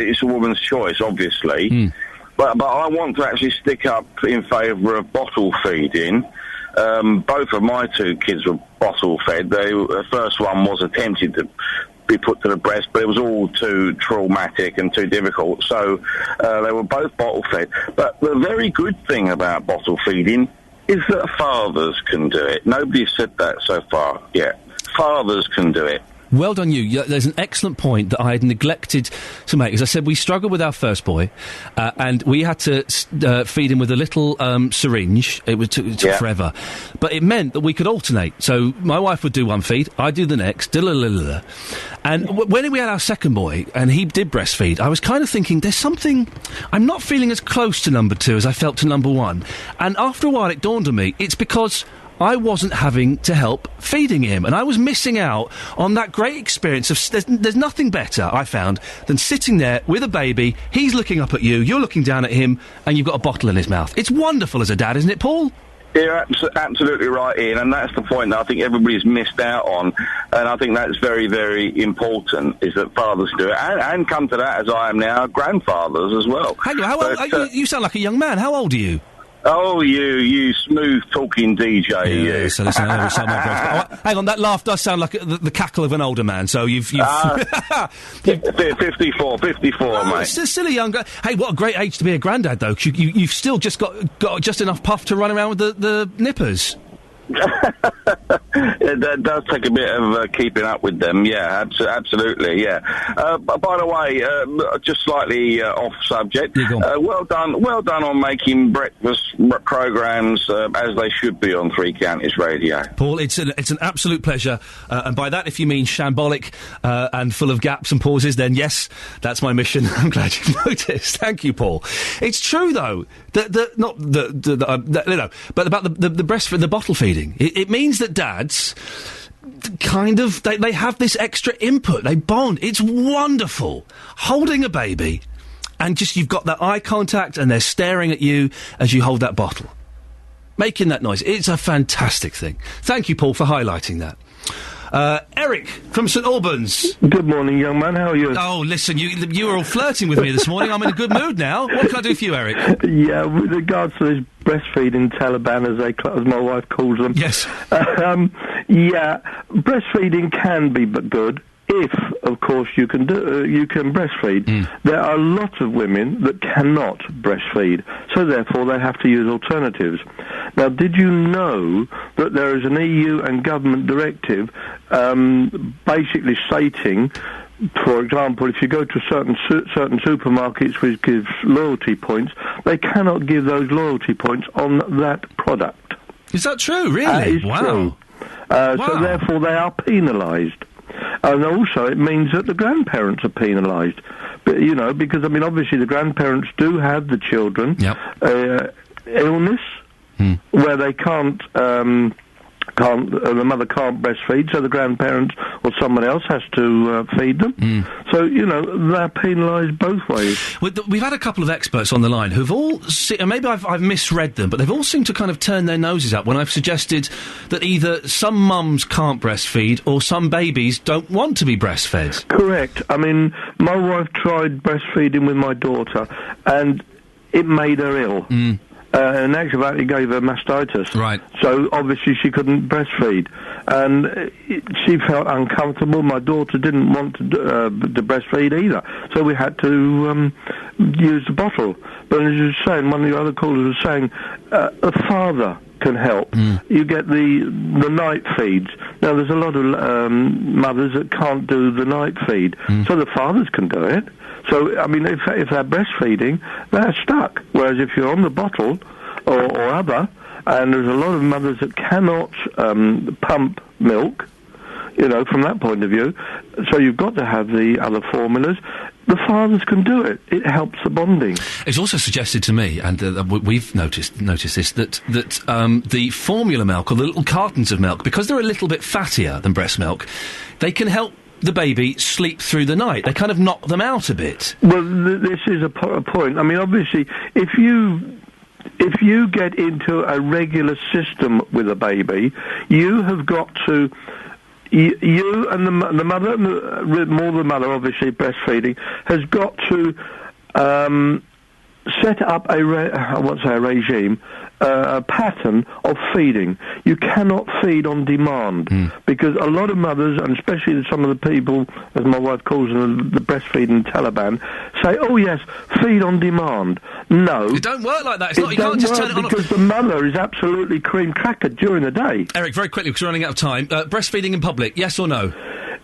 it's a woman's choice, obviously, but I want to actually stick up in favour of bottle feeding. Both of my 2 kids were bottle fed. The first one was attempted to be put to the breast, but it was all too traumatic and too difficult, so they were both bottle fed. But the very good thing about bottle feeding is that fathers can do it. Nobody's said that so far yet. Fathers can do it. Well done you. There's an excellent point that I had neglected to make. As I said, we struggled with our first boy, and we had to feed him with a little syringe. It took forever. But it meant that we could alternate. So my wife would do one feed, I'd do the next, and when we had our second boy, and he did breastfeed, I was kind of thinking, there's something... I'm not feeling as close to number 2 as I felt to number 1. And after a while it dawned on me, it's because I wasn't having to help feeding him, and I was missing out on that great experience of... There's nothing better, I found, than sitting there with a baby, he's looking up at you, you're looking down at him, and you've got a bottle in his mouth. It's wonderful as a dad, isn't it, Paul? You're absolutely right, Ian, and that's the point that I think everybody's missed out on, and I think that's very, very important, is that fathers do it, and come to that, as I am now, grandfathers as well. Hang on, how old, you sound like a young man. How old are you? Oh, you smooth-talking DJ, you. So listen, I never sound my breath. Oh, hang on, that laugh does sound like the cackle of an older man, so you've 54, mate. Still a young guy. Hey, what a great age to be a granddad, though, 'cause you've still just got just enough puff to run around with the nippers. That does take a bit of keeping up with them, yeah, absolutely, yeah. By the way, just slightly off subject, well done on making breakfast programmes as they should be on Three Counties Radio. Paul, it's an absolute pleasure, and by that if you mean shambolic and full of gaps and pauses, then yes, that's my mission. I'm glad you've noticed. Thank you, Paul. It's true though, but about the breastfeeding, the bottle feeding. It means that dads kind of they have this extra input. They bond. It's wonderful holding a baby, and just you've got that eye contact, and they're staring at you as you hold that bottle, making that noise. It's a fantastic thing. Thank you, Paul, for highlighting that. Eric from St Albans. Good morning, young man. How are you? Oh, listen, you were all flirting with me this morning. I'm in a good mood now. What can I do for you, Eric? Yeah, with regards to this breastfeeding Taliban, as my wife calls them. Yes. Yeah, breastfeeding can be but good if, of course, you can breastfeed. There are lots of women that cannot breastfeed, so therefore they have to use alternatives. Now, did you know that there is an EU and government directive basically stating, for example, if you go to certain supermarkets which gives loyalty points, they cannot give those loyalty points on that product. Is that true, really? That is wow. true. So therefore they are penalised. And also it means that the grandparents are penalised. But, you know, because, I mean, obviously the grandparents do have the children. Illness, where they can't the mother can't breastfeed, so the grandparents or someone else has to feed them. So, you know, they're penalised both ways. We've had a couple of experts on the line who've all, maybe I've misread them, but they've all seemed to kind of turn their noses up when I've suggested that either some mums can't breastfeed or some babies don't want to be breastfed. Correct. I mean, my wife tried breastfeeding with my daughter, and it made her ill. In actual fact, it gave her mastitis. Right. So, obviously, she couldn't breastfeed. And she felt uncomfortable. My daughter didn't want to breastfeed either. So we had to use the bottle. But as you were saying, one of the other callers was saying, a father can help. You get the night feeds. Now, there's a lot of mothers that can't do the night feed. So the fathers can do it. So, I mean, if they're breastfeeding, they're stuck. Whereas if you're on the bottle or other, and there's a lot of mothers that cannot pump milk, you know, from that point of view, so you've got to have the other formulas. The fathers can do it. It helps the bonding. It's also suggested to me, and we've noticed this, that the formula milk, or the little cartons of milk, because they're a little bit fattier than breast milk, they can help the baby sleep through the night. They kind of knock them out a bit. Well, this is a point. I mean, obviously, if you get into a regular system with a baby, you have got to... You and the mother, more the mother, obviously, breastfeeding, has got to set up a regime, a pattern of feeding. You cannot feed on demand, because a lot of mothers, and especially some of the people, as my wife calls them, the breastfeeding Taliban, say, oh yes, feed on demand. No. It don't work like that. It's not, you can't just turn it on. Because the mother is absolutely cream crackered during the day. Eric, very quickly, because we're running out of time. Breastfeeding in public, yes or no?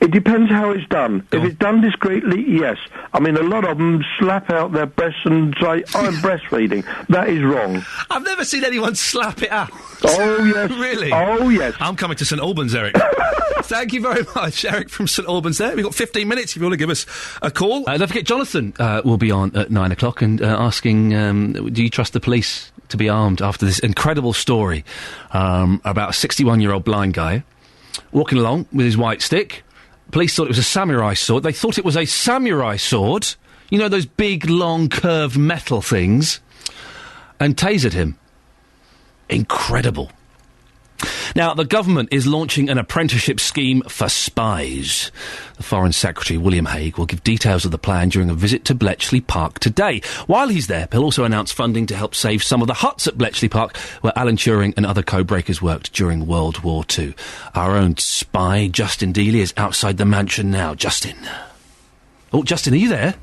It depends how it's done. If it's done discreetly, yes. I mean, a lot of them slap out their breasts and say, I'm breastfeeding. That is wrong. I've never seen anyone slap it out. Oh, yes. Really? Oh, yes. I'm coming to St Albans, Eric. Thank you very much, Eric from St Albans there. We've got 15 minutes if you want to give us a call. Don't forget, Jonathan will be on at 9 o'clock and asking, do you trust the police to be armed after this incredible story about a 61-year-old blind guy walking along with his white stick. Police thought it was a samurai sword. They thought it was a samurai sword. You know, those big, long, curved metal things. And tasered him. Incredible. Now, the government is launching an apprenticeship scheme for spies. The Foreign Secretary, William Hague, will give details of the plan during a visit to Bletchley Park today. While he's there, he'll also announce funding to help save some of the huts at Bletchley Park where Alan Turing and other code-breakers worked during World War II. Our own spy, Justin Dealey, is outside the mansion now. Justin. Oh, Justin, are you there?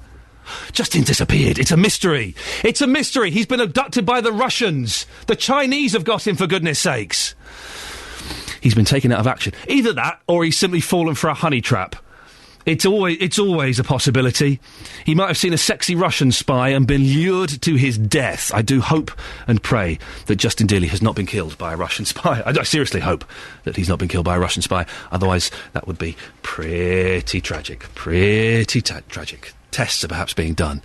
Justin disappeared. It's a mystery. It's a mystery. He's been abducted by the Russians. The Chinese have got him, for goodness sakes. He's been taken out of action. Either that, or he's simply fallen for a honey trap. It's always a possibility. He might have seen a sexy Russian spy and been lured to his death. I do hope and pray that Justin Dealey has not been killed by a Russian spy. I seriously hope that he's not been killed by a Russian spy. Otherwise, that would be pretty tragic. Tragic. Tests are perhaps being done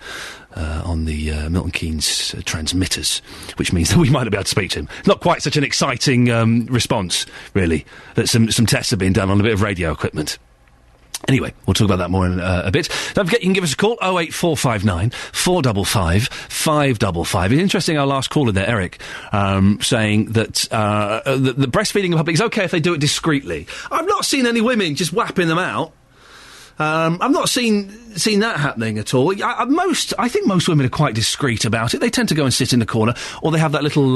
on the Milton Keynes transmitters, which means that we might not be able to speak to him. Not quite such an exciting response, really, that some tests are being done on a bit of radio equipment. Anyway, we'll talk about that more in a bit. Don't forget, you can give us a call, 08459 455 555. It's interesting, our last caller there, Eric, saying that the breastfeeding in public is okay if they do it discreetly. I've not seen any women just whapping them out. I've not seen that happening at all. I think most women are quite discreet about it. They tend to go and sit in the corner, or they have that little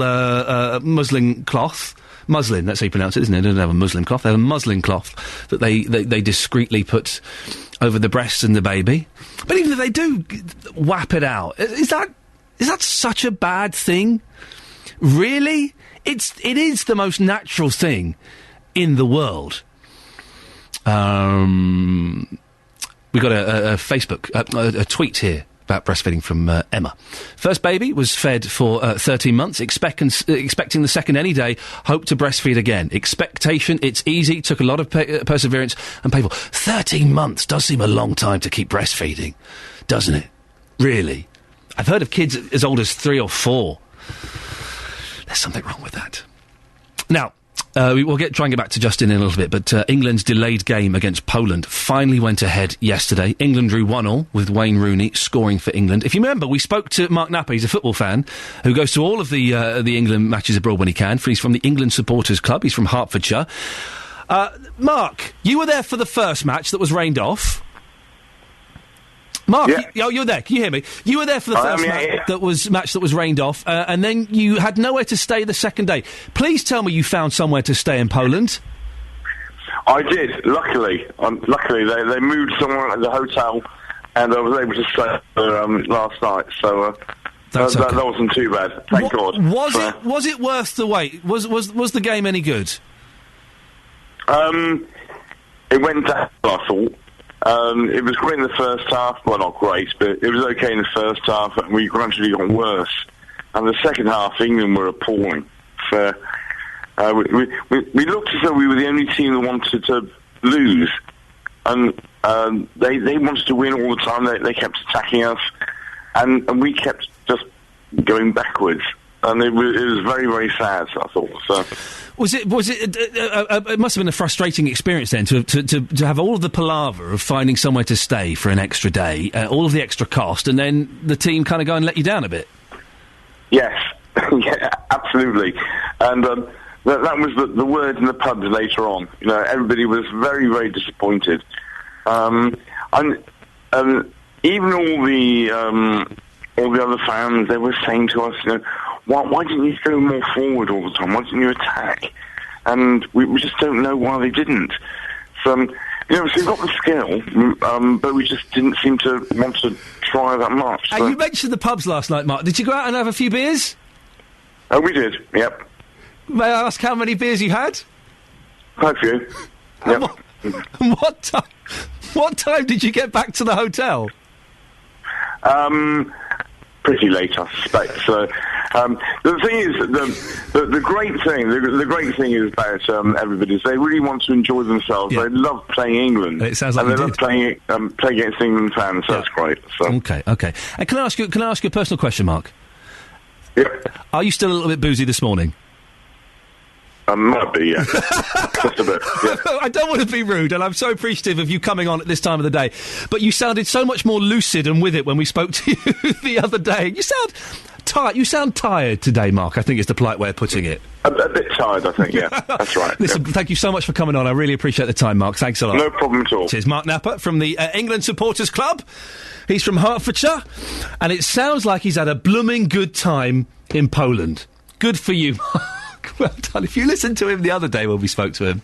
muslin cloth. Muslin, that's how you pronounce it, isn't it? They don't have a muslin cloth. They have a muslin cloth that they discreetly put over the breasts and the baby. But even if they do whap it out, is that such a bad thing? Really? It is the most natural thing in the world. We got a Facebook, a tweet here about breastfeeding from Emma. First baby was fed for 13 months, expecting the second any day, hope to breastfeed again. Expectation, it's easy, took a lot of perseverance and painful. 13 months does seem a long time to keep breastfeeding, doesn't it? Really? I've heard of kids as old as 3 or 4. There's something wrong with that. Now, we'll try and get back to Justin in a little bit, but England's delayed game against Poland finally went ahead yesterday. England drew 1-1 with Wayne Rooney scoring for England. If you remember, we spoke to Mark Napper, he's a football fan, who goes to all of the England matches abroad when he can. He's from the England Supporters Club, he's from Hertfordshire. Mark, you were there for the first match that was rained off. Mark, yeah. You're there. Can you hear me? You were there for the first match that was rained off, and then you had nowhere to stay the second day. Please tell me you found somewhere to stay in Poland. I did, luckily. Luckily, they moved somewhere at the hotel, and I was able to stay last night, so that wasn't too bad, thank God. Was it worth the wait? Was the game any good? It went down, I thought. It was great in the first half. Well, not great, but it was okay in the first half, and we gradually got worse. And the second half, England were appalling. So, we looked as though we were the only team that wanted to lose. And they wanted to win all the time. They kept attacking us. And we kept just going backwards. And it was very, very sad, I thought. So. It must have been a frustrating experience then to have all of the palaver of finding somewhere to stay for an extra day, all of the extra cost, and then the team kind of go and let you down a bit. Yes, yeah, absolutely. And that was the word in the pubs later on. You know, everybody was very, very disappointed. And even all the other fans, they were saying to us, you know, why didn't you go more forward all the time? Why didn't you attack? And we just don't know why they didn't. So, you know, so we've got the skill, but we just didn't seem to want to try that much. So. And you mentioned the pubs last night, Mark. Did you go out and have a few beers? Oh, we did, yep. May I ask how many beers you had? Quite a few, yep. What time did you get back to the hotel? Pretty late, I suspect. So the thing is, the great thing is about everybody is they really want to enjoy themselves. Yeah. They love playing England. It sounds like and they love playing against England fans. So that's great. So. Okay. And can I ask you a personal question, Mark? Yeah. Are you still a little bit boozy this morning? Might be, yeah. Just a bit, yeah. I don't want to be rude, and I'm so appreciative of you coming on at this time of the day, but you sounded so much more lucid and with it when we spoke to you the other day. You sound tired. You sound tired today, Mark, I think is the polite way of putting it. A bit tired, I think, yeah. That's right. Listen, thank you so much for coming on. I really appreciate the time, Mark. Thanks a lot. No problem at all. Cheers. Mark Napper from the England Supporters Club. He's from Hertfordshire, and it sounds like he's had a blooming good time in Poland. Good for you, Mark. Well done. If you listened to him the other day when we spoke to him,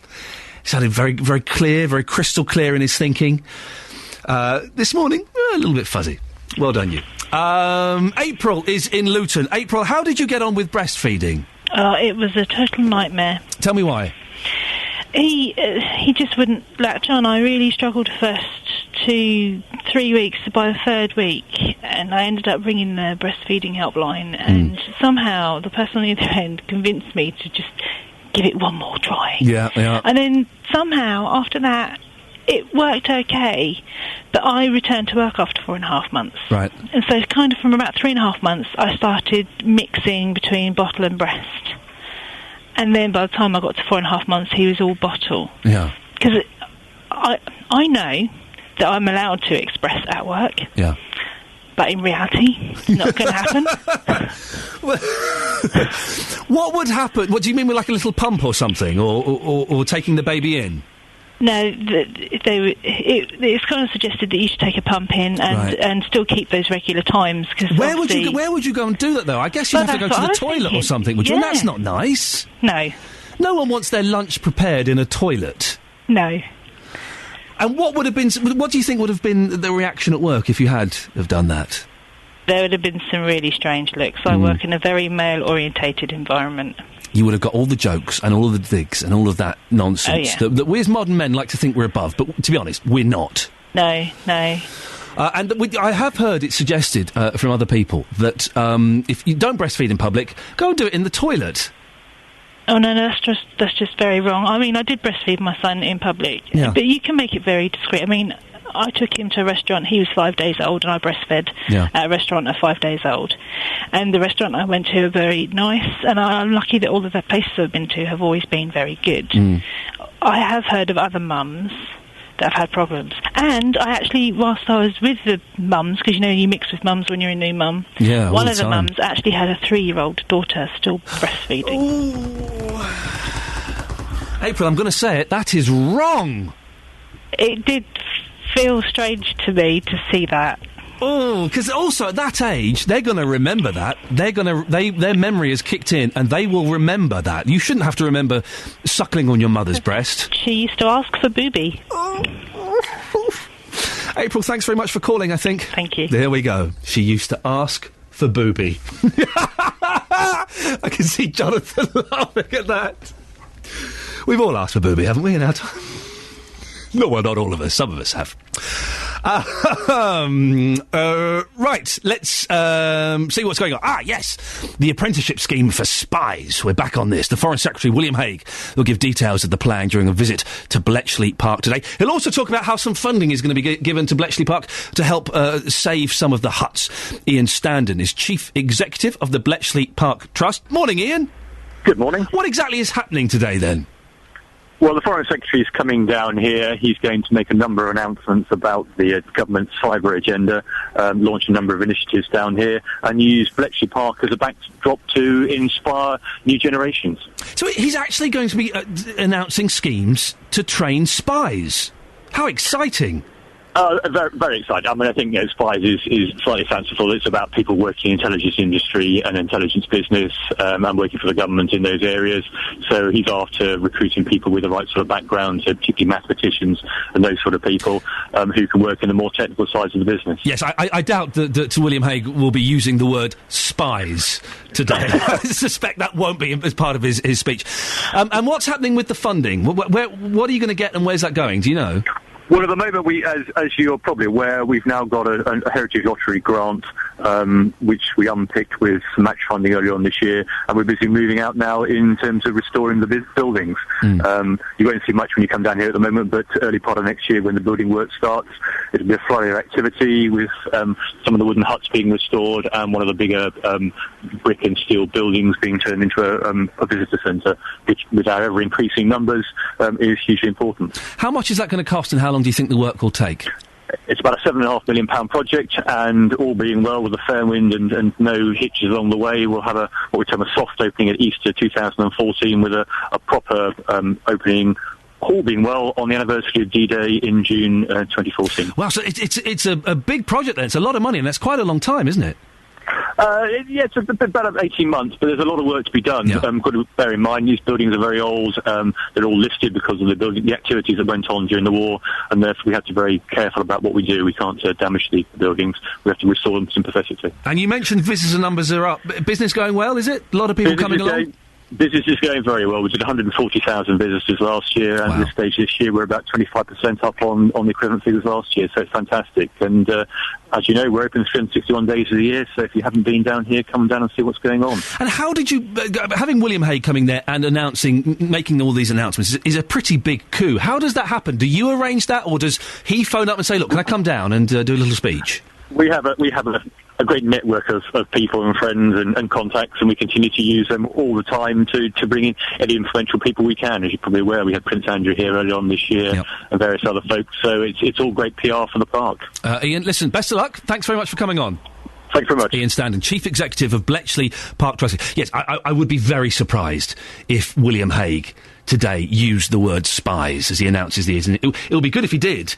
he sounded very, very clear, very crystal clear in his thinking. This morning, a little bit fuzzy. Well done, you. April is in Luton. April, how did you get on with breastfeeding? It was a total nightmare. Tell me why. He just wouldn't latch on. I really struggled the first 2-3 weeks. By the third week, and I ended up ringing the breastfeeding helpline, and somehow the person on the other end convinced me to just give it one more try. Yeah. And then somehow after that, it worked okay, but I returned to work after 4.5 months. Right. And so kind of from about 3.5 months, I started mixing between bottle and breast. And then by the time I got to 4.5 months, he was all bottle. Yeah. Because I know that I'm allowed to express at work. Yeah. But in reality, it's not going to happen. What would happen? What do you mean with like a little pump or something, or taking the baby in? No, it's kind of suggested that you should take a pump in and still keep those regular times. Cause where would you go and do that though? I guess you'd have to go to the toilet or something, would you? And that's not nice. No. No one wants their lunch prepared in a toilet. No. And what do you think would have been the reaction at work if you had have done that? There would have been some really strange looks. I work in a very male-orientated environment. You would have got all the jokes and all of the digs and all of that nonsense that we as modern men like to think we're above, but to be honest, we're not. No. And I have heard it suggested from other people that if you don't breastfeed in public, go and do it in the toilet. Oh no, that's just very wrong. I mean, I did breastfeed my son in public, but you can make it very discreet. I mean, I took him to a restaurant. He was 5 days old, and I breastfed at a restaurant at 5 days old. And the restaurant I went to are very nice, and I'm lucky that all of the places I've been to have always been very good. I have heard of other mums that have had problems. And I actually, whilst I was with the mums, because you mix with mums when you're a new mum, one of the mums actually had a 3-year-old daughter still breastfeeding. Ooh. April, I'm going to say it, that is wrong. It did feel strange to me to see that. Oh, because also at that age, they're going to remember that. Their memory has kicked in, and they will remember that. You shouldn't have to remember suckling on your mother's breast. She used to ask for booby. April, thanks very much for calling, I think. Thank you. There we go. She used to ask for booby. I can see Jonathan laughing at that. We've all asked for booby, haven't we, in our time? No, well, not all of us. Some of us have. Right, let's see what's going on. Yes, the apprenticeship scheme for spies. We're back on this. The Foreign Secretary, William Hague, will give details of the plan during a visit to Bletchley Park today. He'll also talk about how some funding is going to be given to Bletchley Park to help save some of the huts. Iain Standen is Chief Executive of the Bletchley Park Trust. Morning, Iain. Good morning. What exactly is happening today, then? Well, the Foreign Secretary is coming down here. He's going to make a number of announcements about the government's cyber agenda, launch a number of initiatives down here, and use Bletchley Park as a backdrop to inspire new generations. So he's actually going to be announcing schemes to train spies. How exciting! Very, very exciting. I mean, I think spies is slightly fanciful. It's about people working in the intelligence industry and intelligence business and working for the government in those areas. So he's after recruiting people with the right sort of background, so particularly mathematicians and those sort of people who can work in the more technical sides of the business. Yes, I doubt that William Hague will be using the word spies today. I suspect that won't be as part of his speech. And what's happening with the funding? What are you going to get and where's that going? Do you know? Well, at the moment, as you're probably aware, we've now got a Heritage Lottery grant, which we unpicked with some match funding earlier on this year, and we're busy moving out now in terms of restoring the buildings. You won't see much when you come down here at the moment, but early part of next year when the building work starts, it'll be a flurry of activity with some of the wooden huts being restored and one of the bigger brick and steel buildings being turned into a visitor centre, which, with our ever-increasing numbers, is hugely important. How much is that going to cost and how long do you think the work will take? It's about a £7.5 million project, and all being well with a fair wind and no hitches along the way, we'll have what we term a soft opening at Easter 2014 with a proper opening, all being well, on the anniversary of D-Day in June 2014. Wow, so it's a big project then. It's a lot of money, and that's quite a long time, isn't it? It's about 18 months, but there's a lot of work to be done. Got to bear in mind, these buildings are very old. They're all listed because of the activities that went on during the war, and therefore we have to be very careful about what we do. We can't damage the buildings. We have to restore them sympathetically. And you mentioned visitor numbers are up. Business going well, is it? A lot of people coming along? Business is going very well. We did 140,000 visitors last year, and at this stage this year we're about 25% up on the equivalent figures last year, so it's fantastic. And as you know, we're open 361 days of the year, so if you haven't been down here, come down and see what's going on. And how did you... having William Hague coming there and making all these announcements is a pretty big coup. How does that happen? Do you arrange that, or does he phone up and say, look, can I come down and do a little speech? We have a great network of people and friends and contacts, and we continue to use them all the time to bring in any influential people we can. As you're probably aware, we had Prince Andrew here earlier on this year, and various other folks, so it's all great PR for the park. Iain, listen, best of luck. Thanks very much for coming on. Thanks very much. Iain Standen, Chief Executive of Bletchley Park Trust. Yes, I would be very surprised if William Hague today used the word spies as he announces these. And it'll be good if he did.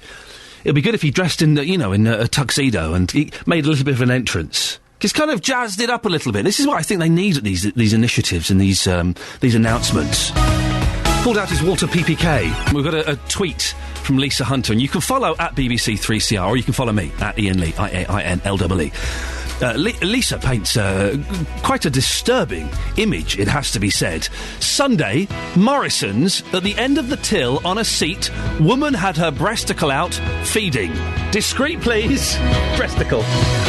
It'd be good if he dressed in a tuxedo and he made a little bit of an entrance. Just kind of jazzed it up a little bit. This is what I think they need at these initiatives and these announcements. Pulled out his Walter PPK. We've got a tweet from Lisa Hunter, and you can follow at BBC3CR, or you can follow me at Iain Lee, IAINLEE. Lisa paints quite a disturbing image, it has to be said. Sunday, Morrison's, at the end of the till, on a seat, woman had her breasticle out, feeding. Discreet, please. Breasticle.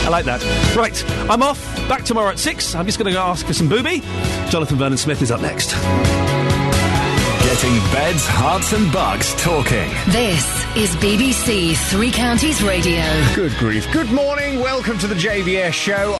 I like that. Right, I'm off. Back tomorrow at 6. I'm just going to go ask for some booby. Jonathan Vernon-Smith is up next. Getting beds, hearts and bucks talking. This is BBC Three Counties Radio. Good grief. Good morning. Welcome to the JVS show.